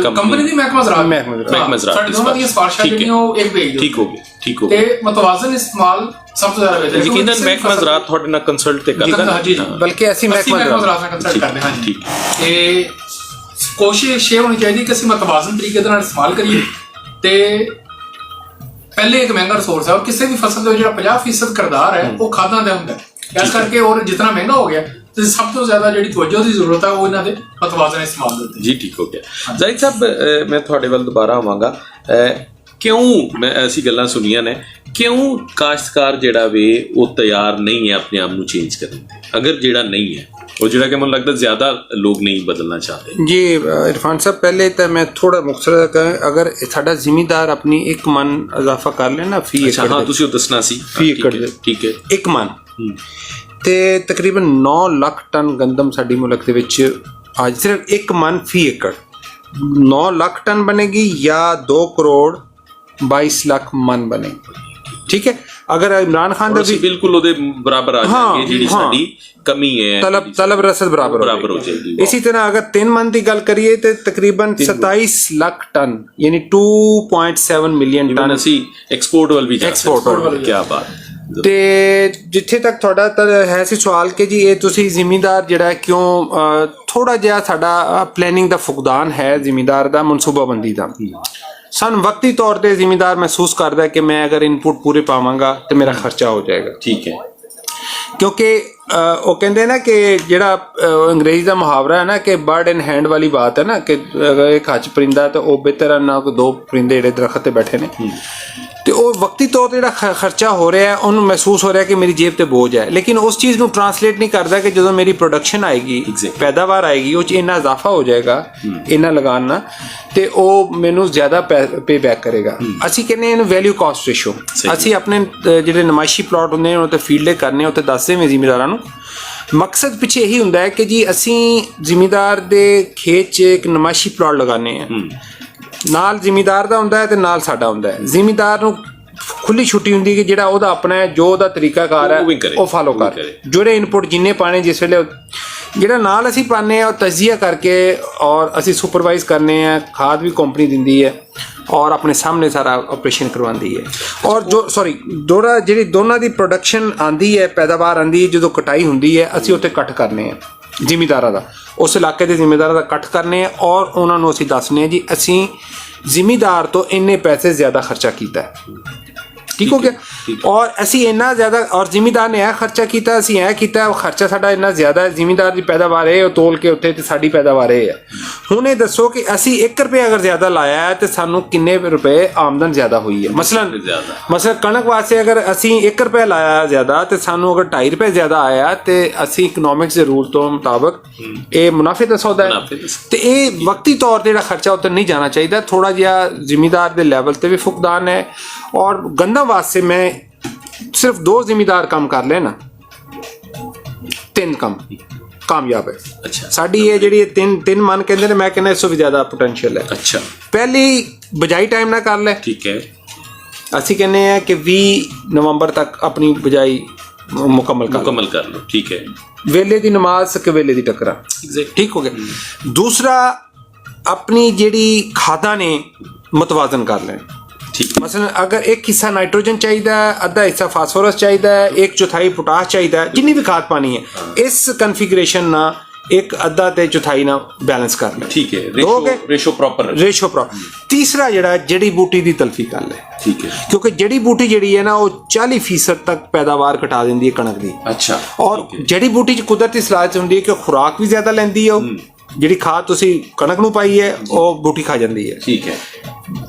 ਕੰਪਨੀ ਦੀ ਮਹਿਕਮਾ ਜ਼ਰਾਅਤ ਸਾਡੇ ਦੋਨਾਂ ਦੀਆਂ ਸਿਫਾਰਸ਼ਾਂ ਜਿਹੜੀਆਂ ਉਹ ਇੱਕ ਪੇਜ ਠੀਕ ਹੋ ਗਈ ਤੇ ਮਤਵਾਜ਼ਨ ਇਸਤੇਮਾਲ ਸਭ ਤੋਂ ਜ਼ਿਆਦਾ ਬਿਹਤਰ ਹੈ। ਯਕੀਨਨ ਮਹਿਕਮਾ ਜ਼ਰਾਅਤ ਤੁਹਾਡੇ ਨਾਲ ਕੰਸਲਟ ਤੇ ਕਰਦਾ ਜੀ, ਬਲਕਿ ਅਸੀਂ ਮਹਿਕਮਾ ਜ਼ਰਾਅਤ ਨਾਲ ਕੰਸਲਟ ਕਰਦੇ ਹਾਂ ਜੀ। ਤੇ ਕੋਸ਼ਿਸ਼ ਇਹ ਹੋਣੀ ਚਾਹੀਦੀ ਕਿ ਅਸੀਂ ਮਤਵਾਜ਼ਨ ਤਰੀਕੇ ਦੇ ਨਾਲ ਇਸਤੇਮਾਲ ਕਰੀਏ ਤੇ ਪਹਿਲੇ ਇੱਕ ਮਹਿੰਗਾ ਰਿਸੋਰਸ ਹੈ ਔਰ ਕਿਸੇ ਵੀ ਫਸਲ ਦਾ ਜਿਹੜਾ 50% ਕਿਰਦਾਰ ਹੈ ਉਹ ਖਾਦਾਂ ਦਾ ਹੁੰਦਾ ਹੈ। ਇਸ ਕਰਕੇ ਔਰ ਜਿਤਨਾ ਮਹਿੰਗਾ ਹੋ ਗਿਆ ਤੇ ਸਭ ਤੋਂ ਜ਼ਿਆਦਾ ਜਿਹੜੀ ਤਵੱਜੋ ਦੀ ਜ਼ਰੂਰਤ ਹੈ ਉਹ ਇਹਨਾਂ ਦੇ ਮਤਵਾਜ਼ਨ ਇਸਤੇਮਾਲ ਦੇ ਉੱਤੇ। ਜੀ ਠੀਕ ਹੋ ਗਿਆ। ਜ਼ਾਹਿਦ ਸਾਹਿਬ, ਮੈਂ ਤੁਹਾਡੇ ਵੱਲ ਦੁਬਾਰਾ ਆਵਾਂਗਾ। ਅਸੀਂ ਗੱਲਾਂ ਸੁਣੀਆਂ ਨੇ, ਕਿਉਂ ਕਾਸ਼ਤਕਾਰ ਜਿਹੜਾ ਵੇ ਉਹ ਤਿਆਰ ਨਹੀਂ ਹੈ ਆਪਣੇ ਆਪ ਨੂੰ ਚੇਂਜ ਕਰਨ ਦੇ? ਅਗਰ ਜਿਹੜਾ ਨਹੀਂ ਹੈ ਉਹ ਜਿਹੜਾ ਕਿ ਮੈਨੂੰ ਲੱਗਦਾ ਜ਼ਿਆਦਾ ਲੋਕ ਨਹੀਂ ਬਦਲਣਾ ਚਾਹते जी। इरफान साहब, पहले तो मैं थोड़ा मुख्तसर करें, अगर साडा जिमीदार अपनी 1 मन इजाफा कर लेना फी एकड़, हाँ ਤੁਸੀਂ ਉਹ ਦੱਸਣਾ ਸੀ फी एकड़ ਠੀਕ ਹੈ 1 मन ਤੇ ਤਕਰੀਬਨ 9 ਲੱਖ ਟਨ ਗੰਦਮ ਸਾਡੀ ਮੁਲਕ ਦੇ ਵਿੱਚ ਅੱਜ ਸਿਰਫ 1 मन फी एकड़ 9 ਲੱਖ ਟਨ ਬਣੇਗੀ ਜਾਂ 2 ਕਰੋੜ 22 ਲੱਖ मन बनेगी। ठीक है, अगर इमरान खान का भी बिल्कुल ਉਹਦੇ ਬਰਾਬਰ ਆ ਜਾਏਗੀ ਜਿਹੜੀ ਸਾਡੀ ਕਮੀ ਹੈ, तलब रसद बराबर हो जाएगी। इसी तरह अगर 3 मन की गल करिए तो तकरीबन 27 लाख टन यानी 2.7 मिलियन टन ਅਸੀਂ ਐਕਸਪੋਰਟ ਵੱਲ ਵੀ ਜਾ ਸਕਦੇ। ਕੀ ਬਾਤ। ਤੇ ਜਿੱਥੇ ਤੱਕ ਤੁਹਾਡਾ ਹੈ ਸੀ ਸਵਾਲ ਕਿ ਜੀ ਇਹ ਤੁਸੀਂ ਜ਼ਿਮੀਂਦਾਰ ਜਿਹੜਾ ਕਿਉਂ ਥੋੜਾ ਜਿਹਾ ਸਾਡਾ ਪਲੈਨਿੰਗ ਦਾ ਫੁਕਦਾਨ ਹੈ ਜ਼ਿਮੀਂਦਾਰ ਦਾ ਮਨਸੂਬਾਬੰਦੀ ਦਾ। ਸਾਨੂੰ ਵਕਤੀ ਤੌਰ ਤੇ ਜ਼ਿਮੀਂਦਾਰ ਮਹਿਸੂਸ ਕਰਦਾ ਕਿ ਮੈਂ ਅਗਰ ਇਨਪੁਟ ਪੂਰੇ ਪਾਵਾਂਗਾ ਤੇ ਮੇਰਾ ਖਰਚਾ ਹੋ ਜਾਏਗਾ। ਠੀਕ ਹੈ, ਕਿਉਂਕਿ ਉਹ ਕਹਿੰਦੇ ਨਾ ਕਿ ਜਿਹੜਾ ਅੰਗਰੇਜ਼ੀ ਦਾ ਮੁਹਾਵਰਾ ਹੈ ਨਾ ਕਿ ਬਰਡ ਇਨ ਹੈਂਡ ਵਾਲੀ ਬਾਤ ਹੈ ਨਾ ਕਿ ਅਗਰ ਇੱਕ ਹੱਥ ਪਰਿੰਦਾ ਤਾਂ ਉਹ ਬਿਹਤਰ ਨਾ ਕੋਈ 2 ਪਰਿੰਦੇ ਜਿਹੜੇ ਦਰਖਤ ਤੇ ਬੈਠੇ ਨੇ। ਤੇ ਉਹ ਵਕਤੀ ਤੌਰ ਤੇ ਜਿਹੜਾ ਖਰਚਾ ਹੋ ਰਿਹਾ ਉਹਨੂੰ ਮਹਿਸੂਸ ਹੋ ਰਿਹਾ ਕਿ ਮੇਰੀ ਜੇਬ ਤੇ ਬੋਝ ਹੈ, ਲੇਕਿਨ ਉਸ ਚੀਜ਼ ਨੂੰ ਟਰਾਂਸਲੇਟ ਨਹੀਂ ਕਰਦਾ ਕਿ ਜਦੋਂ ਮੇਰੀ ਪ੍ਰੋਡਕਸ਼ਨ ਆਏਗੀ, ਪੈਦਾਵਾਰ ਆਏਗੀ, ਉਹ 'ਚ ਇੰਨਾ ਇਜ਼ਾਫਾ ਹੋ ਜਾਏਗਾ ਇੰਨਾ ਲਗਾਉਣਾ ਤੇ ਉਹ ਮੈਨੂੰ ਜ਼ਿਆਦਾ ਪੇ ਬੈਕ ਕਰੇਗਾ। ਅਸੀਂ ਕਹਿੰਦੇ ਇਹਨੂੰ ਵੈਲਿਊ ਕਾਸਟ ਰੇਸ਼ੋ। ਅਸੀਂ ਆਪਣੇ ਜਿਹੜੇ ਨਮਾਇਸ਼ੀ ਪਲਾਟ ਹੁੰਦੇ ਨੇ ਉਹ ਤੇ ਫੀਲਡੇ ਕਰਨੇ ਉਹ ਤੇ ਦੱਸਦੇ ਨੇ ਜ਼ਿਮੀਂਦਾਰਾਂ ਨੂੰ। ਮਕਸਦ ਪਿੱਛੇ ਇਹੀ ਹੁੰਦਾ ਹੈ ਕਿ ਜੀ ਅਸੀਂ ਜ਼ਿਮੀਂਦਾਰ ਦੇ ਖੇਤ 'ਚ ਇੱਕ ਨਮਾਇਸ਼ੀ ਪਲਾਟ ਲਗਾਉਂਦੇ ਹਾਂ, ਨਾਲ ਜ਼ਿਮੀਂਦਾਰ ਦਾ ਹੁੰਦਾ ਹੈ ਤੇ ਨਾਲ ਸਾਡਾ ਹੁੰਦਾ ਹੈ। ਜ਼ਿਮੀਂਦਾਰ ਨੂੰ ਖੁੱਲੀ ਛੁੱਟੀ ਹੁੰਦੀ ਕਿ ਜਿਹੜਾ ਉਹਦਾ ਆਪਣਾ ਹੈ, ਜੋ ਉਹਦਾ ਤਰੀਕਾਕਾਰ ਹੈ ਉਹ ਫਾਲੋ ਕਰ, ਜਿਹੜੇ ਇਨਪੁਟ ਜਿੰਨੇ ਪਾਣੇ ਜਿਸ ਵੇਲੇ ਜਿਹੜਾ ਨਾਲ ਅਸੀਂ ਪਾਉਂਦੇ ਹਾਂ ਉਹ ਤਜਜ਼ੀਆ ਕਰਕੇ ਔਰ ਅਸੀਂ ਸੁਪਰਵਾਈਜ਼ ਕਰਨੇ ਆ। ਖਾਦ ਵੀ ਕੰਪਨੀ ਦਿੰਦੀ ਹੈ ਔਰ ਆਪਣੇ ਸਾਹਮਣੇ ਸਾਰਾ ਆਪਰੇਸ਼ਨ ਕਰਵਾਉਂਦੀ ਹੈ। ਔਰ ਜੋ ਜਿਹੜੀ ਦੋਨਾਂ ਦੀ ਪ੍ਰੋਡਕਸ਼ਨ ਆਂਦੀ ਹੈ, ਪੈਦਾਵਾਰ ਆਂਦੀ ਹੈ, ਜਦੋਂ ਕਟਾਈ ਹੁੰਦੀ ਹੈ ਅਸੀਂ ਉੱਥੇ ਕੱਟ ਕਰਨੇ ਆ ਜ਼ਿਮੀਂਦਾਰਾਂ ਦਾ, ਉਸ ਇਲਾਕੇ ਦੇ ਜ਼ਿਮੀਂਦਾਰਾਂ ਦਾ ਕੱਟ ਕਰਨੇ ਆ ਔਰ ਉਹਨਾਂ ਨੂੰ ਅਸੀਂ ਦੱਸਨੇ ਆ ਜੀ ਅਸੀਂ ਜ਼ਿਮੀਂਦਾਰ ਤੋਂ ਇੰਨੇ ਪੈਸੇ ਜ਼ਿਆਦਾ ਖਰਚਾ ਕੀਤਾ ਹੈ। ਠੀਕ ਹੋ ਗਿਆ। ਔਰ ਅਸੀਂ ਇੰਨਾ ਜ਼ਿਆਦਾ ਔਰ ਜ਼ਿਮੀਂਦਾਰ ਨੇ ਇਹ ਖਰਚਾ ਕੀਤਾ, ਅਸੀਂ ਇਹ ਕੀਤਾ, ਉਹ ਖਰਚਾ ਸਾਡਾ ਇੰਨਾ ਜ਼ਿਆਦਾ ਹੈ। ਜ਼ਿਮੀਂਦਾਰ ਦੀ ਪੈਦਾਵਾਰ ਇਹ ਉਹ ਤੋਲ ਕੇ ਉੱਥੇ ਤੇ ਸਾਡੀ ਪੈਦਾਵਾਰ ਇਹ ਹੈ। ਹੁਣ ਇਹ ਦੱਸੋ ਕਿ ਅਸੀਂ 1 ਰੁਪਏ ਅਗਰ ਜ਼ਿਆਦਾ ਲਾਇਆ ਹੈ ਤੇ ਸਾਨੂੰ ਕਿੰਨੇ ਰੁਪਏ ਆਮਦਨ ਜ਼ਿਆਦਾ ਹੋਈ ਹੈ। ਮਸਲਨ ਕਣਕ ਵਾਸਤੇ ਅਗਰ ਅਸੀਂ 1 ਰੁਪਏ ਲਾਇਆ ਜ਼ਿਆਦਾ ਤੇ ਸਾਨੂੰ ਅਗਰ 2.5 ਰੁਪਏ ਜ਼ਿਆਦਾ ਆਇਆ ਤੇ ਅਸੀਂ ਇਕਨੋਮਿਕਸ ਦੇ ਰੂਲ ਤੋਂ ਮੁਤਾਬਕ ਇਹ ਮੁਨਾਫੇ ਦਾ ਸੌਦਾ ਹੈ ਤੇ ਇਹ ਵਕਤੀ ਤੌਰ ਤੇ ਜਿਹੜਾ ਖਰਚਾ ਉੱਤੇ ਨਹੀਂ ਜਾਣਾ ਚਾਹੀਦਾ। ਥੋੜਾ ਜਿਹਾ ਜ਼ਿਮੀਂਦਾਰ ਦੇ ਲੈਵਲ ਤੇ ਵੀ ਫੁਕਦਾਨ ਹੈ। ਔਰ ਗੰਦਮ ਵਾਸਤੇ ਮੈਂ ਸਿਰਫ 2 ਜ਼ਿਮੀਂਦਾਰ ਕੰਮ ਕਰ ਲੈਣਾ 3 ਕੰਮ ਕਾਮਯਾਬ ਹੈ। ਅੱਛਾ, ਸਾਡੀ ਇਹ ਜਿਹੜੀ 3 ਮਨ ਕਹਿੰਦੇ ਨੇ, ਮੈਂ ਕਹਿੰਦਾ ਇਸ ਤੋਂ ਵੀ ਜ਼ਿਆਦਾ ਪੋਟੈਂਸ਼ੀਅਲ ਹੈ। ਅੱਛਾ, ਪਹਿਲੀ ਬਜਾਈ ਟਾਈਮ ਨਾਲ ਕਰ ਲੈ। ਠੀਕ ਹੈ, ਅਸੀਂ ਕਹਿੰਦੇ ਆ ਕਿ 20 ਨਵੰਬਰ ਤੱਕ ਆਪਣੀ ਬਜਾਈ ਮੁਕੰਮਲ ਕਰ ਲਓ। ਠੀਕ ਹੈ, ਵੇਲੇ ਦੀ ਨਮਾਜ਼ ਕਿ ਵੇਲੇ ਦੀ ਟੱਕਰਾ। ਠੀਕ ਹੋ ਗਿਆ। ਦੂਸਰਾ, ਆਪਣੀ ਜਿਹੜੀ ਖਾਦਾਂ ਨੇ ਮਤਵਾਜ਼ਨ ਕਰ ਲੈਣ। ਮਸਲਨ ਅਗਰ 1 ਹਿੱਸਾ ਨਾਈਟ੍ਰੋਜਨ ਚਾਹੀਦਾ, ਅੱਧਾ ਹਿੱਸਾ ਫਾਸਫੋਰਸ ਚਾਹੀਦਾ, 1/4 ਪੋਟਾਸ਼ ਚਾਹੀਦਾ, ਜਿੰਨੀ ਵੀ ਖਾਦ ਪਾਣੀ ਹੈ ਇਸ ਕਨਫੀਗਰੇਸ਼ਨ ਨਾਲ 1/2 ਨਾਲ ਬੈਲੈਂਸ ਕਰ ਲੈ। ਠੀਕ ਹੈ, ਰੇਸ਼ੋ ਪ੍ਰੋਪਰ। ਤੀਸਰਾ ਜਿਹੜਾ ਜੜੀ ਬੂਟੀ ਦੀ ਤਲਫੀ ਕਰ ਲੈ। ਠੀਕ ਹੈ, ਕਿਉਂਕਿ ਜੜੀ ਬੂਟੀ ਜਿਹੜੀ ਹੈ ਨਾ ਉਹ 40% ਤੱਕ ਪੈਦਾਵਾਰ ਘਟਾ ਦਿੰਦੀ ਹੈ ਕਣਕ ਦੀ। ਅੱਛਾ, ਔਰ ਜੜੀ ਬੂਟੀ 'ਚ ਕੁਦਰਤੀ ਸਲਾਹਤ ਹੁੰਦੀ ਹੈ ਕਿ ਖੁਰਾਕ ਵੀ ਜ਼ਿਆਦਾ ਲੈਂਦੀ ਹੈ ਜਿਹੜੀ ਖਾਦ ਤੁਸੀਂ ਕਣਕ ਨੂੰ ਪਾਈ ਹੈ ਉਹ ਬੂਟੀ ਖਾ ਜਾਂਦੀ ਹੈ। ਠੀਕ ਹੈ।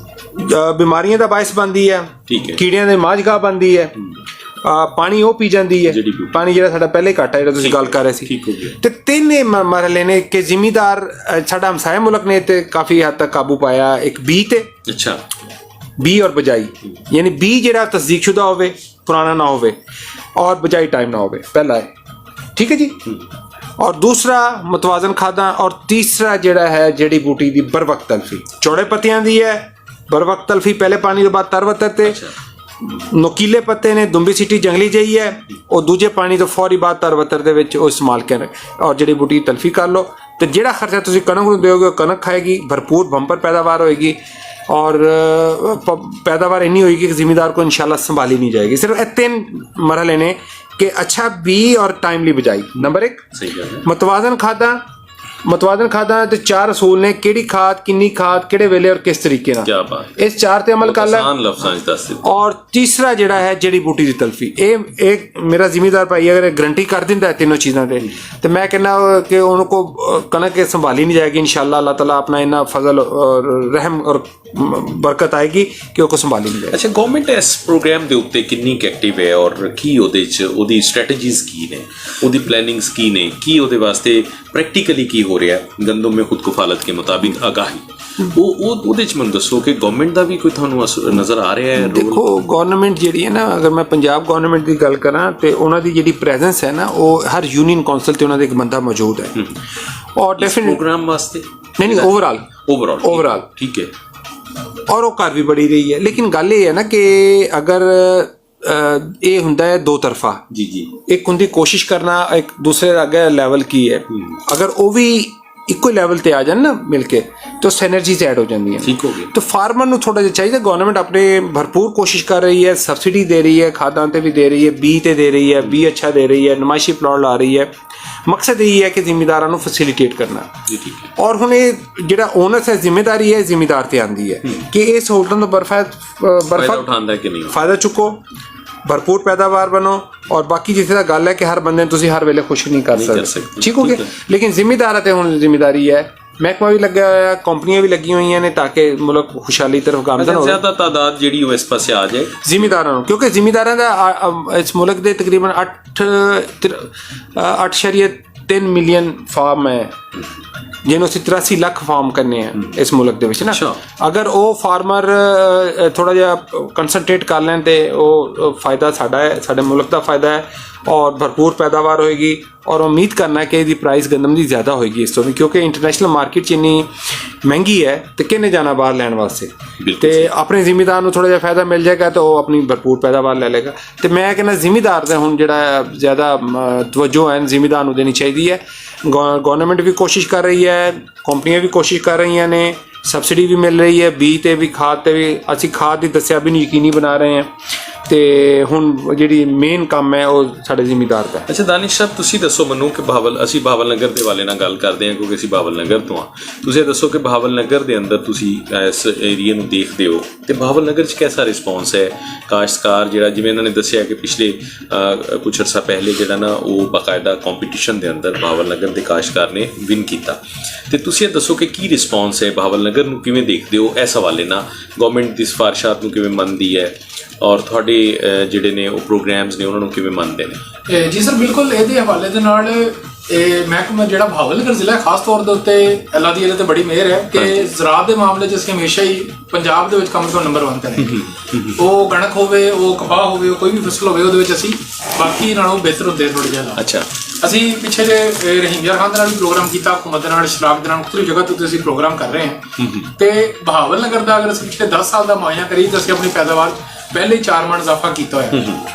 ਬਿਮਾਰੀਆਂ ਦਾ ਬਾਇਸ ਬਣਦੀ ਹੈ। ਠੀਕ ਹੈ। ਕੀੜਿਆਂ ਦੇ ਮਾਝਗਾਹ ਬਣਦੀ ਹੈ। ਪਾਣੀ ਉਹ ਪੀ ਜਾਂਦੀ ਹੈ, ਪਾਣੀ ਜਿਹੜਾ ਸਾਡਾ ਪਹਿਲੇ ਘੱਟ ਹੈ, ਜਿਹੜਾ ਤੁਸੀਂ ਗੱਲ ਕਰ ਰਹੇ ਸੀ। ਤੇ ਤਿੰਨ ਇਹ ਮਰਹਲੇ ਨੇ ਕਿ ਜ਼ਿਮੀਦਾਰ ਸਾਡਾ ਹਮਸਾਇਆ ਮੁਲਕ ਨੇ ਤੇ ਕਾਫੀ ਹੱਦ ਤੱਕ ਕਾਬੂ ਪਾਇਆ। ਇੱਕ ਬੀ ਤੇ ਅੱਛਾ, ਬੀ ਔਰ ਬਜਾਈ, ਯਾਨੀ ਬੀ ਜਿਹੜਾ ਤਸਦੀਕਸ਼ੁਦਾ ਹੋਵੇ, ਪੁਰਾਣਾ ਨਾ ਹੋਵੇ, ਔਰ ਬਜਾਈ ਟਾਈਮ ਨਾ ਹੋਵੇ, ਪਹਿਲਾ ਹੈ। ਠੀਕ ਹੈ ਜੀ। ਔਰ ਦੂਸਰਾ ਮੁਤਵਾਜ਼ਨ ਖਾਦਾਂ, ਔਰ ਤੀਸਰਾ ਜਿਹੜਾ ਹੈ ਜੜੀ ਬੂਟੀ ਦੀ बर वक्त तलफी, चौड़े पत्तियां दी है बर वक्त तलफी, पहले पानी के बाद तरवतर ते ਨੋਕੀਲੇ ਪੱਤੇ ਨੇ, ਦੁੰਬੀ ਸਿੱਟੀ ਜੰਗਲੀ ਜਈ ਹੈ, ਉਹ ਦੂਜੇ ਪਾਣੀ ਤੋਂ ਫੌਰੀ ਬਾਅਦ ਤਰਵਤਰ ਦੇ ਵਿੱਚ ਉਹ ਇਸਤੇਮਾਲ ਕਰ ਔਰ ਜਿਹੜੀ ਬੂਟੀ ਤਲਫੀ ਕਰ ਲਓ। ਤੇ ਜਿਹੜਾ ਖਰਚਾ ਤੁਸੀਂ ਕਣਕ ਨੂੰ ਦਿਓਗੇ ਉਹ ਕਣਕ ਖਾਏਗੀ, ਭਰਪੂਰ ਬੰਪਰ ਪੈਦਾਵਾਰ ਹੋਏਗੀ और पैदावार इन्नी होगी कि ज़िम्मेदार को इंशाल्लाह संभाली नहीं जाएगी। सिर्फ ये तीन मरहले ने कि अच्छा बी और टाइमली बिजाई। नंबर एक मुतवाज़न खादा, मुतवाज़न खादा ते चार असूल ने, किहड़ी खाद, किन्नी खाद, किहड़े वेले और किस तरीके नाल, क्या बात, इस चार ते अमल कर लै। और तीसरा जिहड़ा है जड़ी बूटी दी तलफी, एक मेरा जिम्मेदार भाई अगर गारंटी कर दिंदा है तीनों चीज़ां ते, तो मैं कहना कि उनको कनक संभाली नहीं जाएगी इंशाल्लाह। अल्लाह ताला अपना इन्ना फजल और रहम और बरकत आएगी कि ਉਹ ਸੰਭਾਲੀ ਨਹੀਂ ਜਾਏਗੀ। ਅੱਛਾ, ਗਵਰਨਮੈਂਟ ਇਸ ਪ੍ਰੋਗਰਾਮ ਦੇ ਉੱਤੇ ਕਿੰਨੀ ਐਕਟਿਵ ਹੈ ਔਰ ਕੀ ਉਹਦੇ 'ਚ ਉਹਦੀ ਸਟ੍ਰੈਟਜੀਜ਼ ਕੀ ਨੇ, ਉਹਦੀ ਪਲੈਨਿੰਗਸ ਕੀ ਨੇ, ਕੀ ਉਹਦੇ ਵਾਸਤੇ ਪ੍ਰੈਕਟੀਕਲੀ ਕੀ ਹੋ ਰਿਹਾ ਹੈ। ਗੰਦਮ ਮੇਂ ਖੁਦ ਕਫਾਲਤ ਕੇ ਮੁਤਾबिक ਆਗਾਹੀ, ਉਹਦੇ 'ਚ ਮੈਨੂੰ ਦੱਸੋ ਕਿ ਗਵਰਨਮੈਂਟ ਦਾ ਵੀ ਕੋਈ ਤੁਹਾਨੂੰ ਨਜ਼ਰ ਆ ਰਿਹਾ ਹੈ? ਦੇਖੋ ਗਵਰਨਮੈਂਟ ਜਿਹੜੀ ਹੈ ਨਾ, ਅਗਰ ਮੈਂ ਪੰਜਾਬ ਗਵਰਨਮੈਂਟ ਦੀ ਗੱਲ ਕਰਾਂ ਤੇ ਉਹਨਾਂ ਦੀ ਜਿਹੜੀ ਪ੍ਰੈਜ਼ੈਂਸ ਹੈ ਨਾ, ਉਹ ਹਰ ਯੂਨੀਅਨ ਕੌਂਸਲ ਤੇ ਉਹਨਾਂ ਦਾ ਇੱਕ ਬੰਦਾ ਮੌਜੂਦ ਹੈ। ਔਰ ਡੈਫੀਨਿਟ ਪ੍ਰੋਗਰਾਮ ਵਾਸਤੇ ਨਹੀਂ ਓਵਰਆਲ ਠੀਕ ਹੈ। ਔਰ ਉਹ ਕਰ ਵੀ ਬੜੀ ਰਹੀ ਹੈ। ਲੇਕਿਨ ਗੱਲ ਇਹ ਹੈ ਨਾ ਕਿ ਅਗਰ ਇਹ ਹੁੰਦਾ ਹੈ ਦੋ ਤਰਫਾ, ਜੀ ਜੀ, ਇੱਕ ਹੁੰਦੀ ਕੋਸ਼ਿਸ਼ ਕਰਨਾ, ਇੱਕ ਦੂਸਰੇ ਦਾ ਅੱਗੇ ਲੈਵਲ ਕੀ ਹੈ, ਅਗਰ ਉਹ ਵੀ ਇੱਕੋ ਲੈਵਲ ਤੇ ਆ ਜਾਣ ਨਾ ਮਿਲ ਕੇ, तो सिनर्जीज ऐड हो जाती हैं। ठीक हो गया। तो फार्मर ਨੂੰ ਥੋੜਾ ਜਿਹਾ ਚਾਹੀਦਾ, ਗਵਰਨਮੈਂਟ ਆਪਣੇ ਭਰਪੂਰ ਕੋਸ਼ਿਸ਼ ਕਰ ਰਹੀ ਹੈ, ਸਬਸਿਡੀ ਦੇ ਰਹੀ ਹੈ, ਖਾਦਾਂ ਤੇ ਵੀ ਦੇ ਰਹੀ ਹੈ, ਬੀ ਤੇ ਦੇ ਰਹੀ ਹੈ, ਬੀ ਅੱਛਾ ਦੇ ਰਹੀ ਹੈ, ਨਮਾਇਸ਼ੀ ਪਲਾਟ ਲਾ ਰਹੀ ਹੈ। ਮਕਸਦ ਇਹ ਹੈ ਕਿ ਜ਼ਿਮੀਦਾਰਾਂ ਨੂੰ ਫੈਸਿਲਿਟੇਟ ਕਰਨਾ। ਜੀ ਠੀਕ ਹੈ। ਔਰ ਹੁਣ ਇਹ ਜਿਹੜਾ ਓਨਰਸ ਹੈ, ਜ਼ਿੰਮੇਵਾਰੀ ਹੈ, ਜ਼ਿਮੀਦਾਰ ਤੇ ਆਂਦੀ ਹੈ ਕਿ ਇਹ ਸਹੂਲਤਾਂ ਦਾ ਫਾਇਦਾ ਉਠਾਉਂਦਾ ਕਿ ਨਹੀਂ, ਫਾਇਦਾ ਚੁੱਕੋ, ਭਰਪੂਰ ਪੈਦਾਵਾਰ ਬਣੋ। ਔਰ ਬਾਕੀ ਜਿੱਥੇ ਤੱਕ ਗੱਲ ਹੈ ਕਿ ਹਰ ਬੰਦੇ ਨੂੰ ਤੁਸੀਂ ਹਰ ਵੇਲੇ ਖੁਸ਼ ਨਹੀਂ ਕਰ ਸਕਦੇ, ਠੀਕ ਹੋ ਗਿਆ। ਲੇਕਿਨ ਜ਼ਿਮੀਦਾਰਾਂ ਤੇ ਹੁਣ ਜ਼ਿੰਮੇਵਾਰੀ ਹੈ, ਮਹਿਕਮਾ ਵੀ ਲੱਗਿਆ ਹੋਇਆ, ਕੰਪਨੀਆਂ ਵੀ ਲੱਗੀਆਂ ਹੋਈਆਂ ਨੇ ਤਾਂ ਕਿ ਮੁਲਕ ਖੁਸ਼ਹਾਲੀ ਤਰਫ ਗਾਮਜ਼ਨ ਹੋਵੇ। ਜ਼ਿਆਦਾ ਤਾਦਾਦ ਜਿਹੜੀ ਉਹ ਇਸ ਪਾਸੇ ਆ ਜਾਏ ਜ਼ਿਮੀਦਾਰਾਂ ਨੂੰ, ਕਿਉਂਕਿ ਜ਼ਿਮੀਦਾਰਾਂ ਦਾ ਇਸ ਮੁਲਕ ਦੇ ਤਕਰੀਬਨ 8.3 ਮਿਲੀਅਨ ਫਾਰਮ ਹੈ, ਜਿਹਨੂੰ ਅਸੀਂ 83 ਲੱਖ ਫਾਰਮ ਕਰਨੇ ਆ ਇਸ ਮੁਲਕ ਦੇ ਵਿੱਚ ਨਾ। ਅਗਰ ਉਹ ਫਾਰਮਰ ਥੋੜਾ ਜਿਹਾ ਕੰਸਨਟਰੇਟ ਕਰ ਲੈਣ ਤੇ ਉਹ ਫਾਇਦਾ ਸਾਡਾ ਹੈ, ਸਾਡੇ ਮੁਲਕ ਦਾ ਫਾਇਦਾ ਹੈ ਔਰ ਭਰਪੂਰ ਪੈਦਾਵਾਰ ਹੋਏਗੀ। ਔਰ ਉਮੀਦ ਕਰਨਾ ਕਿ ਇਹਦੀ ਪ੍ਰਾਈਸ ਗੰਦਮ ਦੀ ਜ਼ਿਆਦਾ ਹੋਏਗੀ ਇਸ ਤੋਂ ਵੀ, ਕਿਉਂਕਿ ਇੰਟਰਨੈਸ਼ਨਲ ਮਾਰਕੀਟ 'ਚ ਇੰਨੀ ਮਹਿੰਗੀ ਹੈ ਤੇ ਕਿਹਨੇ ਜਾਣਾ ਬਾਹਰ ਲੈਣ ਵਾਸਤੇ। ਤੇ ਆਪਣੇ ਜ਼ਿਮੀਦਾਰ ਨੂੰ ਥੋੜਾ ਜਿਹਾ ਫਾਇਦਾ ਮਿਲ ਜਾਏਗਾ ਤਾਂ ਉਹ ਆਪਣੀ ਭਰਪੂਰ ਪੈਦਾਵਾਰ ਲੈ ਲਏਗਾ। ਤੇ ਮੈਂ ਕਹਿੰਦਾ ਜ਼ਿਮੀਦਾਰ ਦਾ ਹੁਣ ਜਿਹੜਾ ਜ਼ਿਆਦਾ ਤਵੱਜੋ ਹੈ ਜ਼ਿਮੀਦਾਰ ਨੂੰ ਦੇਣੀ ਚਾਹੀਦੀ ਹੈ। ਗਵਰਨਮੈਂਟ ਵੀ ਕੋਸ਼ਿਸ਼ ਕਰ ਰਹੀ ਹੈ, ਕੰਪਨੀਆਂ ਵੀ ਕੋਸ਼ਿਸ਼ ਕਰ ਰਹੀਆਂ ਨੇ, ਸਬਸਿਡੀ ਵੀ ਮਿਲ ਰਹੀ ਹੈ, ਬੀ ਤੇ ਵੀ, ਖਾਦ ਤੇ ਵੀ। ਅਸੀਂ ਖਾਦ ਦੀ ਦੱਸਿਆ ਵੀ ਯਕੀਨੀ ਬਣਾ ਰਹੇ ਹਾਂ ਤੇ ਹੁਣ ਜਿਹੜੀ ਮੇਨ ਕੰਮ ਹੈ ਉਹ ਸਾਡੇ ਜ਼ਿਮੀਦਾਰ ਦਾ। ਅੱਛਾ ਦਾਨਿਸ਼ ਸਾਹਿਬ, ਤੁਸੀਂ ਦੱਸੋ ਮੈਨੂੰ ਕਿ ਅਸੀਂ ਬਹਾਵਲ ਨਗਰ ਦੇ ਵਾਲੇ ਨਾਲ ਗੱਲ ਕਰਦੇ ਹਾਂ ਕਿਉਂਕਿ ਅਸੀਂ ਬਹਾਵਲ ਨਗਰ ਤੋਂ ਹਾਂ। ਤੁਸੀਂ ਦੱਸੋ ਕਿ ਬਹਾਵਲ ਨਗਰ ਦੇ ਅੰਦਰ ਤੁਸੀਂ ਇਸ ਏਰੀਏ ਨੂੰ ਦੇਖਦੇ ਹੋ ਤੇ ਬਹਾਵਲ ਨਗਰ 'ਚ ਕੈਸਾ ਰਿਸਪੌਂਸ ਹੈ? ਕਾਸ਼ਤਕਾਰ ਜਿਹੜਾ ਜਿਵੇਂ ਇਹਨਾਂ ਨੇ ਦੱਸਿਆ ਕਿ ਪਿਛਲੇ ਕੁਛ ਅਰਸਾ ਪਹਿਲੇ ਜਿਹੜਾ ਨਾ ਉਹ ਬਾਕਾਇਦਾ ਕੰਪੀਟੀਸ਼ਨ ਦੇ ਅੰਦਰ ਬਹਾਵਲ ਨਗਰ ਦੇ ਕਾਸ਼ਤਕਾਰ ਨੇ ਵਿਨ ਕੀਤਾ, ਤੇ ਤੁਸੀਂ ਇਹ ਦੱਸੋ ਕਿ ਕੀ ਰਿਸਪੌਂਸ ਹੈ? ਬਹਾਵਲ ਨਗਰ ਨੂੰ ਕਿਵੇਂ ਦੇਖਦੇ ਹੋ ਇਸ ਹਵਾਲੇ ਨਾਲ? ਗਵਰਨਮੈਂਟ ਦੀ ਸਿਫਾਰਿਸ਼ਾਤ ਨੂੰ ਕਿਵੇਂ ਮੰਨਦੀ ਹੈ ਔਰ ਤੁਹਾਡੇ ਜਿਹੜੇ ਨੇ ਉਹ ਪ੍ਰੋਗਰਾਮਸ ਨੇ ਉਹਨਾਂ ਨੂੰ ਕਿਵੇਂ ਮੰਨਦੇ ਨੇ? ਜੀ ਸਰ, ਬਿਲਕੁਲ ਇਹਦੇ ਹਵਾਲੇ ਦੇ ਨਾਲ ਇਹ ਮਹਿਕਮਾ ਜਿਹੜਾ ਬਹਾਵਲ ਨਗਰ ਜ਼ਿਲ੍ਹਾ ਖਾਸ ਤੌਰ ਦੇ ਉੱਤੇ ਅੱਲਾ ਦੀ ਇਹਦੇ ਤੇ ਬੜੀ ਮਿਹਰ ਹੈ ਕਿ ਜ਼ਰਾਅਤ ਦੇ ਮਾਮਲੇ 'ਚ ਅਸੀਂ ਹਮੇਸ਼ਾ ਹੀ ਪੰਜਾਬ ਦੇ ਵਿੱਚ ਕਮ ਤੋਂ ਨੰਬਰ 1 ਤੇ ਰਹੇ। ਉਹ ਕਣਕ ਹੋਵੇ, ਉਹ ਕਪਾਹ ਹੋਵੇ, ਉਹ ਕੋਈ ਵੀ ਫਸਲ ਹੋਵੇ, ਉਹਦੇ ਵਿੱਚ ਅਸੀਂ ਬਾਕੀ ਨਾਲੋਂ ਬਿਹਤਰ ਹੁੰਦੇ ਥੋੜ੍ਹਾ ਜਿਹਾ। ਅੱਛਾ, ਅਸੀਂ ਪਿੱਛੇ ਜੇ ਰਹੀਮ ਯਾਰ ਖਾਨ ਦੇ ਨਾਲ ਵੀ ਪ੍ਰੋਗਰਾਮ ਕੀਤਾ, ਹੁਕੂਮਤ ਦੇ ਨਾਲ, ਸ਼ਰਾਬ ਦੇ ਨਾਲ, ਮੁਖਤਲਿਫ ਜਗ੍ਹਾ ਤੋਂ ਅਸੀਂ ਪ੍ਰੋਗਰਾਮ ਕਰ ਰਹੇ ਹਾਂ। ਤੇ ਬਹਾਵਲ ਨਗਰ ਦਾ ਅਗਰ ਅਸੀਂ ਪਿਛਲੇ 10 ਸਾਲ ਦਾ ਮੁਆਇਨਾ ਕਰੀਏ ਤਾਂ ਅਸੀਂ ਆਪਣੀ ਪੈਦਾਵਾਰ ਪਹਿਲੇ 4 ਮਣ ਇਜ਼ਾਫਾ ਕੀਤਾ ਹੋਇਆ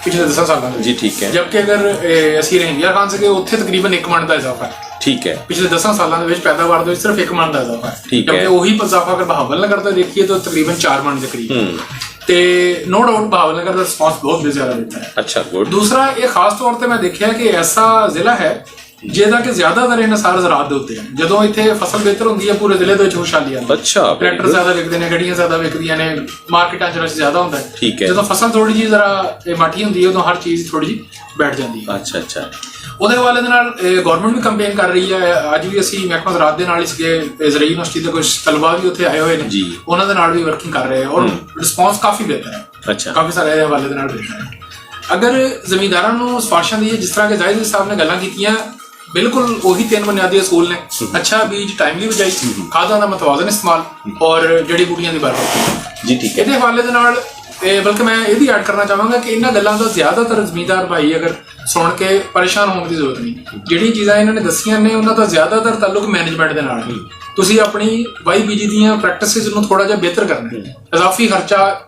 ਪਿਛਲੇ 10 ਸਾਲਾਂ ਦੇ। ਜੀ ਠੀਕ ਹੈ। ਜਦਕਿ ਅਗਰ ਅਸੀਂ ਰਹੀਮ ਯਾਰ ਖਾਨ ਸੀਗੇ ਉੱਥੇ ਤਕਰੀਬਨ 1 ਮਣ ਦਾ ਇਜ਼ਾਫਾ ਹੈ। ਠੀਕ ਹੈ। ਪਿਛਲੇ 10 ਸਾਲਾਂ ਦੇ ਵਿੱਚ ਪੈਦਾਵਾਰ ਦੇ ਵਿੱਚ ਸਿਰਫ 1 ਮਣ ਦਾ ਇਜ਼ਾਫਾ ਹੈ। ਠੀਕ ਹੈ। ਜਦਕਿ ਉਹੀ ਇਜ਼ਾਫਾ ਅਗਰ ਬਹਾਵਲ ਨਗਰ ਦਾ ਦੇਖੀਏ ਤਾਂ ਤਕਰੀਬਨ 4 ਮਣ ਦੇ ਕਰੀਬ। ਤੇ ਨੋ ਡਾਊਟ ਬਹਾਵਲ ਨਗਰ ਦਾ ਰਿਸਪੌਂਸ ਬਹੁਤ ਜ਼ਿਆਦਾ ਮਿਲਦਾ ਹੈ। ਅੱਛਾ, ਗੁੱਡ। ਦੂਸਰਾ, ਇਹ ਖਾਸ ਤੌਰ ਤੇ ਮੈਂ ਦੇਖਿਆ ਕਿ ਐਸਾ ਜ਼ਿਲ੍ਹਾ ਹੈ ਜਿਹਦਾ ਕਿ ਜ਼ਿਆਦਾਤਰ ਇਨਸਾਰ ਜ਼ਰਾਅਤ ਦੇ ਉੱਤੇ ਹੈ। ਜਦੋਂ ਇੱਥੇ ਫਸਲ ਬਿਹਤਰ ਹੁੰਦੀ ਹੈ ਪੂਰੇ ਜ਼ਿਲ੍ਹੇ ਦੇ ਵਿੱਚ ਖੁਸ਼ਹਾਲੀ ਆਉਂਦੀ ਹੈ। ਅੱਛਾ, ਟਰੈਕਟਰ ਜ਼ਿਆਦਾ ਵਿਕਦੇ ਨੇ, ਗੱਡੀਆਂ ਜ਼ਿਆਦਾ ਵਿਕਦੀਆਂ ਨੇ, ਮਾਰਕੀਟਾਂ 'ਚ ਰਸ਼ ਜ਼ਿਆਦਾ ਹੁੰਦਾ ਹੈ। ਠੀਕ ਹੈ। ਜਦੋਂ ਫਸਲ ਥੋੜੀ ਜਿਹੀ ਜ਼ਰਾ ਮਾਠੀ ਹੁੰਦੀ ਹੈ ਉਦੋਂ ਹਰ ਚੀਜ਼ ਥੋੜੀ ਜਿਹੀ ਬੈਠ ਜਾਂਦੀ ਹੈ। ਅੱਛਾ ਅੱਛਾ। ਉਹਦੇ ਹਵਾਲੇ ਦੇ ਨਾਲ ਗਵਰਨਮੈਂਟ ਵੀ ਕੰਪੇਨ ਕਰ ਰਹੀ ਹੈ। ਅੱਜ ਵੀ ਅਸੀਂ ਮਹਿਕਮਾ ਜ਼ਰਾਅਤ ਦੇ ਨਾਲ ਇਸਕੇ ਜ਼ਰਾਈ ਯੂਨੀਵਰਸਿਟੀ ਦੇ ਕੁਝ ਤਲਬਾ ਵੀ ਉੱਥੇ ਆਏ ਹੋਏ ਨੇ ਜੀ, ਉਹਨਾਂ ਦੇ ਨਾਲ ਵੀ ਵਰਕਿੰਗ ਕਰ ਰਹੇ ਹੈ ਔਰ ਰਿਸਪੌਂਸ ਕਾਫੀ ਬਿਹਤਰ ਹੈ। ਅੱਛਾ, ਕਾਫੀ ਸਾਰੇ ਹਵਾਲੇ ਦੇ ਨਾਲ ਬਿਹਤਰ ਹੈ। ਅਗਰ ਜ਼ਮੀਂਦਾਰਾਂ ਨੂੰ ਸਿਫਾਰਿਸ਼ਾਂ ਦੀ ਜਿਸ ਤਰ੍ਹਾਂ ਕਿ ਜ਼ਾਹਿਦ ਸਾਹਿਬ ਨੇ ਗੱਲਾਂ ਕੀਤੀਆਂ, ਬਿਲਕੁਲ ਉਹੀ 3 ਬੁਨਿਆਦੀ ਅਸੂਲ ਨੇ। ਅੱਛਾ ਬੀਜ, ਟਾਈਮਲੀ ਬਿਜਾਈ, ਖਾਦਾਂ ਦਾ ਮਤਵਾਜ਼ਨ ਇਸਤੇਮਾਲ ਔਰ ਜੜੀ ਬੂਟੀਆਂ ਦੀ ਵਰਤੋਂ ਜੀ। ਠੀਕ ਹੈ। ਇਹਦੇ ਹਵਾਲੇ ਦੇ ਨਾਲ ਬਲਕਿ ਮੈਂ ਇਹ ਵੀ ਐਡ ਕਰਨਾ ਚਾਹਾਂਗਾ ਕਿ ਇਹਨਾਂ ਗੱਲਾਂ ਦਾ ਜ਼ਿਆਦਾਤਰ ਜ਼ਮੀਂਦਾਰ ਭਾਈ ਅਗਰ ਸੁਣ ਕੇ ਪਰੇਸ਼ਾਨ ਹੋਣ ਦੀ ਜ਼ਰੂਰਤ ਨਹੀਂ। ਜਿਹੜੀ ਚੀਜ਼ਾਂ ਇਹਨਾਂ ਨੇ ਦੱਸੀਆਂ ਨੇ ਉਹਨਾਂ ਦਾ ਜ਼ਿਆਦਾਤਰ ਤਾਲੁਕ ਮੈਨੇਜਮੈਂਟ ਦੇ ਨਾਲ ਹੈ। ਤੁਸੀਂ ਆਪਣੀ ਵਾਈ ਬੀਜੀ ਦੀਆਂ ਪ੍ਰੈਕਟਿਸਿਸ ਨੂੰ ਥੋੜਾ ਜਿਹਾ ਬਿਹਤਰ ਕਰਨਾ ਹੈ। ਇਜ਼ਾਫੀ ਖਰਚਾ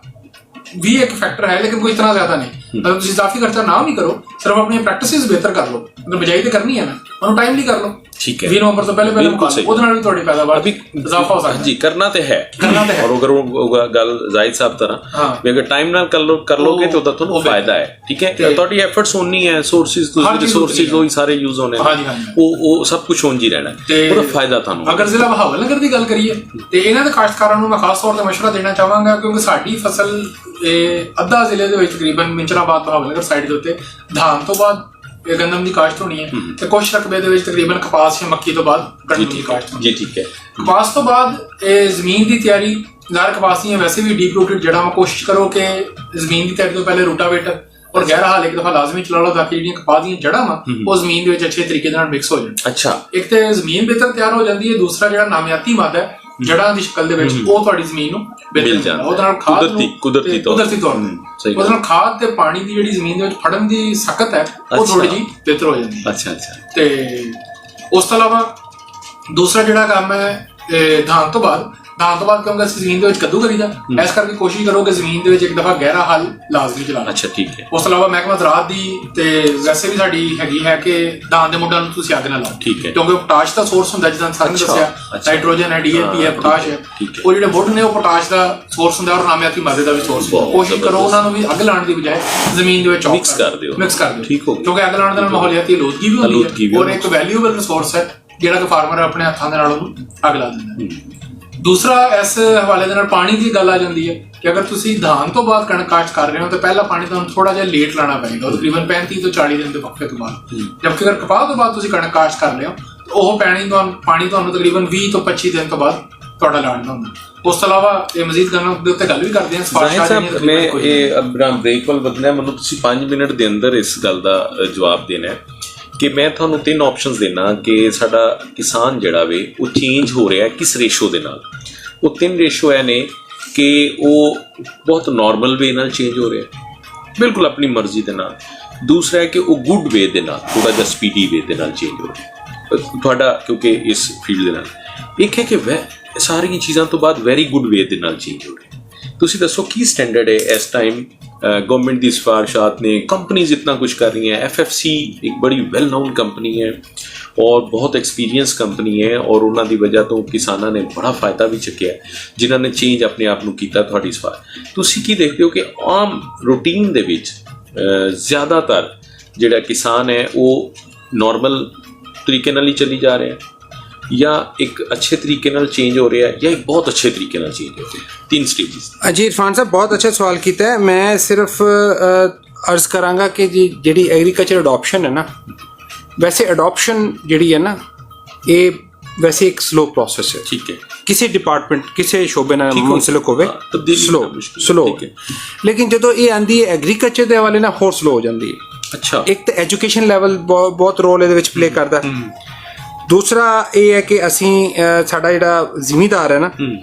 ਵੀ ਇੱਕ ਫੈਕਟਰ ਹੈ ਲੇਕਿਨ ਕੋਈ ਇਤਨਾ ਜ਼ਿਆਦਾ ਨਹੀਂ। ਅਗਰ ਤੁਸੀਂ ਇਜ਼ਾਫੀ ਖਰਚਾ ਨਾ ਵੀ ਕਰੋ, ਸਿਰਫ ਆਪਣੀਆਂ ਪ੍ਰੈਕਟਿਸਿਸ ਬਿਹਤਰ ਕਰ ਲਓ। ਅਗਰ ਬਿਜਾਈ ਤੇ ਕਰਨੀ ਹੈ ਨਾ, ਉਹਨੂੰ ਟਾਈਮਲੀ ਕਰ ਲਓ। ਠੀਕ ਹੈ, 20 ਨਵੰਬਰ ਤੋਂ ਪਹਿਲੇ ਉਹਦੇ ਨਾਲ ਵੀ ਤੁਹਾਡੀ ਪੈਦਾਵਾਰ ਵੀ ਇਜ਼ਾਫਾ ਹੋ ਸਕਦਾ ਜੀ। ਕਰਨਾ ਤੇ ਹੈ ਔਰ ਅਗਰ ਉਹ ਗੱਲ ਜ਼ਾਹਿਦ ਸਾਹਿਬ ਤਰ੍ਹਾਂ ਵੀ ਅਗਰ ਟਾਈਮ ਨਾਲ ਕਰ ਲੋਗੇ ਤਾਂ ਉਹਦਾ ਤੁਹਾਨੂੰ ਫਾਇਦਾ ਹੈ। ਠੀਕ ਹੈ, ਤੁਹਾਡੀ ਐਫਰਟਸ ਹੋਣੀ ਹੈ, ਸੋਰਸਿਸ ਰਿਸੋਰਸਿਸ ਉਹੀ ਸਾਰੇ ਯੂਜ਼ ਹੋਣੇ, ਉਹ ਸਭ ਕੁਝ ਹੋਣ ਜੀ ਰਹਿਣਾ, ਉਹਦਾ ਫਾਇਦਾ ਤੁਹਾਨੂੰ। ਅਗਰ ਜ਼ਿਲ੍ਹਾ ਬਹਾਵਲਨਗਰ ਦੀ ਗੱਲ ਕਰੀਏ ਤੇ ਇਹਨਾਂ ਦੇ ਕਾਸ਼ਤਕਾਰਾਂ ਨੂੰ ਮੈਂ ਖਾਸ ਤੌਰ ਤੇ ਮਸ਼ਵਰਾ ਦੇਣਾ ਚਾਹਾਂਗਾ ਕਿਉਂਕਿ ਸਾਡੀ ਫਸਲ ਅੱਧਾ ਜ਼ਿਲ੍ਹੇ ਦੇ ਵਿੱਚ ਤਕਰੀਬਨ ਮਿੰਚਰਾਬਾਦ ਬਹਾਵਲਨਗਰ ਸਾਈਡ ਦੇ ਉੱਤੇ ਧਾਨ ਤੋਂ ਬਾਅਦ ਗੰਦਮ ਦੀ ਕਾਸ਼ਤ ਹੋਣੀ ਹੈ ਤੇ ਕੁਛ ਰਕਬੇ ਦੇ ਵਿੱਚ ਤਕਰੀਬਨ ਕਪਾਸ ਜਾਂ ਮੱਕੀ ਤੋਂ ਬਾਅਦ ਕਣਕ ਦੀ ਕਾਸ਼ਤ ਹੋਣੀ ਹੈ। ਠੀਕ ਹੈ। ਕਪਾਸ ਤੋਂ ਬਾਅਦ ਇਹ ਜ਼ਮੀਨ ਦੀ ਤਿਆਰੀ, ਜ਼ਾਰ ਕਪਾਸ ਦੀਆਂ ਵੈਸੇ ਵੀ ਡੀਪ ਰੂਟਡ ਜੜ੍ਹਾਂ, ਕੋਸ਼ਿਸ਼ ਕਰੋ ਕਿ ਜ਼ਮੀਨ ਦੀ ਤਿਆਰੀ ਤੋਂ ਪਹਿਲੇ ਰੂਟਾਵੇਟਰ ਔਰ ਗਹਿਰਾ ਹਾਲ ਇੱਕ ਦਫਾ ਲਾਜ਼ਮੀ ਚਲਾ ਲਓ ਤਾਂ ਕਿ ਜਿਹੜੀਆਂ ਕਪਾਹ ਦੀਆਂ ਜੜ੍ਹਾਂ ਵਾ ਉਹ ਜ਼ਮੀਨ ਦੇ ਵਿੱਚ ਅੱਛੇ ਤਰੀਕੇ ਨਾਲ ਮਿਕਸ ਹੋ ਜਾਣ। ਅੱਛਾ, ਇੱਕ ਤੇ ਜ਼ਮੀਨ ਬਿਹਤਰ ਤਿਆਰ ਹੋ ਜਾਂਦੀ ਹੈ, ਦੂਸਰਾ ਜਿਹੜਾ ਨਾਮਿਆਤੀ ਮਾਦਾ ਹੈ ਜੜ੍ਹਾਂ ਦੀ ਸ਼ਕਲ ਦੇ ਵਿੱਚ ਉਹ ਤੁਹਾਡੀ ਜ਼ਮੀਨ ਨੂੰ ਮਿਲ ਜਾਂਦਾ। ਉਹਦੇ ਨਾਲ ਖਾਦ ਕੁਦਰਤੀ ਤੌਰ ਤੇ ਉਹਦੇ ਨਾਲ ਖਾਦ ਤੇ ਪਾਣੀ ਦੀ ਜਿਹੜੀ ਜ਼ਮੀਨ ਦੇ ਵਿੱਚ ਫੜਨ ਦੀ ਸਖਤ ਹੈ ਉਹ ਥੋੜੀ ਜਿਹੀ ਬਿਹਤਰ ਹੋ ਜਾਂਦੀ ਹੈ। ਅੱਛਾ ਅੱਛਾ। ਤੇ ਉਸ ਤੋਂ ਇਲਾਵਾ ਦੂਸਰਾ ਜਿਹੜਾ ਕੰਮ ਹੈ ਧਾਨ ਤੋਂ ਬਾਅਦ ਕਿਉਂਕਿ ਅਸੀਂ ਜ਼ਮੀਨ ਦੇ ਵਿੱਚ ਕੱਦੂ ਕਰੀਦਾ, ਇਸ ਕਰਕੇ ਕੋਸ਼ਿਸ਼ ਕਰੋ ਕਿ ਜ਼ਮੀਨ ਦੇ ਵਿੱਚ ਇੱਕ ਦਫਾ ਗਹਿਰਾ ਹੱਲ ਲਾਜ਼ਮੀ ਚਲਾਓ। ਅੱਛਾ, ਠੀਕ ਹੈ। ਉਸ ਤੋਂ ਇਲਾਵਾ ਮਹਿਕਮਾ ਜ਼ਰਾਅਤ ਦੀ ਤੇ ਵੈਸੇ ਵੀ ਸਾਡੀ ਹੈਗੀ ਹੈ ਕਿ ਧਾਨ ਦੇ ਮੁੱਢਾਂ ਨੂੰ ਤੁਸੀਂ ਅੱਗ ਨਾ ਲਾਓ। ਠੀਕ ਹੈ, ਕਿਉਂਕਿ ਪੋਟਾਸ਼ ਦਾ ਸੋਰਸ ਹੁੰਦਾ, ਜਿੱਦਾਂ ਸਰ ਨੇ ਦੱਸਿਆ ਨਾਈਟ੍ਰੋਜਨ ਹੈ, ਡੀਏਪੀ ਹੈ, ਪੋਟਾਸ਼ ਹੈ। ਉਹ ਜਿਹੜੇ ਵੁੱਡ ਨੇ ਉਹ ਪੋਟਾਸ਼ ਦਾ ਸੋਰਸ ਹੁੰਦਾ ਔਰ ਨਾਮਿਆਤੀ ਮਾਦੇ ਦਾ ਵੀ ਸੋਰਸ ਹੁੰਦਾ। ਕੋਸ਼ਿਸ਼ ਕਰੋ ਉਹਨਾਂ ਨੂੰ ਵੀ ਅੱਗ ਲਾਉਣ ਦੀ ਬਜਾਏ ਜ਼ਮੀਨ ਦੇ ਵਿੱਚ ਮਿਕਸ ਕਰ ਦਿਓ। ਠੀਕ ਹੋ ਗਿਆ, ਕਿਉਂਕਿ ਅੱਗ ਲਾਉਣ ਦੇ ਨਾਲ ਮਾਹੌਲੀਆਤੀ ਆਲੂਦਗੀ ਵੀ ਹੁੰਦੀ ਹੈ ਔਰ ਇੱਕ ਵੈਲਿਊਏਬਲ ਰਿਸੋਰਸ ਹੈ ਜਿਹੜਾ ਕਿ ਫਾਰਮਰ ਆਪਣੇ ਹੱਥਾਂ ਦੇ ਨਾਲ ਉਹਨੂੰ ਅੱਗ ਲਾ ਦਿੰਦਾ। ਦੂਸਰਾ ਇਸ ਹਵਾਲੇ ਦੇ ਨਾਲ ਪਾਣੀ ਦੀ ਗੱਲ ਆ ਜਾਂਦੀ ਹੈ ਕਿ ਅਗਰ ਤੁਸੀਂ ਧਾਨ ਤੋਂ ਬਾਅਦ ਕਣਕ ਕਾਸ਼ਤ ਕਰ ਰਹੇ ਹੋ ਤਾਂ ਪਹਿਲਾ ਪਾਣੀ ਤੁਹਾਨੂੰ ਥੋੜਾ ਜਿਹਾ ਲੇਟ ਲਾਣਾ ਪਏਗਾ, ਤਕਰੀਬਨ 35 ਤੋਂ 40 ਦਿਨ ਦੇ ਵਕਫੇ ਤੋਂ ਬਾਅਦ। ਜਦਕਿ ਅਗਰ ਕਪਾਹ ਤੋਂ ਬਾਅਦ ਤੁਸੀਂ ਕਣਕ ਕਾਸ਼ਤ ਕਰ ਰਹੇ ਹੋ ਤਾਂ ਉਹ ਪਾਣੀ ਤੁਹਾਨੂੰ ਤਕਰੀਬਨ 20 ਤੋਂ 25 ਦਿਨ ਤੋਂ ਬਾਅਦ ਤੁਹਾਡਾ ਲਾਣਾ ਹੁੰਦਾ। ਉਸ ਤੋਂ ਇਲਾਵਾ ਇਹ ਮਜ਼ੀਦ ਗੱਲਾਂ ਦੇ ਉੱਤੇ ਗੱਲ ਵੀ ਕਰਦੇ ਹਾਂ। ਮੈਂ ਇਹ ਬ੍ਰੇਕ ਵੱਲ ਵਧਣਾ, ਮੈਨੂੰ ਤੁਸੀਂ 5 ਮਿੰਟ ਦੇ ਅੰਦਰ ਇਸ ਗੱਲ ਦਾ ਜਵਾਬ ਦੇਣਾ ਹੈ ਕਿ ਮੈਂ ਤੁਹਾਨੂੰ 3 ਆਪਸ਼ਨਸ ਦੇਣਾ ਕਿ ਸਾਡਾ ਕਿਸਾਨ ਜਿਹੜਾ ਵੇ ਉਹ ਚੇਂਜ ਹੋ ਰਿਹਾ ਕਿਸ ਰੇਸ਼ੋ ਦੇ ਨਾਲ। ਉਹ 3 ਰੇਸ਼ੋ ਇਹ ਨੇ ਕਿ ਉਹ ਬਹੁਤ ਨਾਰਮਲ ਵੇ ਨਾਲ ਚੇਂਜ ਹੋ ਰਿਹਾ, ਬਿਲਕੁਲ ਆਪਣੀ ਮਰਜ਼ੀ ਦੇ ਨਾਲ। ਦੂਸਰਾ ਹੈ ਕਿ ਉਹ ਗੁੱਡ ਵੇ ਦੇ ਨਾਲ, ਥੋੜਾ ਜਿਹਾ ਸਪੀਡੀ ਵੇ ਦੇ ਨਾਲ ਚੇਂਜ ਹੋ ਰਿਹਾ ਤੁਹਾਡਾ, ਕਿਉਂਕਿ ਇਸ ਫੀਲਡ ਦੇ ਨਾਲ। ਇੱਕ ਹੈ ਕਿ ਸਾਰੀਆਂ ਚੀਜ਼ਾਂ ਤੋਂ ਬਾਅਦ ਵੈਰੀ ਗੁੱਡ ਵੇ ਦੇ ਨਾਲ ਚੇਂਜ ਹੋ ਰਿਹਾ। ਤੁਸੀਂ ਦੱਸੋ ਕੀ ਸਟੈਂਡਰਡ ਹੈ ਇਸ ਟਾਈਮ? गवर्नमेंट की सिफारिशात ने, कंपनीज इतना कुछ कर रही हैं। FFC एक बड़ी वेल नोन कंपनी है और बहुत एक्सपीरियंस कंपनी है और उन्होंने की वजह तो किसानों ने बड़ा फायदा भी चुकिया जिन्होंने चेंज अपने आप को किया। थोड़ी सवाल तुसी की देखते हो कि आम रूटीन दे विच ज़्यादातर जिहड़ा किसान है वो नॉर्मल तरीके नाल ही चली जा रहे हैं या एक अच्छे तरीके नाल चेंज हो रहा है या एक बहुत अच्छे तरीके नाल चेंज हो रहा है? 3 स्टेजेस। जी इरफान साहब बहुत अच्छा सवाल किया है। मैं सिर्फ अर्ज करांगा कि जी जी एग्रीकल्चर अडॉप्शन है ना, वैसे अडॉप्शन जी है ना ये वैसे एक स्लो प्रोसेस है। ठीक है, किसी डिपार्टमेंट किसी शोबे नाल मुंसलिक होवे स्लो लेकिन जो ये आंदी है एग्रीकल्चर के हवाले नाल होर स्लो हो जाती है। अच्छा, एक तो एजुकेशन लैवल बहुत रोल ये प्ले करता। दूसरा ये है कि असी साडा जिहड़ा जिमीदार है ना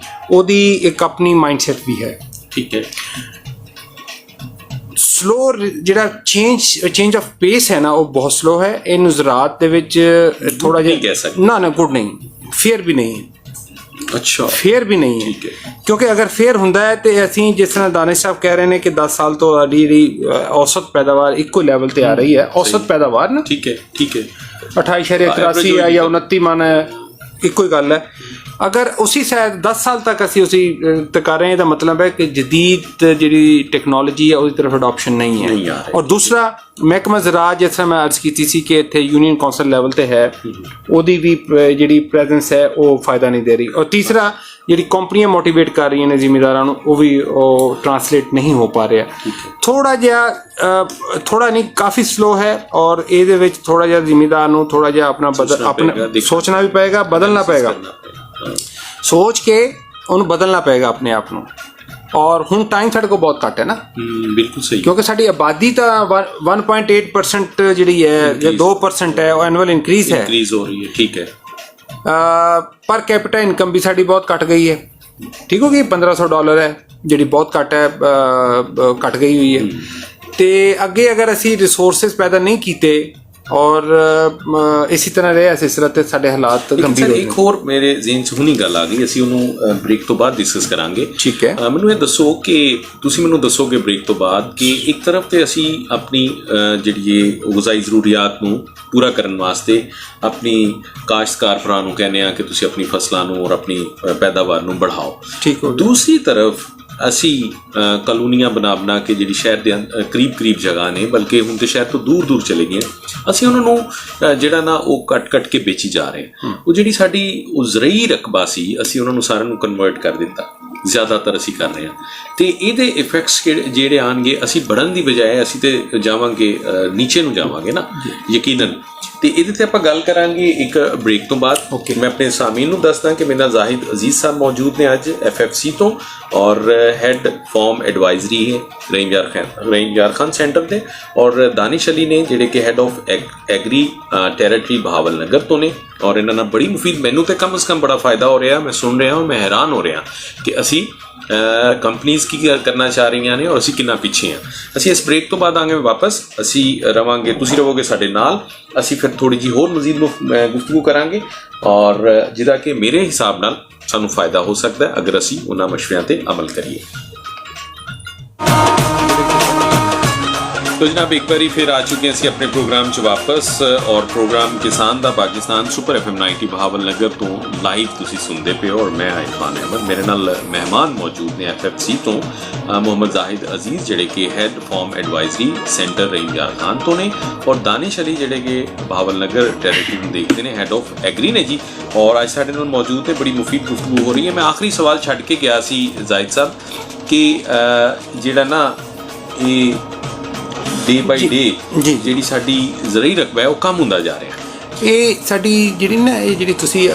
ओदी एक अपनी माइंडसैट भी है। ठीक है, स्लो जिहड़ा चेंज ऑफ पेस है ना वो बहुत स्लो है। इन ज़राअत दे विच थोड़ा जिहा ना गुड नहीं, फेयर भी नहीं है। अच्छा, फेयर भी नहीं है क्योंकि अगर फेयर हुंदा है तो असी जिस तरह दानिश साहब कह रहे हैं कि 10 साल तो साडी औसत पैदावार इक्को लैवल ते आ रही है। औसत पैदावार ना ठीक है 28.83 है या 29 मन है, इक्को ही गल है। अगर उसी शायद 10 साल तक असी उसी कर रहे हैं तो मतलब है कि जदीद जी टेक्नोलॉजी है उसकी तरफ अडॉप्शन नहीं है। और दूसरा महकमा ज़राअत जिस तरह मैं अर्ज की थी कि इतने यूनियन कौंसल लैवल ते है, ओदी भी जी प्रेजेंस है वो फ़ायदा नहीं दे रही। और तीसरा ਜਿਹੜੀ ਕੰਪਨੀਆਂ ਮੋਟੀਵੇਟ ਕਰ ਰਹੀਆਂ ਨੇ ਜ਼ਿਮੀਂਦਾਰਾਂ ਨੂੰ ਉਹ ਵੀ ਉਹ ਟਰਾਂਸਲੇਟ ਨਹੀਂ ਹੋ ਪਾ ਰਿਹਾ। ਥੋੜਾ ਜਿਹਾ ਥੋੜਾ ਨਹੀਂ ਕਾਫੀ ਸਲੋ ਹੈ ਔਰ ਇਹਦੇ ਵਿੱਚ ਥੋੜਾ ਜਿਹਾ ਜ਼ਿਮੀਂਦਾਰ ਨੂੰ ਥੋੜਾ ਜਿਹਾ ਆਪਣਾ ਸੋਚਣਾ ਵੀ ਪਏਗਾ, ਬਦਲਣਾ ਪਏਗਾ, ਸੋਚ ਕੇ ਉਹਨੂੰ ਬਦਲਣਾ ਪਏਗਾ ਆਪਣੇ ਆਪ ਨੂੰ। ਔਰ ਹੁਣ ਟਾਈਮ ਸਾਡੇ ਕੋਲ ਬਹੁਤ ਘੱਟ ਹੈ ਨਾ। ਬਿਲਕੁਲ ਸਹੀ, ਕਿਉਂਕਿ ਸਾਡੀ ਆਬਾਦੀ ਤਾਂ 1.8% ਜਿਹੜੀ ਹੈ ਜਾਂ 2% ਹੈ ਉਹ ਐਨੂਅਲ ਇਨਕਰੀਜ਼ ਹੋ ਰਹੀ ਹੈ। ਠੀਕ ਹੈ। ਪਰ ਕੈਪੀਟਾ ਇਨਕਮ ਵੀ ਸਾਡੀ ਬਹੁਤ ਘਟ ਗਈ ਹੈ। ਠੀਕ ਹੋ ਗਈ, $1500 ਹੈ ਜਿਹੜੀ ਬਹੁਤ ਘੱਟ ਹੈ, ਘਟ ਗਈ ਹੋਈ ਹੈ। ਤੇ ਅੱਗੇ ਅਗਰ ਅਸੀਂ ਰਿਸੋਰਸਿਸ ਪੈਦਾ ਨਹੀਂ ਕੀਤੇ ਔਰ ਇਸੇ ਤਰ੍ਹਾਂ ਰਿਹਾ ਸਿਲਸਿਲਾ ਤੇ ਸਾਡੇ ਹਾਲਾਤ ਗੰਭੀਰ ਹੋ ਗਏ। ਇੱਕ ਹੋਰ ਮੇਰੇ ਜ਼ਿਹਨ 'ਚ ਹੁਣੀ ਗੱਲ ਆ ਗਈ, ਅਸੀਂ ਉਹਨੂੰ ਬ੍ਰੇਕ ਤੋਂ ਬਾਅਦ ਡਿਸਕਸ ਕਰਾਂਗੇ। ਠੀਕ ਹੈ। ਮੈਨੂੰ ਇਹ ਦੱਸੋ ਕਿ ਤੁਸੀਂ ਮੈਨੂੰ ਦੱਸੋਗੇ ਬ੍ਰੇਕ ਤੋਂ ਬਾਅਦ ਕਿ ਇੱਕ ਤਰਫ ਤੇ ਅਸੀਂ ਆਪਣੀ ਜਿਹੜੀ ਇਹ ਗੁਜ਼ਾਈ ਜ਼ਰੂਰੀਆਤ ਨੂੰ ਪੂਰਾ ਕਰਨ ਵਾਸਤੇ ਆਪਣੀ ਕਾਸ਼ਤਕਾਰ ਭਰਾ ਨੂੰ ਕਹਿੰਦੇ ਆ ਕਿ ਤੁਸੀਂ ਆਪਣੀ ਫਸਲਾਂ ਨੂੰ ਔਰ ਆਪਣੀ ਪੈਦਾਵਾਰ ਨੂੰ बढ़ाओ। ਠੀਕ ਹੋ। ਦੂਸਰੀ ਤਰਫ ਅਸੀਂ ਕਲੋਨੀਆਂ ਬਣਾ ਕੇ ਜਿਹੜੀ ਸ਼ਹਿਰ ਦੇ ਕਰੀਬ ਜਗ੍ਹਾ ਨੇ, ਬਲਕਿ ਹੁਣ ਤੇ ਸ਼ਹਿਰ ਤੋਂ ਦੂਰ ਚਲੇ ਗਏ, ਅਸੀਂ ਉਹਨਾਂ ਨੂੰ ਜਿਹੜਾ ਨਾ ਉਹ ਕੱਟ ਕੇ ਵੇਚੀ ਜਾ ਰਹੇ ਹਾਂ। ਉਹ ਜਿਹੜੀ ਸਾਡੀ ਉਹ ਜ਼ਰਈ ਰਕਬਾ ਸੀ ਅਸੀਂ ਉਹਨਾਂ ਨੂੰ ਸਾਰਿਆਂ ਨੂੰ ਕਨਵਰਟ ਕਰ ਦਿੱਤਾ, ਜ਼ਿਆਦਾਤਰ ਅਸੀਂ ਕਰ ਰਹੇ ਹਾਂ। ਤੇ ਇਹਦੇ ਇਫੈਕਟਸ ਜਿਹੜੇ ਆਉਣਗੇ, ਅਸੀਂ बढ़न ਦੀ ਬਜਾਏ ਅਸੀਂ ਤੇ ਜਾਵਾਂਗੇ ਨੀਚੇ ਨੂੰ ਜਾਵਾਂਗੇ ਨਾ, ਯਕੀਨਨ। ਤੇ ਇਹਦੇ ਤੇ ਆਪਾਂ ਗੱਲ ਕਰਾਂਗੇ ਇੱਕ ਬ੍ਰੇਕ ਤੋਂ ਬਾਅਦ। ਮੈਂ ਆਪਣੇ ਸਾਮੀਨ ਨੂੰ ਦੱਸਦਾ ਕਿ ਮੇਰੇ ਨਾਲ ਜ਼ਾਹਿਦ ਅਜ਼ੀਜ਼ ਸਾਹਿਬ ਮੌਜੂਦ ਨੇ ਅੱਜ FFC ਤੋਂ, ਔਰ ਹੈਡ ਫਾਰਮ ਐਡਵਾਈਜ਼ਰੀ ਹੈ ਰਹੀਮ ਯਾਰ ਖਾਨ ਸੈਂਟਰ ਦੇ, ਔਰ ਦਾनिश अली ਨੇ ਜਿਹੜੇ ਕਿ head of agri territory Bahawal ਨਗਰ ਤੋਂ ਨੇ। ਔਰ ਇਹਨਾਂ ਨਾਲ ਬੜੀ ਮੁਫੀਦ, ਮੈਨੂੰ ਤੇ ਕਮ ਸੇ ਕਮ ਬੜਾ ਫਾਇਦਾ ਹੋ ਰਿਹਾ। ਮੈਂ ਸੁਣ ਰਿਹਾ ਹਾਂ, ਮੈਂ ਹੈਰਾਨ ਹੋ ਰਿਹਾ ਕਿ ਅਸੀਂ ਕੰਪਨੀਜ਼ ਕੀ ਕਰਨਾ ਚਾਹ ਰਹੀਆਂ ਨੇ ਔਰ ਅਸੀਂ ਕਿੰਨਾ ਪਿੱਛੇ ਹਾਂ। ਅਸੀਂ ਇਸ ਬ੍ਰੇਕ ਤੋਂ ਬਾਅਦ ਆਵਾਂਗੇ ਵਾਪਸ, ਅਸੀਂ ਰਵਾਂਗੇ, ਤੁਸੀਂ ਰਹੋਗੇ ਸਾਡੇ ਨਾਲ। ਅਸੀਂ ਫਿਰ ਥੋੜੀ ਜਿਹੀ ਹੋਰ ਮਜ਼ੀਦ ਗੁਫ਼ਤਗੂ ਕਰਾਂਗੇ ਔਰ ਜਿਹਦਾ ਕਿ ਮੇਰੇ ਹਿਸਾਬ ਨਾਲ ਸਾਨੂੰ ਫਾਇਦਾ ਹੋ ਸਕਦਾ ਹੈ ਅਗਰ ਅਸੀਂ ਉਹਨਾਂ ਮਸ਼ਵਰਿਆਂ ਤੇ ਅਮਲ ਕਰੀਏ। तो जनाब एक बारी फिर आ चुके हैं ਅਸੀਂ ਆਪਣੇ ਪ੍ਰੋਗਰਾਮ 'ਚ ਵਾਪਸ, ਔਰ ਪ੍ਰੋਗਰਾਮ ਕਿਸਾਨ ਦਾ ਪਾਕਿਸਤਾਨ ਸੁਪਰ FM 90 ਬਹਾਵਲ ਨਗਰ ਤੋਂ ਲਾਈਵ ਤੁਸੀਂ ਸੁਣਦੇ ਪਏ ਹੋ। ਔਰ ਮੈਂ ਇਰਫਾਨ ਅਹਿਮਦ, ਮੇਰੇ ਨਾਲ ਮਹਿਮਾਨ ਮੌਜੂਦ ਨੇ FFC ਤੋਂ ਮੁਹੰਮਦ ਜ਼ਾਹਿਦ ਅਜ਼ੀਜ਼ ਜਿਹੜੇ ਕਿ head farm advisory centre Rahim Yar Khan ਤੋਂ ਨੇ, ਔਰ ਦਾनिश अली ਜਿਹੜੇ ਕਿ ਬਹਾਵਲ ਨਗਰ ਟੈਰੀਟਰੀ ਨੂੰ ਦੇਖਦੇ ਨੇ, ਹੈਡ ਆਫ ਐਗਰੀ ਨੇ ਜੀ। ਔਰ ਅੱਜ ਸਾਡੇ ਨਾਲ ਮੌਜੂਦ ਨੇ, ਬੜੀ ਮੁਫੀਦ ਗੁਫ਼ਤਗੂ ਹੋ ਰਹੀ ਹੈ। ਮੈਂ ਆਖਰੀ ਸਵਾਲ ਛੱਡ ਕੇ ਗਿਆ ਸੀ ਜ਼ਾਹਿਦ ਸਾਹਿਬ ਕਿ ਜਿਹੜਾ ਨਾ ਇਹ ਡੇ ਬਾਈ ਡੇ ਜਿਹੜੀ ਸਾਡੀ ਜ਼ਰਈ ਰਕਬਾ ਹੈ ਉਹ ਕਮ ਹੁੰਦਾ ਜਾ ਰਿਹਾ। ਇਹ ਸਾਡੀ ਜਿਹੜੀ ਨਾ ਇਹ ਜਿਹੜੀ ਤੁਸੀਂ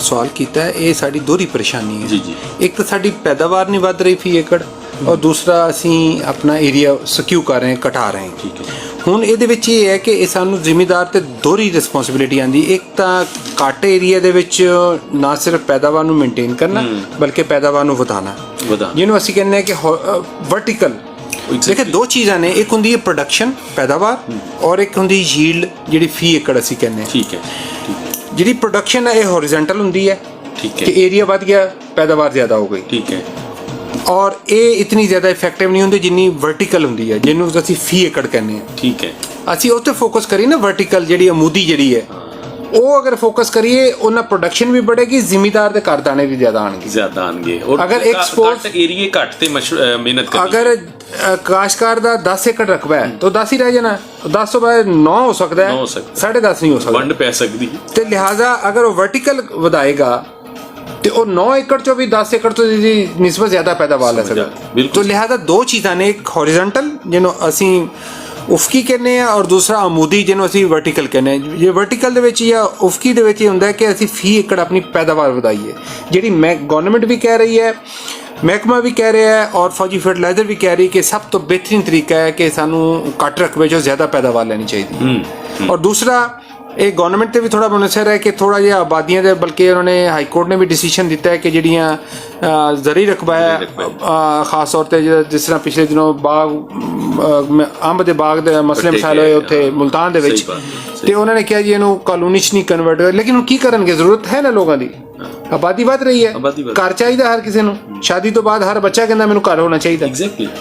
ਸਵਾਲ ਕੀਤਾ ਹੈ, ਇਹ ਸਾਡੀ ਦੋਹਰੀ ਪਰੇਸ਼ਾਨੀ ਹੈ। ਜੀ। ਇੱਕ ਤਾਂ ਸਾਡੀ ਪੈਦਾਵਾਰ ਨਹੀਂ ਵੱਧ ਰਹੀ ਫੀ ਏਕੜ, ਔਰ ਦੂਸਰਾ ਅਸੀਂ ਆਪਣਾ ਏਰੀਆ ਸਕਿਊ ਕਰ ਰਹੇ ਹਾਂ, ਘਟਾ ਰਹੇ ਹਾਂ। ਠੀਕ ਹੈ। ਹੁਣ ਇਹਦੇ ਵਿੱਚ ਇਹ ਹੈ ਕਿ ਇਹ ਸਾਨੂੰ ਜ਼ਿਮੀਂਦਾਰ ਤੇ ਦੋਹਰੀ ਰਿਸਪੌਂਸਿਬਿਲਿਟੀ ਆਉਂਦੀ। ਇੱਕ ਤਾਂ ਘੱਟ ਏਰੀਆ ਦੇ ਵਿੱਚ ਨਾ ਸਿਰਫ ਪੈਦਾਵਾਰ ਨੂੰ ਮੇਨਟੇਨ ਕਰਨਾ ਬਲਕਿ ਪੈਦਾਵਾਰ ਨੂੰ ਵਧਾਉਣਾ, ਜਿਹਨੂੰ ਅਸੀਂ ਕਹਿੰਦੇ ਹਾਂ ਕਿ ਵਰਟੀਕਲ। ਦੇਖੇ ਦੋ ਚੀਜ਼ਾਂ ਨੇ, ਇੱਕ ਹੁੰਦੀ ਹੈ ਪ੍ਰੋਡਕਸ਼ਨ ਪੈਦਾਵਾਰ ਔਰ ਇੱਕ ਹੁੰਦੀ ਯੀਲਡ ਜਿਹੜੀ ਫੀ ਏਕੜ ਅਸੀਂ ਕਹਿੰਦੇ ਹਾਂ। ਠੀਕ ਹੈ। ਜਿਹੜੀ ਪ੍ਰੋਡਕਸ਼ਨ ਹੈ ਇਹ ਹੌਰੀਜ਼ੌਂਟਲ ਹੁੰਦੀ ਹੈ। ਠੀਕ ਹੈ। ਕਿ ਏਰੀਆ ਵੱਧ ਗਿਆ, ਪੈਦਾਵਾਰ ਜ਼ਿਆਦਾ ਹੋ ਗਈ। ਠੀਕ ਹੈ। ਔਰ ਇਹ ਇਤਨੀ ਜ਼ਿਆਦਾ ਇਫੈਕਟਿਵ ਨਹੀਂ ਹੁੰਦੀ ਜਿੰਨੀ ਵਰਟੀਕਲ ਹੁੰਦੀ ਹੈ, ਜਿਹਨੂੰ ਅਸੀਂ ਫੀ ਏਕੜ ਕਹਿੰਦੇ ਹਾਂ। ਠੀਕ ਹੈ। ਅਸੀਂ ਉਹ 'ਤੇ ਫੋਕਸ ਕਰੀਏ ਨਾ, ਵਰਟੀਕਲ ਜਿਹੜੀ ਅਮੂਦੀ ਜਿਹੜੀ ਹੈ ਉਹ ਅਗਰ ਫੋਕਸ ਕਰੀਏ, ਉਹਨਾਂ ਪ੍ਰੋਡਕਸ਼ਨ ਵੀ बढ़ेगी, ਜ਼ਿਮੀਂਦਾਰ ਦੇ ਘਰ ਦਾਣੇ ਵੀ ਜ਼ਿਆਦਾ ਆਣਗੇ। ਔਰ ਅਗਰ ਐਕਸਪੋਰਟ ਏਰੀਏ ਘੱਟ ਤੇ ਮਿਹਨਤ ਕਰੀ, ਅਗਰ ਕਾਸ਼ਤਕਾਰ ਦਾ 10 ਏਕੜ ਰਕਬਾ ਹੈ ਤਾਂ 10 ਹੀ ਰਹਿ ਜਾਣਾ, 10 ਤੋਂ ਬਾਅਦ 9 ਹੋ ਸਕਦਾ ਹੈ, 10.5 ਨਹੀਂ ਹੋ ਸਕਦਾ, ਵੰਡ ਪੈ ਸਕਦੀ। ਤੇ ਲਿਹਾਜ਼ਾ ਅਗਰ ਉਹ ਵਰਟੀਕਲ ਵਧਾਏਗਾ ਤੇ ਉਹ 9 ਏਕੜ ਚੋਂ ਵੀ 10 ਏਕੜ ਤੋਂ ਦੀ ਨਿਸਬਤ ਜ਼ਿਆਦਾ ਪੈਦਾਵਾਰ ਲੈ ਸਕਦਾ। तो लिहाजा दो चीज़ां ने, एक हॉरिजॉन्टल जिन्हों असी ਉਫਕੀ ਕਹਿੰਦੇ ਆ ਔਰ ਦੂਸਰਾ ਅਮੂਦੀ ਜਿਹਨੂੰ ਅਸੀਂ ਵਰਟੀਕਲ ਕਹਿੰਦੇ ਆ। ਜੇ ਵਰਟੀਕਲ ਦੇ ਵਿੱਚ ਜਾਂ ਉਫਕੀ ਦੇ ਵਿੱਚ ਇਹ ਹੁੰਦਾ ਕਿ ਅਸੀਂ ਫੀ ਏਕੜ ਆਪਣੀ ਪੈਦਾਵਾਰ ਵਧਾਈਏ, ਜਿਹੜੀ ਗਵਰਨਮੈਂਟ ਵੀ ਕਹਿ ਰਹੀ ਹੈ, ਮਹਿਕਮਾ ਵੀ ਕਹਿ ਰਿਹਾ ਹੈ ਔਰ ਫੌਜੀ ਫਰਟੀਲਾਈਜ਼ਰ ਵੀ ਕਹਿ ਰਹੀ ਕਿ ਸਭ ਤੋਂ ਬਿਹਤਰੀਨ ਤਰੀਕਾ ਹੈ ਕਿ ਸਾਨੂੰ ਘੱਟ ਰਕਬੇ 'ਚੋਂ ਜ਼ਿਆਦਾ ਪੈਦਾਵਾਰ ਲੈਣੀ ਚਾਹੀਦੀ। ਔਰ ਦੂਸਰਾ ਇਹ ਗਵਰਨਮੈਂਟ ਤੇ ਵੀ ਥੋੜਾ ਮੁਨਸਰ ਹੈ ਕਿ ਥੋੜਾ ਜਿਹਾ ਆਬਾਦੀਆਂ ਦੇ, ਬਲਕਿ ਉਹਨਾਂ ਨੇ ਹਾਈ ਕੋਰਟ ਨੇ ਵੀ ਡਿਸੀਜਨ ਦਿੱਤਾ ਹੈ ਕਿ ਜਿਹੜੀਆਂ ਜ਼ਰੀ ਰਕਬਾ ਹੈ, ਖਾਸ ਤੌਰ ਤੇ ਜਿਸ ਤਰ੍ਹਾਂ ਪਿਛਲੇ ਦਿਨੋਂ ਬਾਗ ਅੰਬ ਦੇ ਬਾਗ ਦੇ ਮਸਲੇ ਮਸਾਇਲ ਹੋਏ ਉੱਥੇ ਮੁਲਤਾਨ ਦੇ ਵਿੱਚ, ਤੇ ਉਹਨਾਂ ਨੇ ਕਿਹਾ ਜੀ ਇਹਨੂੰ ਕਾਨੂੰਨੀ 'ਚ ਨਹੀਂ ਕਨਵਰਟ ਕਰ। ਲੇਕਿਨ ਹੁਣ ਕੀ ਕਰਨਗੇ, ਜ਼ਰੂਰਤ ਹੈ ਨਾ ਲੋਕਾਂ ਦੀ, ਆਬਾਦੀ ਵੱਧ ਰਹੀ ਹੈ, ਘਰ ਚਾਹੀਦਾ ਹਰ ਕਿਸੇ ਨੂੰ। ਸ਼ਾਦੀ ਤੋਂ ਬਾਅਦ ਹਰ ਬੱਚਾ ਕਹਿੰਦਾ ਮੈਨੂੰ ਘਰ ਹੋਣਾ ਚਾਹੀਦਾ,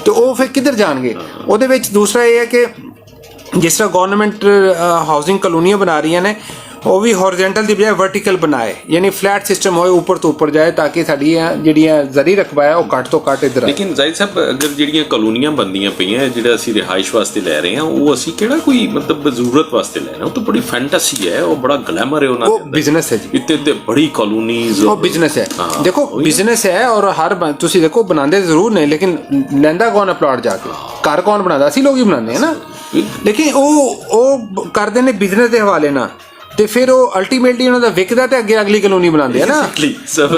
ਤੇ ਉਹ ਫਿਰ ਕਿੱਧਰ ਜਾਣਗੇ? ਉਹਦੇ ਵਿੱਚ ਦੂਸਰਾ ਇਹ ਹੈ ਕਿ ਜਿਸ ਤਰ੍ਹਾਂ ਗਵਰਨਮੈਂਟ ਹਾਊਸਿੰਗ ਕਲੋਨੀਆਂ ਬਣਾ ਰਹੀਆਂ ਨੇ, ਉਹ ਵੀ ਹੌਰੀਜ਼ੌਂਟਲ ਦੀ ਬਜਾਏ ਵਰਟੀਕਲ ਬਣਾਏ, ਯਾਨੀ ਫਲੈਟ ਸਿਸਟਮ ਹੋਏ, ਉੱਪਰ ਤੋਂ ਉੱਪਰ ਜਾਏ, ਤਾਂ ਕਿ ਸਾਡੀਆਂ ਜਿਹੜੀਆਂ ਜ਼ਰੀ ਰਕਬਾ ਹੈ ਉਹ ਘੱਟ ਤੋਂ ਘੱਟ ਇੱਧਰ ਆਏ। ਲੇਕਿਨ ਜ਼ਾਹਿਦ ਸਾਹਿਬ, ਅਗਰ ਜਿਹੜੀਆਂ ਕਲੋਨੀਆਂ ਬਣਦੀਆਂ ਪਈਆਂ, ਜਿਹੜਾ ਅਸੀਂ ਰਿਹਾਇਸ਼ ਵਾਸਤੇ ਲੈ ਰਹੇ ਹਾਂ, ਉਹ ਅਸੀਂ ਕਿਹੜਾ ਕੋਈ ਮਤਲਬ ਜ਼ਰੂਰਤ ਵਾਸਤੇ ਲੈ ਰਹੇ ਹਾਂ? ਉਹ ਤਾਂ ਬੜੀ ਫੈਂਟਸੀ ਹੈ, ਉਹ ਬੜਾ ਗਲੈਮਰ ਹੈ ਉਹਨਾਂ ਉਹ ਬਿਜ਼ਨਸ ਹੈ ਜੀ, ਇੱਥੇ ਬੜੀ ਕਲੋਨੀਜ਼, ਉਹ ਬਿਜ਼ਨਸ ਹੈ। ਦੇਖੋ ਬਿਜ਼ਨਸ ਹੈ, ਔਰ ਹਰ ਤੁਸੀਂ ਦੇਖੋ ਬਣਾਉਂਦੇ ਜ਼ਰੂਰ ਨੇ, ਲੇਕਿਨ ਲੈਂਦਾ ਕੌਣ ਹੈ ਪਲਾਟ ਜਾ ਕੇ? ਘਰ ਕੌਣ ਬਣਾਉਂਦਾ? ਅਸੀਂ ਲੋਕ ਹੀ ਬਣਾਉਂਦੇ ਹਾਂ ਨਾ। ਲੇਕਿਨ ਉਹ ਕਰਦੇ ਨੇ ਬਿਜ਼ਨਸ ਦੇ ਹਵਾਲੇ ਨਾਲ, ਤੇ ਫਿਰ ਉਹ ਅਲਟੀਮੇਟਲੀ ਉਹਨਾਂ ਦਾ ਵਿਕਦਾ ਤੇ ਅੱਗੇ ਅਗਲੀ ਕਲੋਨੀ ਬਣਾਉਂਦੇ ਆ ਨਾ।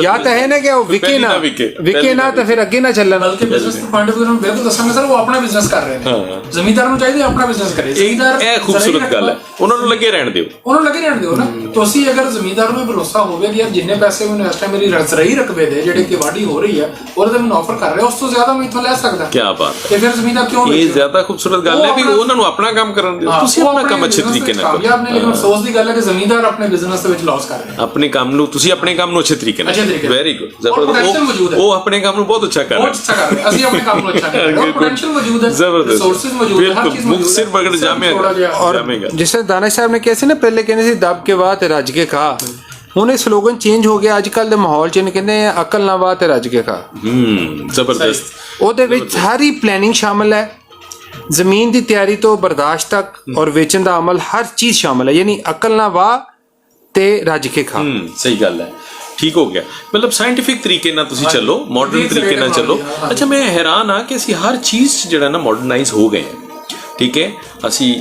ਜਾਂ ਤਾਂ ਹੈ ਨਾ ਕਿ ਉਹ ਵਿਕੇ ਨਾ ਤਾਂ ਫਿਰ ਅੱਗੇ ਨਾ ਚੱਲਣ। ਬਲਕਿ ਬਿਜ਼ਨਸ ਪੁਆਇੰਟ ਆਫ ਨੂੰ ਬਿਲਕੁਲ ਦੱਸਾਂਗੇ ਸਰ, ਉਹ ਆਪਣਾ ਬਿਜ਼ਨਸ ਕਰ ਰਹੇ ਨੇ। ਜ਼ਮੀਂਦਾਰ ਨੂੰ ਚਾਹੀਦਾ ਆਪਣਾ ਬਿਜ਼ਨਸ ਕਰੇ। ਜ਼ਮੀਂਦਾਰ ਇਹ ਖੂਬਸੂਰਤ ਗੱਲ ਹੈ, ਉਹਨਾਂ ਨੂੰ ਲੱਗੇ ਰਹਿਣ ਦਿਓ, ਨਾ। ਤੁਸੀਂ ਅਗਰ ਜ਼ਮੀਂਦਾਰ ਨੂੰ ਭਰੋਸਾ ਹੋਵੇ ਕਿ ਯਾਰ ਜਿੰਨੇ ਪੈਸੇ ਮੈਨੂੰ ਇਸ ਟਾਈਮ ਮੇਰੀ ਰਜ਼ਰਈ ਰਕਬੇ ਦੇ ਜਿਹੜੇ ਕਿ ਵਾਢੀ ਹੋ ਰਹੀ ਹੈ ਉਹਦੇ ਤੇ ਮੈਨੂੰ ਆਫਰ ਕਰ ਰਿਹਾ, ਉਸ ਤੋਂ ਜ਼ਿਆਦਾ ਮੈਂ ਇੱਥੋਂ ਲੈ ਸਕਦਾ। ਕੀ ਬਾਤ ਹੈ। ਤੇ ਫਿਰ ਜ਼ਮੀਂਦਾਰ ਕਿਉਂ? ਇਹ ਜ਼ਿਆਦਾ ਖੂਬਸੂਰਤ ਗੱਲ ਹੈ ਵੀ ਉਹਨਾਂ ਨੂੰ ਆਪਣਾ ਕੰਮ ਕਰਨ ਦਿਓ, ਤੁਸੀਂ ਆਪਣਾ ਕੰਮ ਅੱਛੇ ਤਰੀਕੇ ਨਾਲ ਕਰੋ। ਲੇਕਿਨ ਅਫਸੋਸ ਦੀ ਗੱਲ ਹੈ ਕਿ ਜ਼ਮੀਂਦਾਰ ਆਪਣੇ ਬਿਜ਼ਨਸ ਦੇ ਵਿੱਚ ਲਾਸ ਕਰ ਰਹੇ ਨੇ। ਆਪਣੇ ਕੰਮ ਨੂੰ ਤੁਸੀਂ ਆਪਣੇ ਕੰਮ ਨੂੰ ਅੱਛੇ ਤਰੀਕੇ ਨਾਲ, ਵੈਰੀ ਗੁੱਡ, ਜ਼ਬਰਦਸਤ। ਉਹ ਆਪਣੇ ਕੰਮ ਨੂੰ ਬਹੁਤ ਅੱਛਾ ਕਰ ਰਹੇ, ਅਸੀਂ ਆਪਣੇ ਕੰਮ ਨੂੰ ਅੱਛਾ ਕਰ ਰਹੇ ਹਾਂ। ਪੋਟੈਂਸ਼ੀਅਲ ਮੌਜੂਦ ਹੈ, ਰਿਸੋਰਸਸ ਮੌਜੂਦ ਹੈ, ਹਰ ਚੀਜ਼ ਮੌਜੂਦ ਹੈ। ਸਿਰ ਬਗੜ ਜਾਵੇਗਾ। ਜਿਸ ਤਰ੍ਹਾਂ ਦਾਨਿਸ਼ ਸਾਹਿਬ ਨੇ ਕਿਹਾ ਸੀ ਨਾ, ਪਹਿਲੇ ਕਹਿੰਦੇ ਸੀ ਦਬ ਕੇ ਬਾਅਦ ਤੇ ਰੱਜ ਕੇ ਖਾ। ਹੁਣ ਇਹ ਸਲੋਗਨ ਚੇਂਜ ਹੋ ਗਿਆ, ਅੱਜ ਕੱਲ ਦੇ ਮਾਹੌਲ ਚ ਕਹਿੰਦੇ ਆ ਅਕਲ ਨਾ ਬਾਤ ਤੇ ਰੱਜ ਕੇ ਖਾ। ਜ਼ਬਰਦਸਤ। ਉਹਦੇ ਵਿੱਚ ਸਾਰੀ ਪਲੈਨਿੰਗ ਸ਼ਾਮਲ ਹੈ, ਜ਼ਮੀਨ ਦੀ ਤਿਆਰੀ ਤੋਂ ਬਰਦਾਸ਼ਤ ਤੱਕ ਔਰ ਵੇਚਣ ਦਾ ਅਮਲ, ਹਰ ਚੀਜ਼ ਸ਼ਾਮਲ ਹੈ। ਯਾਨੀ ਅਕਲ ਨਾ ਵਾਹ ਤੇ ਰੱਜ ਕੇ ਖਾ। ਸਹੀ ਗੱਲ ਹੈ, ਠੀਕ ਹੋ ਗਿਆ। ਮਤਲਬ ਸਾਇੰਟੀਫਿਕ ਤਰੀਕੇ ਨਾਲ ਤੁਸੀਂ ਚੱਲੋ, ਮਾਡਰਨ ਤਰੀਕੇ ਨਾਲ ਚੱਲੋ। ਅੱਛਾ, ਮੈਂ ਹੈਰਾਨ ਹਾਂ ਕਿ ਅਸੀਂ ਹਰ ਚੀਜ਼ ਜਿਹੜਾ ਨਾ ਮਾਡਰਨਾਈਜ਼ ਹੋ ਗਏ ਹਾਂ। ਠੀਕ ਹੈ, ਅਸੀਂ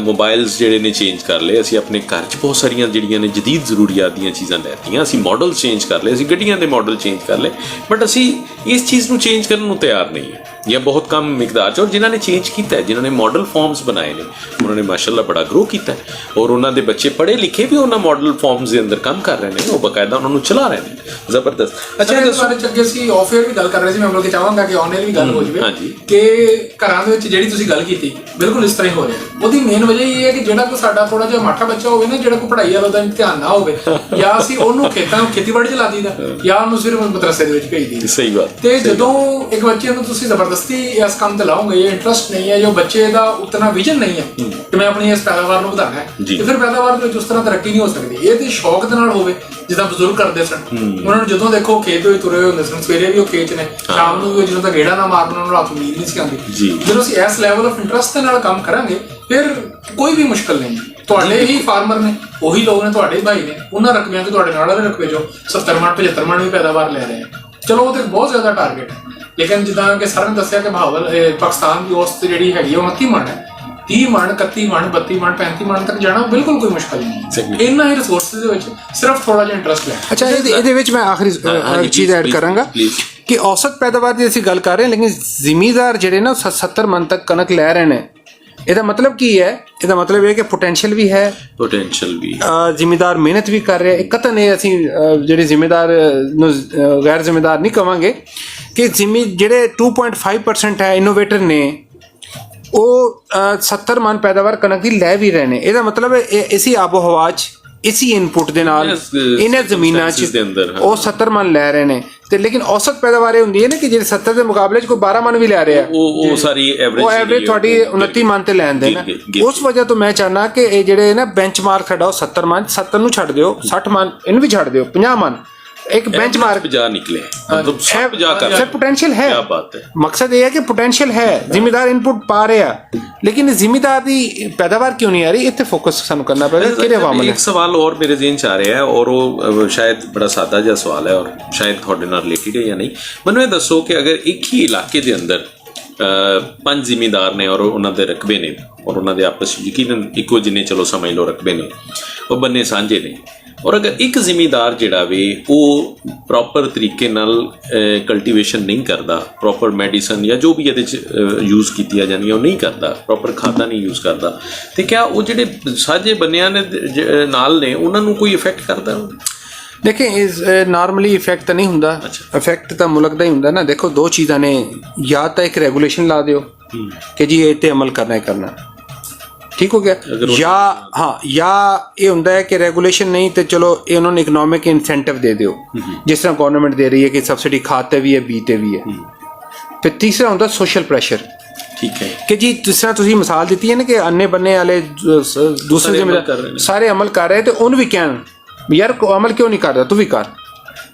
ਮੋਬਾਈਲਸ ਜਿਹੜੇ ਨੇ ਚੇਂਜ ਕਰ ਲਏ, ਅਸੀਂ ਆਪਣੇ ਘਰ 'ਚ ਬਹੁਤ ਸਾਰੀਆਂ ਜਿਹੜੀਆਂ ਨੇ ਜਦੀਦ ਜ਼ਰੂਰੀਆਤ ਦੀਆਂ ਚੀਜ਼ਾਂ ਲੈਤੀਆਂ, ਅਸੀਂ ਮਾਡਲ ਚੇਂਜ ਕਰ ਲਏ, ਅਸੀਂ ਗੱਡੀਆਂ ਦੇ ਮਾਡਲ ਚੇਂਜ ਕਰ ਲਏ, ਬਟ ਅਸੀਂ ਇਸ ਚੀਜ਼ ਨੂੰ ਚੇਂਜ ਕਰਨ ਨੂੰ ਤਿਆਰ ਨਹੀਂ ਹੈ, ਜਾਂ ਬਹੁਤ ਕਮ ਮਿਕਦਾਰ 'ਚ। ਔਰ ਜਿਨ੍ਹਾਂ ਨੇ ਚੇਂਜ ਕੀਤਾ ਹੈ, ਜਿਨ੍ਹਾਂ ਨੇ ਮਾਡਲ ਫਾਰਮਸ ਬਣਾਏ ਨੇ, ਉਹਨਾਂ ਨੇ ਮਾਸ਼ਾਅੱਲਾ ਬੜਾ ਗਰੋ ਕੀਤਾ ਹੈ, ਔਰ ਉਹਨਾਂ ਦੇ ਬੱਚੇ ਪੜ੍ਹੇ ਲਿਖੇ ਵੀ ਉਹਨਾਂ ਮਾਡਲ ਫਾਰਮਸ ਦੇ ਅੰਦਰ ਕੰਮ ਕਰ ਰਹੇ ਨੇ, ਉਹ ਬਕਾਇਦਾ ਉਹਨਾਂ ਨੂੰ ਚਲਾ ਰਹੇ ਨੇ। ਜ਼ਬਰਦਸਤ। ਅੱਛਾ, ਅੱਗੇ ਅਸੀਂ ਆਫ ਏਅਰ ਵੀ ਗੱਲ ਕਰ ਰਹੇ ਸੀ, ਮੈਂ ਬਲਕਿ ਚਾਹਾਂਗਾ ਕਿ ਆਨ ਏਅਰ ਵੀ ਗੱਲ ਹੋ ਜਾਵੇ ਕਿ ਘਰਾਂ ਦੇ ਵਿੱਚ ਜਿਹੜੀ ਤੁਸੀਂ ਗੱਲ ਕੀਤੀ ਬਿਲਕੁਲ ਇਸ ਤਰ੍ਹਾਂ ਹੀ ਹੋ ਰਿਹਾ। ਉਹਦੀ ਮੇਨ ਵਜ੍ਹਾ ਇਹ ਹੈ ਕਿ ਜਿਹੜਾ ਕੋਈ ਸਾਡਾ ਥੋੜਾ ਜਿਹਾ ਮਾਠਾ ਬੱਚਾ ਹੋਵੇ ਨਾ, ਜਿਹੜਾ ਕੋਈ ਪੜ੍ਹਾਈ ਵਾਲਾ ਦਾ ਧਿਆਨ ਨਾ ਹੋਵੇ, ਜਾਂ ਅਸੀਂ ਉਹਨੂੰ ਖੇਤੀਬਾੜੀ 'ਚ ਲਾ ਦਈਦਾ, ਜਾਂ ਉਹਨੂੰ ਸਿਰਫ ਮਦਰਸੇ ਦੇ ਵਿੱਚ ਭੇਜ ਦਈਦਾ। ਸਹੀ ਗੱਲ। ਤੇ ਜਦੋਂ ਇੱਕ ਬੱਚੇ ਨੂੰ ਤੁਸੀਂ ਜ਼ਬਰਦਸਤੀ ਇਸ ਕੰਮ ਤੇ ਲਾਓਗੇ, ਇਹ ਇੰਟਰਸਟ ਨਹੀਂ ਹੈ, ਜੋ ਬੱਚੇ ਦਾ ਉਤਨਾ ਵਿਜ਼ਨ ਨਹੀਂ ਹੈ ਕਿ ਮੈਂ ਆਪਣੀ ਇਸ ਪੈਦਾਵਾਰ ਨੂੰ ਵਧਾਉਣਾ ਹੈ, ਤੇ ਫਿਰ ਪੈਦਾਵਾਰ ਦੇ ਵਿੱਚ ਉਸ ਤਰ੍ਹਾਂ ਤਰੱਕੀ ਨਹੀਂ ਹੋ ਸਕਦੀ। ਇਹ ਤੇ ਸ਼ੌਕ ਦੇ ਨਾਲ ਹੋਵੇ, ਜਿੱਦਾਂ ਬਜ਼ੁਰਗ ਕਰਦੇ ਸਨ। ਉਹਨਾਂ ਨੂੰ ਜਦੋਂ ਦੇਖੋ ਖੇਤ ਵਿੱਚ ਤੁਰੇ ਹੋਏ ਹੁੰਦੇ ਸਨ, ਸਵੇਰੇ ਵੀ ਉਹ ਖੇਤ 'ਚ ਨੇ, ਸ਼ਾਮ ਨੂੰ ਵੀ ਜਦੋਂ ਤੱਕ ਗੇੜਾ ਨਾ ਮਾਰਨ, ਉਹਨਾਂ ਨੂੰ ਰਾਤ ਨੂੰ ਨੀਂਦ ਨਹੀਂ ਸੀ ਆਉਂਦੀ। ਜਦੋਂ ਅਸੀਂ ਇਸ ਲੈਵਲ ਆਫ ਇੰਟਰਸਟ ਦੇ ਨਾਲ ਕੰਮ ਕਰਾਂਗੇ, ਫਿਰ ਕੋਈ ਵੀ ਮੁਸ਼ਕਲ ਨਹੀਂ। ਤੁਹਾਡੇ ਹੀ ਫਾਰਮਰ ਨੇ, ਉਹੀ ਲੋਕ ਨੇ, ਤੁਹਾਡੇ ਭਾਈ ਨੇ, ਉਹਨਾਂ ਰਕਬਿਆਂ 'ਚ ਤੁਹਾਡੇ ਨਾਲ ਵਾਲੇ ਰਕਬੇ 'ਚੋਂ 70 ਮਣ 75 ਮਣ ਵੀ ਪੈਦਾਵਾਰ ਲੈ ਰਹੇ ਆ। ਚਲੋ ਉਹ ਤੇ ਬਹੁਤ ਜ਼ਿਆਦਾ ਟਾਰਗੇਟ ਹੈ, ਲੇਕਿਨ ਜਿੱਦਾਂ ਕਿ ਸਰ ਨੇ ਦੱਸਿਆ ਕਿ ਪਾਕਿਸਤਾਨ ਦੀ ਔਸਤ ਜਿਹੜੀ ਹੈਗੀ ਉਹ 29 ਮਣ ਹੈ। 30 ਮਣ, 31 ਮਣ, 32 ਮਣ, 35 ਮਣ ਤੱਕ ਜਾਣਾ ਬਿਲਕੁਲ ਕੋਈ ਮੁਸ਼ਕਲ ਨਹੀਂ। ਇਹਨਾਂ ਹੀ ਰਿਸੋਰਸਿਸ ਦੇ ਵਿੱਚ ਸਿਰਫ ਥੋੜਾ ਜਿਹਾ ਇੰਟਰਸਟ ਲੈ। ਅੱਛਾ, ਇਹਦੇ ਵਿੱਚ ਮੈਂ ਆਖਰੀ ਚੀਜ਼ ਐਡ ਕਰਾਂਗਾ ਕਿ ਔਸਤ ਪੈਦਾਵਾਰ ਦੀ ਅਸੀਂ ਗੱਲ ਕਰ ਰਹੇ ਹਾਂ, ਲੇਕਿਨ ਜ਼ਿਮੀਦਾਰ ਜਿਹੜੇ ਨਾ 70 ਮਣ ਤੱਕ ਕਣਕ ਲੈ ਰਹੇ ਨੇ। ਇਹਦਾ ਮਤਲਬ ਕੀ ਹੈ? ਇਹਦਾ ਮਤਲਬ ਇਹ ਕਿ ਪੋਟੈਂਸ਼ੀਅਲ ਵੀ ਹੈ, ਜ਼ਿਮੀਦਾਰ ਮਿਹਨਤ ਵੀ ਕਰ ਰਿਹਾ। ਇੱਕ ਕਤਨ ਇਹ ਅਸੀਂ ਜਿਹੜੇ ਜ਼ਿਮੀਦਾਰ ਨੂੰ ਗੈਰ ਜ਼ਿਮੀਦਾਰ ਨਹੀਂ ਕਵਾਂਗੇ ਕਿ ਜਿਹੜੇ 2.5% ਹੈ ਇਨੋਵੇਟਰ ਨੇ, ਉਹ 70 ਮਣ ਪੈਦਾਵਾਰ ਕਣਕ ਦੀ ਲੈ ਵੀ ਰਹੇ ਨੇ। ਇਹਦਾ ਮਤਲਬ ਇਸੀ ਆਬੋ ਹਵਾ 'ਚ, ਇਸੀ ਇਨਪੁਟ ਦੇ ਨਾਲ, ਇਹਨਾਂ ਜ਼ਮੀਨਾਂ 'ਚ ਉਹ 70 ਮਣ ਲੈ ਰਹੇ ਨੇ। ਤੇ ਲੇਕਿਨ ਔਸਤ ਪੈਦਾਵਾਰ ਇਹ ਹੁੰਦੀ ਹੈ ਨਾ ਕਿ ਜਿਹੜੇ 70 ਦੇ ਮੁਕਾਬਲੇ 'ਚ ਕੋਈ 12 ਮਣ ਵੀ ਲੈ ਰਿਹਾ, ਉਹ ਸਾਰੀ ਐਵਰੇਜ ਤੁਹਾਡੀ 29 ਮਣ ਤੇ ਲੈਣ ਦੇ ਨਾ। ਉਸ ਵਜ੍ਹਾ ਤੋਂ ਮੈਂ ਚਾਹਨਾ ਕਿ ਇਹ ਜਿਹੜੇ ਨਾ ਬੈਂਚਮਾਰਕ ਸਾਡਾ ਉਹ 70 ਮਣ, 70 ਨੂੰ ਛੱਡ ਦਿਓ, 60 ਮਣ ਇਹਨੂੰ ਵੀ ਛੱਡ ਦਿਓ, 50 ਮਣ ਇੱਕ ਬੈਂਚਮਾਰਕ 50 ਨਿਕਲੇ, ਮਤਲਬ 50 ਕਰ ਸਰ ਪੋਟੈਂਸ਼ੀਅਲ ਹੈ। ਕੀ ਬਾਤ ਹੈ। ਮਕਸਦ ਇਹ ਹੈ ਕਿ ਪੋਟੈਂਸ਼ੀਅਲ ਹੈ, ਜ਼ਿਮੀਦਾਰ ਇਨਪੁਟ ਪਾ ਰਿਹਾ, ਲੇਕਿਨ ਜ਼ਿਮੀਦਾਰ ਦੀ ਪੈਦਾਵਾਰ ਕਿਉਂ ਨਹੀਂ ਆ ਰਹੀ? ਇੱਥੇ ਫੋਕਸ ਸਾਨੂੰ ਕਰਨਾ ਪਏਗਾ। ਕਿਹੜੇ ਅਵਾਮਲ ਹੈ? ਇੱਕ ਸਵਾਲ ਹੋਰ ਮੇਰੇ ਜ਼ਿਹਨ 'ਚ ਆ ਰਿਹਾ ਹੈ, ਔਰ ਉਹ ਸ਼ਾਇਦ ਬੜਾ ਸਾਦਾ ਜਿਹਾ ਸਵਾਲ ਹੈ, ਔਰ ਸ਼ਾਇਦ ਤੁਹਾਡੇ ਨਾਲ ਰਿਲੇਟਡ ਹੈ ਜਾਂ ਨਹੀਂ। ਮੈਨੂੰ ਇਹ ਦੱਸੋ ਕਿ ਅਗਰ ਇੱਕ ਹੀ ਇਲਾਕੇ ਦੇ ਅੰਦਰ 5 ਜ਼ਿਮੀਦਾਰ ਨੇ, ਔਰ ਉਹਨਾਂ ਦੇ ਰਕਬੇ ਨੇ, ਔਰ ਉਹਨਾਂ ਦੇ ਆਪਸ ਵਿੱਚ ਯਕੀਨਨ ਇੱਕੋ ਜਿੰਨੇ ਚਲੋ ਸਮਝ ਲਓ ਰਕਬੇ ਨੇ, ਉਹ ਬੰਨੇ ਸਾਂਝੇ ਨੇ, ਔਰ ਅਗਰ ਇੱਕ ਜ਼ਿਮੀਦਾਰ ਜਿਹੜਾ ਵੇ ਉਹ ਪ੍ਰੋਪਰ ਤਰੀਕੇ ਨਾਲ ਕਲਟੀਵੇਸ਼ਨ ਨਹੀਂ ਕਰਦਾ, ਪ੍ਰੋਪਰ ਮੈਡੀਸਨ ਜਾਂ ਜੋ ਵੀ ਇਹਦੇ 'ਚ ਯੂਜ਼ ਕੀਤੀਆਂ ਜਾਂਦੀਆਂ ਉਹ ਨਹੀਂ ਕਰਦਾ, ਪ੍ਰੋਪਰ ਖਾਦਾਂ ਨਹੀਂ ਯੂਜ਼ ਕਰਦਾ, ਤੇ ਕਿਆ ਉਹ ਜਿਹੜੇ ਸਾਂਝੇ ਬੰਨਿਆਂ ਨੇ ਨਾਲ ਨੇ ਉਹਨਾਂ ਨੂੰ ਕੋਈ ਇਫੈਕਟ ਕਰਦਾ? ਦੇਖੇ, ਨਾਰਮਲੀ ਇਫੈਕਟ ਤਾਂ ਨਹੀਂ ਹੁੰਦਾ, ਇਫੈਕਟ ਤਾਂ ਮੁਲਕ ਦਾ ਹੀ ਹੁੰਦਾ ਨਾ। ਦੇਖੋ, ਦੋ ਚੀਜ਼ਾਂ ਨੇ, ਜਾਂ ਤਾਂ ਇੱਕ ਰੈਗੂਲੇਸ਼ਨ ਲਾ ਦਿਓ ਕਿ ਜੀ ਇਹ ਤੇ ਅਮਲ ਕਰਨਾ ਹੀ ਕਰਨਾ, ਠੀਕ ਹੋ ਗਿਆ, ਜਾਂ ਇਹ ਹੁੰਦਾ ਹੈ ਕਿ ਰੈਗੂਲੇਸ਼ਨ ਨਹੀਂ ਤੇ ਚਲੋ ਇਹ ਉਹਨਾਂ ਨੂੰ ਇਕਨੋਮਿਕ ਇਨਸੈਂਟਿਵ ਦੇ ਦਿਓ, ਜਿਸ ਤਰ੍ਹਾਂ ਗਵਰਨਮੈਂਟ ਦੇ ਰਹੀ ਹੈ ਕਿ ਸਬਸਿਡੀ ਖਾਦ ਤੇ ਵੀ ਹੈ, ਬੀ ਤੇ ਵੀ ਹੈ। ਫਿਰ ਤੀਸਰਾ ਹੁੰਦਾ ਸੋਸ਼ਲ ਪ੍ਰੈਸ਼ਰ ਠੀਕ ਹੈ ਕਿ ਜੀ ਜਿਸ ਤਰ੍ਹਾਂ ਤੁਸੀਂ ਮਿਸਾਲ ਦਿੱਤੀ ਹੈ ਨਾ ਕਿ ਅੰਨੇ ਬੰਨੇ ਵਾਲੇ ਦੂਸਰੇ ਸਾਰੇ ਅਮਲ ਕਰ ਰਹੇ ਜ਼ਿੰਮੇਦਾਰ ਨੇ। ਸਾਰੇ ਅਮਲ ਕਰ ਰਹੇ ਤੇ ਉਹਨੂੰ ਵੀ ਕਹਿਣ ਵੀ ਯਾਰ ਅਮਲ ਕਿਉਂ ਨਹੀਂ ਕਰਦਾ, ਤੂੰ ਵੀ ਕਰ,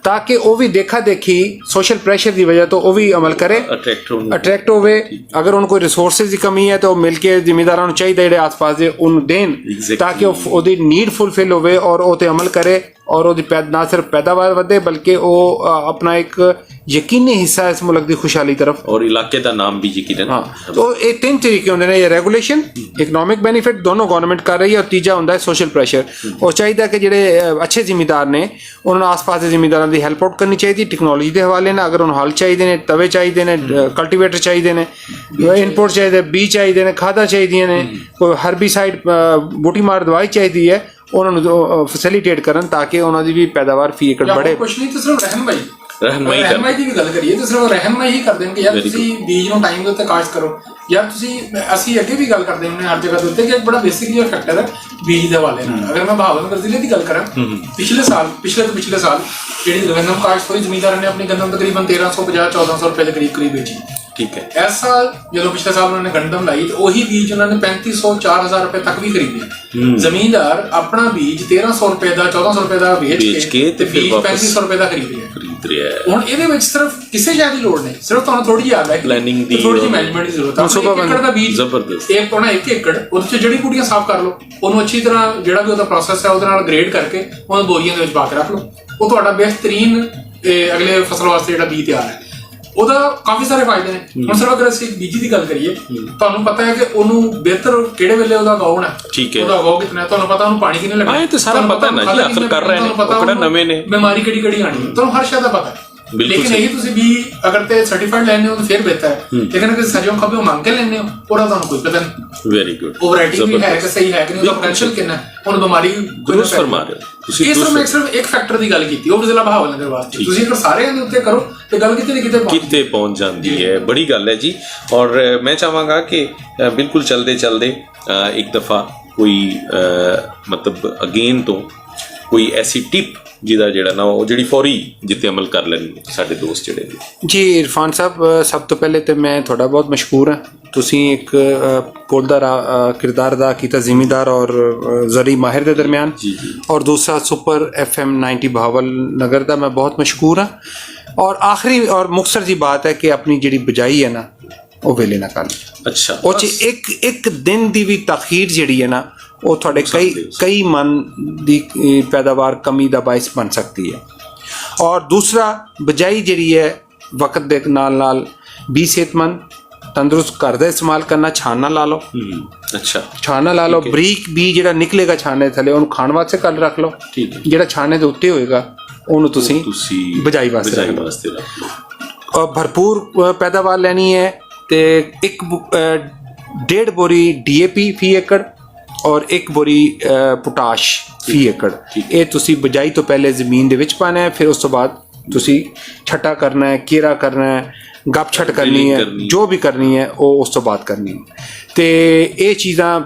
ਤਾਂ ਕਿ ਉਹ ਵੀ ਦੇਖਾ ਦੇਖੀ ਸੋਸ਼ਲ ਪ੍ਰੈਸ਼ਰ ਦੀ ਵਜ੍ਹਾ ਤੋਂ ਉਹ ਵੀ ਅਮਲ ਕਰੇ, ਅਟਰੈਕਟ ਹੋਵੇ। ਅਗਰ ਉਹਨੂੰ ਕੋਈ ਰਿਸੋਰਸਿਸ ਦੀ ਕਮੀ ਹੈ ਤਾਂ ਉਹ ਮਿਲ ਕੇ ਜ਼ਿਮੀਂਦਾਰਾਂ ਨੂੰ ਚਾਹੀਦਾ ਜਿਹੜੇ ਆਸ-ਪਾਸ ਦੇ ਉਹਨੂੰ ਦੇਣ, ਤਾਂ ਕਿ ਉਹਦੀ ਨੀਡ ਫੁਲਫਿਲ ਹੋਵੇ ਔਰ ਉਹ ਤੇ ਅਮਲ ਕਰੇ ਔਰ ਉਹਦੀ ਨਾ ਸਿਰਫ ਪੈਦਾਵਾਰ ਵਧੇ ਬਲਕਿ ਉਹ ਆਪਣਾ ਇੱਕ ਯਕੀਨੀ ਹਿੱਸਾ ਇਸ ਮੁਲਕ ਦੀ ਖੁਸ਼ਹਾਲੀ ਤਰਫ ਔਰ ਇਲਾਕੇ ਦਾ ਨਾਮ ਵੀ ਯਕੀਨਨ। ਹਾਂ, तो ये तीन तरीके होंगे ने, ये रेगुलेशन, इकनॉमिक बेनिफिट दोनों गवर्नमेंट कर रही है और तीजा होंगे सोशल प्रेशर। और चाहिए कि ਜਿਹੜੇ अच्छे ਜ਼ਿਮੀਂਦਾਰ ਨੇ ਉਹਨਾਂ ਨੂੰ ਆਸ-ਪਾਸ ਦੇ ਜ਼ਿਮੀਂਦਾਰਾਂ ਦੀ ਹੈਲਪ ਆਊਟ ਕਰਨੀ ਚਾਹੀਦੀ ਟੈਕਨੋਲੋਜੀ ਦੇ ਹਵਾਲੇ ਨਾਲ। ਅਗਰ ਉਹਨੂੰ ਹਲ ਚਾਹੀਦੇ ਨੇ, ਤਵੇ ਚਾਹੀਦੇ ਨੇ, ਕਲਟੀਵੇਟਰ ਚਾਹੀਦੇ ਨੇ, ਇਨਪੁਟ ਚਾਹੀਦੇ, ਬੀਜ ਚਾਹੀਦੇ ਨੇ, ਖਾਦਾਂ ਚਾਹੀਦੀਆਂ ਨੇ, ਕੋਈ ਹਰਬੀਸਾਈਡ ਬੂਟੀ ਮਾਰ ਦਵਾਈ ਚਾਹੀਦੀ ਹੈ, ਉਹਨਾਂ ਨੂੰ ਫੈਸਿਲਿਟੇਟ ਕਰਨ ਤਾਂ ਕਿ ਉਹਨਾਂ ਦੀ ਵੀ ਪੈਦਾਵਾਰ ਫੀ ਏਕੜ बढ़े। ਕੁਛ ਨਹੀਂ, ਸਿਰਫ ਰਹਿਨਮਾਈ ਦੀ ਵੀ ਗੱਲ ਕਰੀਏ ਤਾਂ ਸਿਰਫ ਰਹਿਨਮਾਈ ਹੀ ਕਰਦੇ ਨੇ ਕਿ ਯਾਰ ਤੁਸੀਂ ਬੀਜ ਨੂੰ ਟਾਈਮ ਦੇ ਉੱਤੇ ਕਾਸ਼ਤ ਕਰੋ। ਯਾਰ ਅਸੀਂ ਅੱਗੇ ਵੀ ਗੱਲ ਕਰਦੇ ਹੁੰਦੇ ਹਰ ਜਗ੍ਹਾ ਦੇ ਉੱਤੇ ਕਿ ਇੱਕ ਬੜਾ ਬੇਸਿਕ ਜਿਹਾ ਫੈਕਟਰ ਹੈ ਬੀਜ ਦੇ ਹਵਾਲੇ ਨਾਲ। ਅਗਰ ਮੈਂ ਬਹਾਵਲਨਗਰ ਜ਼ਿਲ੍ਹੇ ਦੀ ਗੱਲ ਕਰਾਂ, ਪਿਛਲੇ ਸਾਲ ਜਿਹੜੀ ਗੰਦਮ ਕਾਸ਼ਤ ਹੋਈ, ਜ਼ਿਮੀਂਦਾਰਾਂ ਨੇ ਆਪਣੀ ਗੰਦਮ ਤਕਰੀਬਨ 1350-1400 ਰੁਪਏ ਦੇ ਕਰੀਬ ਵੇਚੀ। ਠੀਕ ਹੈ। ਇਸ ਸਾਲ ਜਦੋਂ ਪਿਛਲੇ ਸਾਲ ਉਹਨਾਂ ਨੇ ਗੰਦਮ ਲਾਈ ਤੇ ਉਹੀ ਬੀਜ ਉਹਨਾਂ ਨੇ 3500-4000 ਰੁਪਏ ਤੱਕ ਵੀ ਖਰੀਦੇ। ਜ਼ਮੀਨਦਾਰ ਆਪਣਾ ਬੀਜ 1300 ਰੁਪਏ ਦਾ 1400 ਰੁਪਏ ਦਾ ਵੇਚ ਕੇ ਤੇ ਬੀਜ 3500 ਰੁਪਏ ਦਾ ਖਰੀਦ ਰਿਹਾ। ਹੁਣ ਇਹਦੇ ਵਿੱਚ ਸਿਰਫ ਕਿਸੇ ਸ਼ਾਇਦ ਦੀ ਲੋੜ ਨਹੀਂ, ਸਿਰਫ ਤੁਹਾਨੂੰ ਥੋੜੀ ਜਿਹੀ ਆਗਾਹੀ, ਪਲੈਨਿੰਗ ਦੀ, ਥੋੜੀ ਜਿਹੀ ਮੈਨੇਜਮੈਂਟ ਦੀ ਜ਼ਰੂਰਤ ਹੈ। 1 ਏਕੜ ਦਾ ਬੀਜ ਜ਼ਬਰਦਸਤ, ਇੱਕ 1 ਏਕੜ ਉਹਦੇ ਚ ਜੜੀ ਬੂਟੀਆਂ ਸਾਫ਼ ਕਰ ਲਓ, ਉਹਨੂੰ ਅੱਛੀ ਤਰ੍ਹਾਂ ਜਿਹੜਾ ਵੀ ਉਹਦਾ ਪ੍ਰੋਸੈਸ ਹੈ ਉਹਦੇ ਨਾਲ ਗ੍ਰੇਡ ਕਰਕੇ ਉਹਨੂੰ ਬੋਰੀਆਂ ਦੇ ਵਿੱਚ ਪਾ ਕੇ ਰੱਖ ਲਓ। ਉਹ ਤੁਹਾਡਾ ਬਿਹਤਰੀਨ ਅਗਲੇ ਫਸਲ ਵਾਸਤੇ ਜਿਹੜਾ ਬੀਜ ਤਿਆਰ ਹੈ। ਉਹਦਾ ਕਾਫੀ ਸਾਰੇ ਫਾਇਦੇ ਨੇ। ਹੁਣ ਸਿਰਫ ਅਗਰ ਅਸੀਂ ਬੀਜ ਦੀ ਗੱਲ ਕਰੀਏ, ਤੁਹਾਨੂੰ ਪਤਾ ਹੈ ਕਿ ਉਹਨੂੰ ਬਿਹਤਰ ਕਿਹੜੇ ਵੇਲੇ ਉਹਦਾ ਉਗਾਉਣਾ ਹੈ, ਉਹਦਾ ਉਗਾਉ ਕਿਤਨਾ, ਤੁਹਾਨੂੰ ਪਤਾ ਉਹਨੂੰ ਪਾਣੀ ਕਿੰਨੇ ਲੱਗਣਾ, ਇਹ ਤਾਂ ਸਾਰਾ ਪਤਾ ਨਾ ਜੀ, ਆਖਰ ਕਰ ਰਹੇ ਨੇ, ਉਹ ਕਿਹੜਾ ਨਵੇਂ ਨੇ, ਬਿਮਾਰੀ ਕਿਹੜੀ ਆਣੀ ਹੈ, ਤੁਹਾਨੂੰ ਹਰ ਸ਼ੈ ਦਾ ਪਤਾ ਹੈ। ਲੇਕਿਨ ਇਹ ਤੁਸੀਂ ਵੀ ਅਗਰ ਤੇ ਸਰਟੀਫਾਈਡ ਲੈਣੇ ਹੋ ਤਾਂ ਫਿਰ ਬਿਹਤਰ ਹੈ। ਲੇਕਿਨ ਅਗਰ ਸਜੋਂ ਖੱਬੇ ਮੰਗ ਕੇ ਲੈਣੇ ਹੋ ਉਹਦਾ ਤੁਹਾਨੂੰ ਕੋਈ ਪਤਾ ਨਹੀਂ। Very good. ਉਹ ਵੈਰਾਈਟੀ ਵੀ ਹੈ ਕਿ ਸਹੀ ਹੈ ਕਿ ਨਹੀਂ, ਉਹਦਾ ਪੋਟੈਂਸ਼ੀਅਲ ਕਿੰਨਾ ਹੈ, ਹੁਣ ਬਿਮਾਰੀ ਦੁਰਸਤ ਫਰਮਾ ਰਹੇ ਹੋ ਤੁਸੀਂ। ਇਸ ਤਰ੍ਹਾਂ ਸਿਰਫ ਇੱਕ ਫੈਕਟਰ ਦੀ ਗੱਲ ਕੀਤੀ, ਉਹ ਜ਼ਿਲ੍ਹਾ ਬਹਾਵਲਨਗਰ ਵਾਸਤੇ। ਤੁਸੀਂ ਅਗਰ ਸਾਰਿਆਂ ਦੇ ਉੱਤੇ ਕਰੋ ਤੇ ਗੱਲ ਕਿਤੇ ਪਹੁੰਚ ਜਾਂਦੀ ਹੈ। ਬੜੀ ਗੱਲ ਹੈ ਜੀ। ਔਰ ਮੈਂ ਚਾਹਾਂਗਾ ਕਿ ਬਿਲਕੁਲ ਚਲਦੇ ਇੱਕ ਦਫਾ ਕੋਈ ਮਤਲਬ ਅਗੇਨ ਤੋਂ ਕੋਈ ਐਸੀ ਟਿਪ ਜਿਹਦਾ ਜਿਹੜਾ ਨਾ ਉਹ ਜਿਹੜੀ ਫੌਰੀ ਜਿੱਤੇ ਅਮਲ ਕਰ ਲੈਣ ਸਾਡੇ ਦੋਸਤ ਜਿਹੜੇ ਨੇ। ਜੀ ਇਰਫਾਨ ਸਾਹਿਬ, ਸਭ ਤੋਂ ਪਹਿਲੇ ਤੇ ਮੈਂ ਤੁਹਾਡਾ ਬਹੁਤ ਮਸ਼ਕੂਰ ਹਾਂ। ਤੁਸੀਂ ਇੱਕ ਪੌਦਾ ਕਿਰਦਾਰ ਅਦਾ ਕੀਤਾ ਜ਼ਿਮੀਂਦਾਰ ਔਰ ਜ਼ਰੀ ਮਾਹਿਰ ਦੇ ਦਰਮਿਆਨ। ਔਰ ਦੂਸਰਾ ਸੁਪਰ FM 90 ਬਹਾਵਲਨਗਰ ਦਾ ਮੈਂ ਬਹੁਤ ਮਸ਼ਕੂਰ ਹਾਂ। ਔਰ ਆਖਰੀ ਔਰ ਮੁਖਤਸਰ ਜੀ ਬਾਤ ਹੈ ਕਿ ਆਪਣੀ ਜਿਹੜੀ ਬਜਾਈ ਹੈ ਨਾ ਉਹ ਵੇਲੇ ਨਾ ਕਰ। ਅੱਛਾ, ਉਹ 'ਚ ਇੱਕ ਦਿਨ ਦੀ ਵੀ ਤਖੀਰ ਜਿਹੜੀ ਹੈ ਨਾ ਉਹ ਤੁਹਾਡੇ ਕਈ ਮਨ ਦੀ ਪੈਦਾਵਾਰ ਕਮੀ ਦਾ ਬਾਇਸ ਬਣ ਸਕਦੀ ਹੈ। ਔਰ ਦੂਸਰਾ ਬਜਾਈ ਜਿਹੜੀ ਹੈ ਵਕਤ ਦੇ ਨਾਲ ਵੀ ਸਿਹਤਮੰਦ ਤੰਦਰੁਸਤ ਘਰ ਦਾ ਇਸਤੇਮਾਲ ਕਰਨਾ, ਛਾਨਣਾ ਲਾ ਲਓ। ਅੱਛਾ, ਛਾਨਣਾ ਲਾ ਲਓ। ਬਰੀਕ ਵੀ ਜਿਹੜਾ ਨਿਕਲੇਗਾ ਛਾਨੇ ਥੱਲੇ ਉਹਨੂੰ ਖਾਣ ਵਾਸਤੇ ਕੱਢ ਰੱਖ ਲਓ। ਠੀਕ ਹੈ। ਜਿਹੜਾ ਛਾਨੇ ਦੇ ਉੱਤੇ ਹੋਏਗਾ ਉਹਨੂੰ ਤੁਸੀਂ ਬਜਾਈ ਵਾਸਤੇ ਰੱਖ ਲਓ। ਔਰ ਭਰਪੂਰ ਪੈਦਾਵਾਰ ਲੈਣੀ ਹੈ ਤੇ 1.5 ਬੋਰੀ DAP ਫੀ ਏਕੜ ਔਰ 1 ਬੋਰੀ ਪੋਟਾਸ਼ ਫੀ ਏਕੜ। ਇਹ ਤੁਸੀਂ ਬਜਾਈ ਤੋਂ ਪਹਿਲੇ ਜ਼ਮੀਨ ਦੇ ਵਿੱਚ ਪਾਣਾ ਹੈ। ਫਿਰ ਉਸ ਤੋਂ ਬਾਅਦ ਤੁਸੀਂ ਛਟਾ ਕਰਨਾ ਹੈ, ਕੀਰਾ ਕਰਨਾ ਹੈ, ਗੱਪ ਛਟ ਕਰਨੀ ਹੈ, ਜੋ ਵੀ ਕਰਨੀ ਹੈ ਉਹ ਉਸ ਤੋਂ ਬਾਅਦ ਕਰਨੀ ਹੈ। ਤੇ ਇਹ ਚੀਜ਼ਾਂ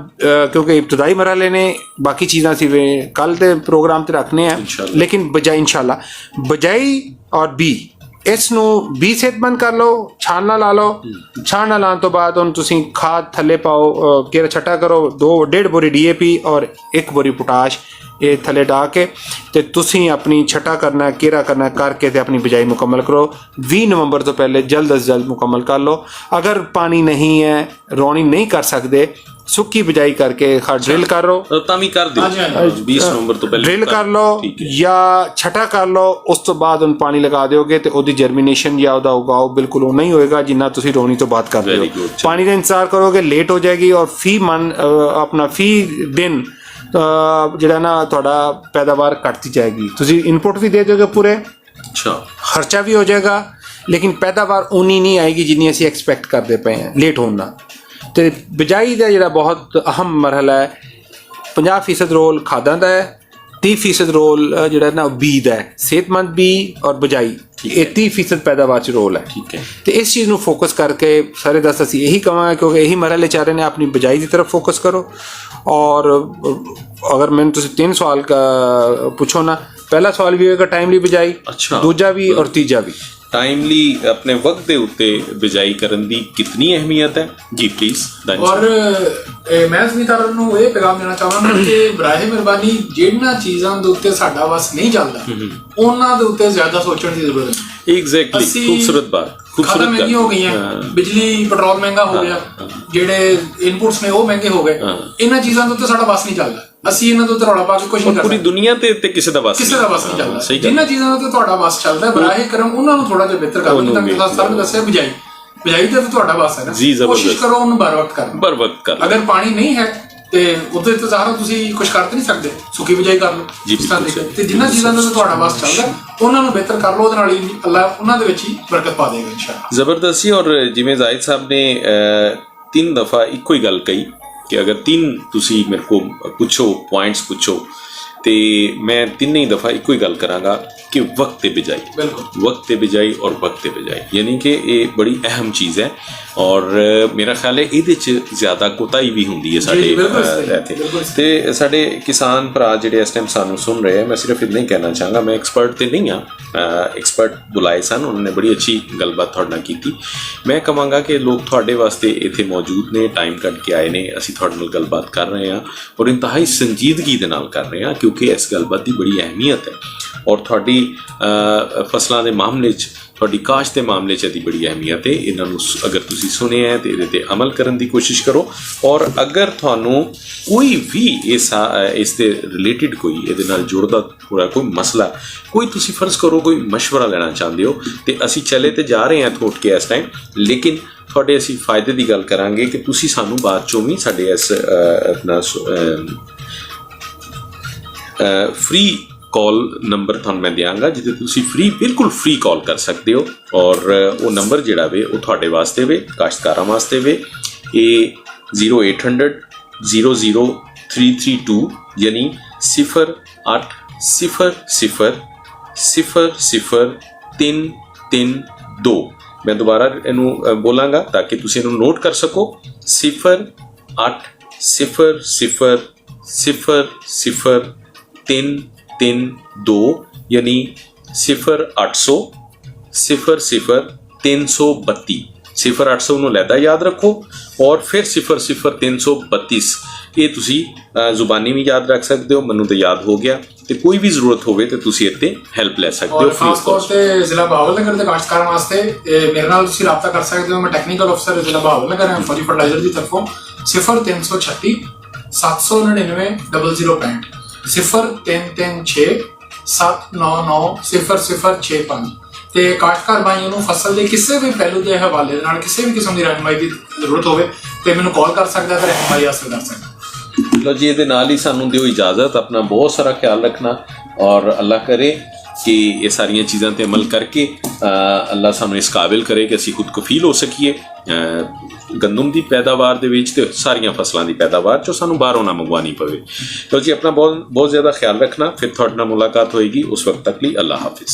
ਕਿਉਂਕਿ ਇਬਤਦਾਈ ਮਰਹਲੇ ਨੇ, ਬਾਕੀ ਚੀਜ਼ਾਂ ਅਸੀਂ ਕੱਲ ਦੇ ਪ੍ਰੋਗਰਾਮ ਤੇ ਰੱਖਨੇ ਆ। ਲੇਕਿਨ ਬਜਾਈ ਇਨਸ਼ਾਅੱਲਾ ਬਜਾਈ ਔਰ ਬੀ ਇਸ ਨੂੰ ਵੀ ਸਿਹਤਮੰਦ ਕਰ ਲਓ, ਛਾਨਣਾ ਲਾ ਲਓ। ਛਾਨਣਾ ਲਾਉਣ ਤੋਂ ਬਾਅਦ ਉਹਨੂੰ ਤੁਸੀਂ ਖਾਦ ਥੱਲੇ ਪਾਓ, ਕੀਰਾ ਛਟਾ ਕਰੋ, 1.5 ਬੋਰੀ DAP ਔਰ 1 ਬੋਰੀ ਪੋਟਾਸ਼ ਇਹ ਥੱਲੇ ਡਾ ਕੇ ਤੇ ਤੁਸੀਂ ਆਪਣੀ ਛਟਾ ਕਰਨਾ, ਕੀਰਾ ਕਰਨਾ ਕਰਕੇ ਤੇ ਆਪਣੀ ਬਿਜਾਈ ਮੁਕੰਮਲ ਕਰੋ। 20 ਨਵੰਬਰ ਤੋਂ ਪਹਿਲੇ ਜਲਦ ਅਜ਼ ਜਲਦ ਮੁਕੰਮਲ ਕਰ ਲਓ। ਅਗਰ ਪਾਣੀ ਨਹੀਂ ਹੈ, ਰੌਣੀ ਨਹੀਂ ਕਰ ਸਕਦੇ, ਸੁੱਕੀ ਬਿਜਾਈ ਕਰਕੇ ਡਰਿਲ ਕਰ ਲਓ, ਤਾਂ ਵੀ ਕਰ ਦਿਓ। 20 ਨਵੰਬਰ ਤੋਂ ਪਹਿਲੇ ਡਰਿਲ ਕਰ ਲਓ ਜਾਂ ਛਟਾ ਕਰ ਲਓ। ਉਸ ਤੋਂ ਬਾਅਦ ਉਹਨੂੰ ਪਾਣੀ ਲਗਾ ਦਿਓਗੇ ਤੇ ਉਹਦੀ ਜਰਮੀਨੇਸ਼ਨ ਜਾਂ ਉਹਦਾ ਉਗਾਓ ਬਿਲਕੁਲ ਉਹ ਨਹੀਂ ਹੋਏਗਾ ਜਿੰਨਾ ਤੁਸੀਂ ਰੌਣੀ ਤੋਂ ਬਾਅਦ ਕਰਦੇ ਹੋ। ਪਾਣੀ ਦਾ ਇੰਤਜ਼ਾਰ ਕਰੋਗੇ ਲੇਟ ਹੋ ਜਾਏਗੀ ਔਰ ਆਪਣਾ ਫੀ ਦਿਨ ਜਿਹੜਾ ਨਾ ਤੁਹਾਡਾ ਪੈਦਾਵਾਰ ਘਟਦੀ ਜਾਏਗੀ। ਤੁਸੀਂ ਇਨਪੁਟ ਵੀ ਦੇ ਦਿਓਗੇ ਪੂਰੇ, ਖਰਚਾ ਵੀ ਹੋ ਜਾਏਗਾ, ਲੇਕਿਨ ਪੈਦਾਵਾਰ ਉਨੀ ਨਹੀਂ ਆਏਗੀ ਜਿੰਨੀ ਅਸੀਂ ਐਕਸਪੈਕਟ ਕਰਦੇ ਪਏ ਹਾਂ ਲੇਟ ਹੋਣ ਦਾ। ਤੇ ਬਿਜਾਈ ਦਾ ਜਿਹੜਾ ਬਹੁਤ ਅਹਿਮ ਮਰਹਲਾ ਹੈ, 50% ਰੋਲ ਖਾਦਾਂ ਦਾ ਹੈ, 30% ਰੋਲ ਜਿਹੜਾ ਨਾ ਬੀ ਦਾ ਹੈ, ਸਿਹਤਮੰਦ ਬੀ ਔਰ ਬਿਜਾਈ। ਇਹ 30% ਪੈਦਾਵਾਰ 'ਚ ਰੋਲ ਹੈ। ਠੀਕ ਹੈ। ਤੇ ਇਸ ਚੀਜ਼ ਨੂੰ ਫੋਕਸ ਕਰਕੇ ਸਾਰੇ ਦਸ ਅਸੀਂ ਇਹੀ ਕਹਾਂਗੇ ਕਿਉਂਕਿ ਇਹੀ ਮਰਹਲੇ ਚਾਹ ਰਹੇ ਨੇ, ਆਪਣੀ ਬਿਜਾਈ ਦੀ ਤਰਫ ਫੋਕਸ ਕਰੋ। ਔਰ ਅਗਰ ਮੈਨੂੰ ਤੁਸੀਂ 3 ਸਵਾਲ ਪੁੱਛੋ ਨਾ, ਪਹਿਲਾ ਸਵਾਲ ਵੀ ਹੋਏਗਾ ਟਾਈਮਲੀ ਬਿਜਾਈ, ਦੂਜਾ ਵੀ ਔਰ ਤੀਜਾ ਵੀ। ਟਾਈਮਲੀ ਆਪਣੇ ਵਕਤ ਦੇ ਉੱਤੇ ਬਿਜਾਈ ਕਰਨ ਦੀ ਕਿਤਨੀ ਅਹਿਮੀਅਤ ਹੈ ਜੀ ਪਲੀਜ਼। ਔਰ ਮੈਂ ਜ਼ਿਮੀਂਦਾਰਾਂ ਨੂੰ ਇਹ ਪੈਗਾਮ ਦੇਣਾ ਚਾਹਾਂਗਾ ਕਿ ਬਰਾਏ ਮਿਹਰਬਾਨੀ ਜਿਹੜੀਆਂ ਚੀਜ਼ਾਂ ਦੇ ਉੱਤੇ ਸਾਡਾ ਵਸ ਨਹੀਂ ਚੱਲਦਾ ਉਹਨਾਂ ਦੇ ਉੱਤੇ ਜ਼ਿਆਦਾ ਸੋਚਣ ਦੀ ਜ਼ਰੂਰਤ ਹੈ। ਐਗਜ਼ੈਕਟਲੀ, ਖੂਬਸੂਰਤ ਬਾਤ, ਖਾਦਾਂ ਮਹਿੰਗੀਆਂ ਹੋ ਗਈਆਂ, ਬਿਜਲੀ ਪੈਟਰੋਲ ਮਹਿੰਗਾ ਹੋ ਗਿਆ, ਜਿਹੜੇ ਇਨਪੁਟਸ ਨੇ ਉਹ ਮਹਿੰਗੇ ਹੋ ਗਏ, ਇਹਨਾਂ ਚੀਜ਼ਾਂ ਦੇ ਉੱਤੇ ਸਾਡਾ ਵਸ ਨਹੀਂ ਚੱਲਦਾ। ਅਸੀਂ ਇਹਨਾਂ ਦੇ ਉੱਤੇ ਰੌਲਾ ਪਾ ਕੇ ਕੁਝ ਨਹੀਂ ਕਰ ਸਕਦੇ। ਪੂਰੀ ਦੁਨੀਆ ਤੇ ਕਿਸੇ ਦਾ ਵਸ ਨਹੀਂ ਚੱਲਦਾ। ਜਿਨ੍ਹਾਂ ਚੀਜ਼ਾਂ ਦੇ ਉੱਤੇ ਤੁਹਾਡਾ ਵਸ ਚੱਲਦਾ ਬਰਾਏ ਕਰਮ ਉਹਨਾਂ ਨੂੰ ਥੋੜਾ ਜਿਹਾ ਬਿਹਤਰ ਕਰ ਲਓ। ਜਿੱਦਾਂ ਸਰ ਨੇ ਦੱਸਿਆ ਬਿਜਾਈ ਤੇ ਤੁਹਾਡਾ ਵਸ ਹੈ ਨਾ, ਕੋਸ਼ਿਸ਼ ਕਰੋ ਉਹਨੂੰ ਬਰ ਵਕਤ ਕਰਨ। ਅਗਰ ਪਾਣੀ ਨਹੀਂ ਹੈ ਤੇ ਉਹਦੇ ਇੰਤਜ਼ਾਰ ਤੁਸੀਂ ਕੁਝ ਕਰ ਨਹੀਂ ਸਕਦੇ, ਸੁੱਕੀ ਬਿਜਾਈ ਕਰ ਲਓ ਜਿਸ ਤਰ੍ਹਾਂ ਦੀ। ਤੇ ਜਿਨ੍ਹਾਂ ਚੀਜ਼ਾਂ ਦੇ ਤੁਹਾਡਾ ਵਸ ਚੱਲਦਾ ਉਹਨਾਂ ਨੂੰ ਬਿਹਤਰ ਕਰ ਲਓ, ਉਹਦੇ ਨਾਲ ਹੀ ਅੱਲਾਹ ਉਹਨਾਂ ਦੇ ਵਿੱਚ ਹੀ ਬਰਕਤ ਪਾ ਦੇਗਾ ਇਨਸ਼ਾਅੱਲਾਹ। ਜ਼ਬਰਦਸਤੀ। ਔਰ ਜਿਵੇਂ ਜ਼ਾਹਿਦ ਸਾਹਿਬ ਨੇ 3 ਦਫਾ ਇੱਕੋ ਹੀ ਗੱਲ ਕਹੀ ਕਿ ਅਗਰ 3 ਤੁਸੀਂ ਮੇਰੇ ਕੋ ਪੁੱਛੋ ਪੁਆਇੰਟਸ ਪੁੱਛੋ ਤੇ ਮੈਂ 3 ਦਫਾ ਇੱਕੋ ਹੀ ਗੱਲ ਕਰਾਂਗਾ कि वक्त पे बिजाई, वक्त पे बिजाई और वक्त पे बिजाई, यानी कि ये बड़ी अहम चीज़ है। और मेरा ख्याल है ਇਹਦੇ 'ਚ ਜ਼ਿਆਦਾ ਕੋਤਾਹੀ ਵੀ ਹੁੰਦੀ ਹੈ ਸਾਡੇ ਇੱਥੇ। ਤੇ ਸਾਡੇ ਕਿਸਾਨ ਭਰਾ ਜਿਹੜੇ ਇਸ ਟਾਈਮ ਸਾਨੂੰ ਸੁਣ ਰਹੇ ਆ, ਮੈਂ ਸਿਰਫ ਇੰਨਾ ਹੀ ਕਹਿਣਾ ਚਾਹਾਂਗਾ, ਮੈਂ ਐਕਸਪਰਟ ਤੇ ਨਹੀਂ ਹਾਂ, ਐਕਸਪਰਟ ਬੁਲਾਏ ਸਨ, ਉਹਨਾਂ ਨੇ ਬੜੀ ਅੱਛੀ ਗੱਲਬਾਤ ਤੁਹਾਡੇ ਨਾਲ ਕੀਤੀ। ਮੈਂ ਕਹਾਂਗਾ ਕਿ ਲੋਕ ਤੁਹਾਡੇ ਵਾਸਤੇ ਇੱਥੇ ਮੌਜੂਦ ਨੇ, ਟਾਈਮ ਕੱਢ ਕੇ ਆਏ ਨੇ, ਅਸੀਂ ਤੁਹਾਡੇ ਨਾਲ ਗੱਲਬਾਤ ਕਰ ਰਹੇ ਹਾਂ ਔਰ ਇੰਤਹਾਈ ਸੰਜੀਦਗੀ ਦੇ ਨਾਲ ਕਰ ਰਹੇ ਹਾਂ ਕਿਉਂਕਿ ਇਸ ਗੱਲਬਾਤ ਦੀ ਬੜੀ ਅਹਿਮੀਅਤ ਹੈ। ਔਰ ਤੁਹਾਡੀ ਫਸਲਾਂ ਦੇ ਮਾਮਲੇ 'ਚ, ਤੁਹਾਡੀ ਕਾਸ਼ ਦੇ ਮਾਮਲੇ 'ਚ ਇਹਦੀ ਬੜੀ ਅਹਿਮੀਅਤ ਹੈ। ਇਹਨਾਂ ਨੂੰ ਅਗਰ ਤੁਸੀਂ ਸੁਣਿਆ ਹੈ ਤੇ ਇਹਦੇ 'ਤੇ ਅਮਲ ਕਰਨ ਦੀ ਕੋਸ਼ਿਸ਼ ਕਰੋ। ਔਰ ਅਗਰ ਤੁਹਾਨੂੰ ਕੋਈ ਵੀ ਇਸ ਦੇ ਰਿਲੇਟਿਡ ਕੋਈ ਇਹਦੇ ਨਾਲ ਜੁੜਦਾ ਹੋਇਆ ਕੋਈ ਮਸਲਾ, ਕੋਈ ਤੁਸੀਂ ਫਰਜ਼ ਕਰੋ ਕੋਈ ਮਸ਼ਵਰਾ ਲੈਣਾ ਚਾਹੁੰਦੇ ਹੋ ਤੇ ਅਸੀਂ ਚਲੇ ਤੇ ਜਾ ਰਹੇ ਹਾਂ ਇੱਥੋਂ ਉੱਠ ਕੇ ਇਸ ਟਾਈਮ, ਲੇਕਿਨ ਤੁਹਾਡੇ ਅਸੀਂ ਫਾਇਦੇ ਦੀ ਗੱਲ ਕਰਾਂਗੇ ਕਿ ਤੁਸੀਂ ਸਾਨੂੰ ਬਾਅਦ 'ਚੋਂ ਵੀ ਸਾਡੇ ਇਸ ਆਪਣਾ ਫ੍ਰੀ ਕਾਲ ਨੰਬਰ ਤੁਹਾਨੂੰ ਮੈਂ ਦਿਆਂਗਾ ਜਿਹਦੇ ਤੁਸੀਂ ਬਿਲਕੁਲ ਫ੍ਰੀ ਕਾਲ ਕਰ ਸਕਦੇ ਹੋ। ਔਰ ਉਹ ਨੰਬਰ ਜਿਹੜਾ ਵੇ ਉਹ ਤੁਹਾਡੇ ਵਾਸਤੇ ਵੇ, ਕਾਸ਼ਤਕਾਰਾਂ ਵਾਸਤੇ ਵੇ। ਇਹ 0800 00332 ਯਾਨੀ 0800 ਮੈਂ ਦੁਬਾਰਾ ਇਹਨੂੰ ਬੋਲਾਂਗਾ ਤਾਂ ਕਿ ਤੁਸੀਂ ਇਹਨੂੰ ਨੋਟ ਕਰ ਸਕੋ। 0800 यानी 0800 332 0800 ਨੂੰ ਲੈਦਾ ਯਾਦ ਰੱਖੋ ਔਰ ਫਿਰ 00332 ਇਹ ਤੁਸੀਂ ਜ਼ੁਬਾਨੀ ਵੀ ਯਾਦ ਰੱਖ ਸਕਦੇ ਹੋ, ਮੈਨੂੰ ਤਾਂ ਯਾਦ ਹੋ ਗਿਆ। ਤੇ ਕੋਈ ਵੀ ਜ਼ਰੂਰਤ ਹੋਵੇ ਤੇ ਤੁਸੀਂ ਇੱਥੇ ਹੈਲਪ ਲੈ ਸਕਦੇ ਹੋ। ਖਾਸ ਤੌਰ ਤੇ ਜ਼ਿਲ੍ਹਾ ਬਹਾਵਲਨਗਰ ਦੇ ਕਾਸ਼ਤਕਾਰਾਂ ਵਾਸਤੇ ਮੇਰੇ ਨਾਲ ਤੁਸੀਂ ਰਾਬਤਾ ਕਰ ਸਕਦੇ ਹੋ। ਮੈਂ ਟੈਕਨੀਕਲ ਅਫਸਰ ਜ਼ਿਲ੍ਹਾ ਬਹਾਵਲਨਗਰ ਹਾਂ ਫੌਜੀ ਫਰਟੀਲਾਈਜ਼ਰ ਦੀ ਤਰਫੋਂ। 0336 799 0065 0336 799 0065 ਤੇ ਕਾਸ਼ਤਕਾਰ ਭਾਈਆਂ ਨੂੰ ਫਸਲ ਦੇ ਕਿਸੇ ਵੀ ਪਹਿਲੂ ਦੇ ਹਵਾਲੇ ਨਾਲ ਕਿਸੇ ਵੀ ਕਿਸਮ ਦੀ ਰਹਿਨੁਮਾਈ ਦੀ ਜ਼ਰੂਰਤ ਹੋਵੇ ਤੇ ਮੈਨੂੰ ਕਾਲ ਕਰ ਸਕਦਾ ਤੇ ਰਹਿਨੁਮਾਈ ਹਾਸਲ ਕਰ ਸਕਦਾ। ਲੋ ਜੀ, ਇਹਦੇ ਨਾਲ ਹੀ ਸਾਨੂੰ ਦਿਓ ਇਜਾਜ਼ਤ। ਆਪਣਾ ਬਹੁਤ ਸਾਰਾ ਖਿਆਲ ਰੱਖਣਾ ਔਰ ਅੱਲਾਹ ਕਰੇ ਕਿ ਇਹ ਸਾਰੀਆਂ ਚੀਜ਼ਾਂ ਤੇ ਅਮਲ ਕਰਕੇ ਅੱਲਾਹ ਸਾਨੂੰ ਇਸ ਕਾਬਿਲ ਕਰੇ ਕਿ ਅਸੀਂ ਖੁਦ ਕਫੀਲ ਹੋ ਸਕੀਏ ਗੰਦਮ ਦੀ ਪੈਦਾਵਾਰ ਦੇ ਵਿੱਚ ਤੇ ਸਾਰੀਆਂ ਫਸਲਾਂ ਦੀ ਪੈਦਾਵਾਰ ਜੋ ਸਾਨੂੰ ਬਾਹਰੋਂ ਨਾ ਮੰਗਵਾਉਣੀ ਪਵੇ। ਲੋ ਜੀ, ਆਪਣਾ ਬਹੁਤ ਜ਼ਿਆਦਾ ਖਿਆਲ ਰੱਖਣਾ। ਫਿਰ ਤੁਹਾਡੇ ਨਾਲ ਮੁਲਾਕਾਤ ਹੋਏਗੀ, ਉਸ ਵਕਤ ਤੱਕ ਲਈ ਅੱਲਾਹ ਹਾਫਿਜ਼।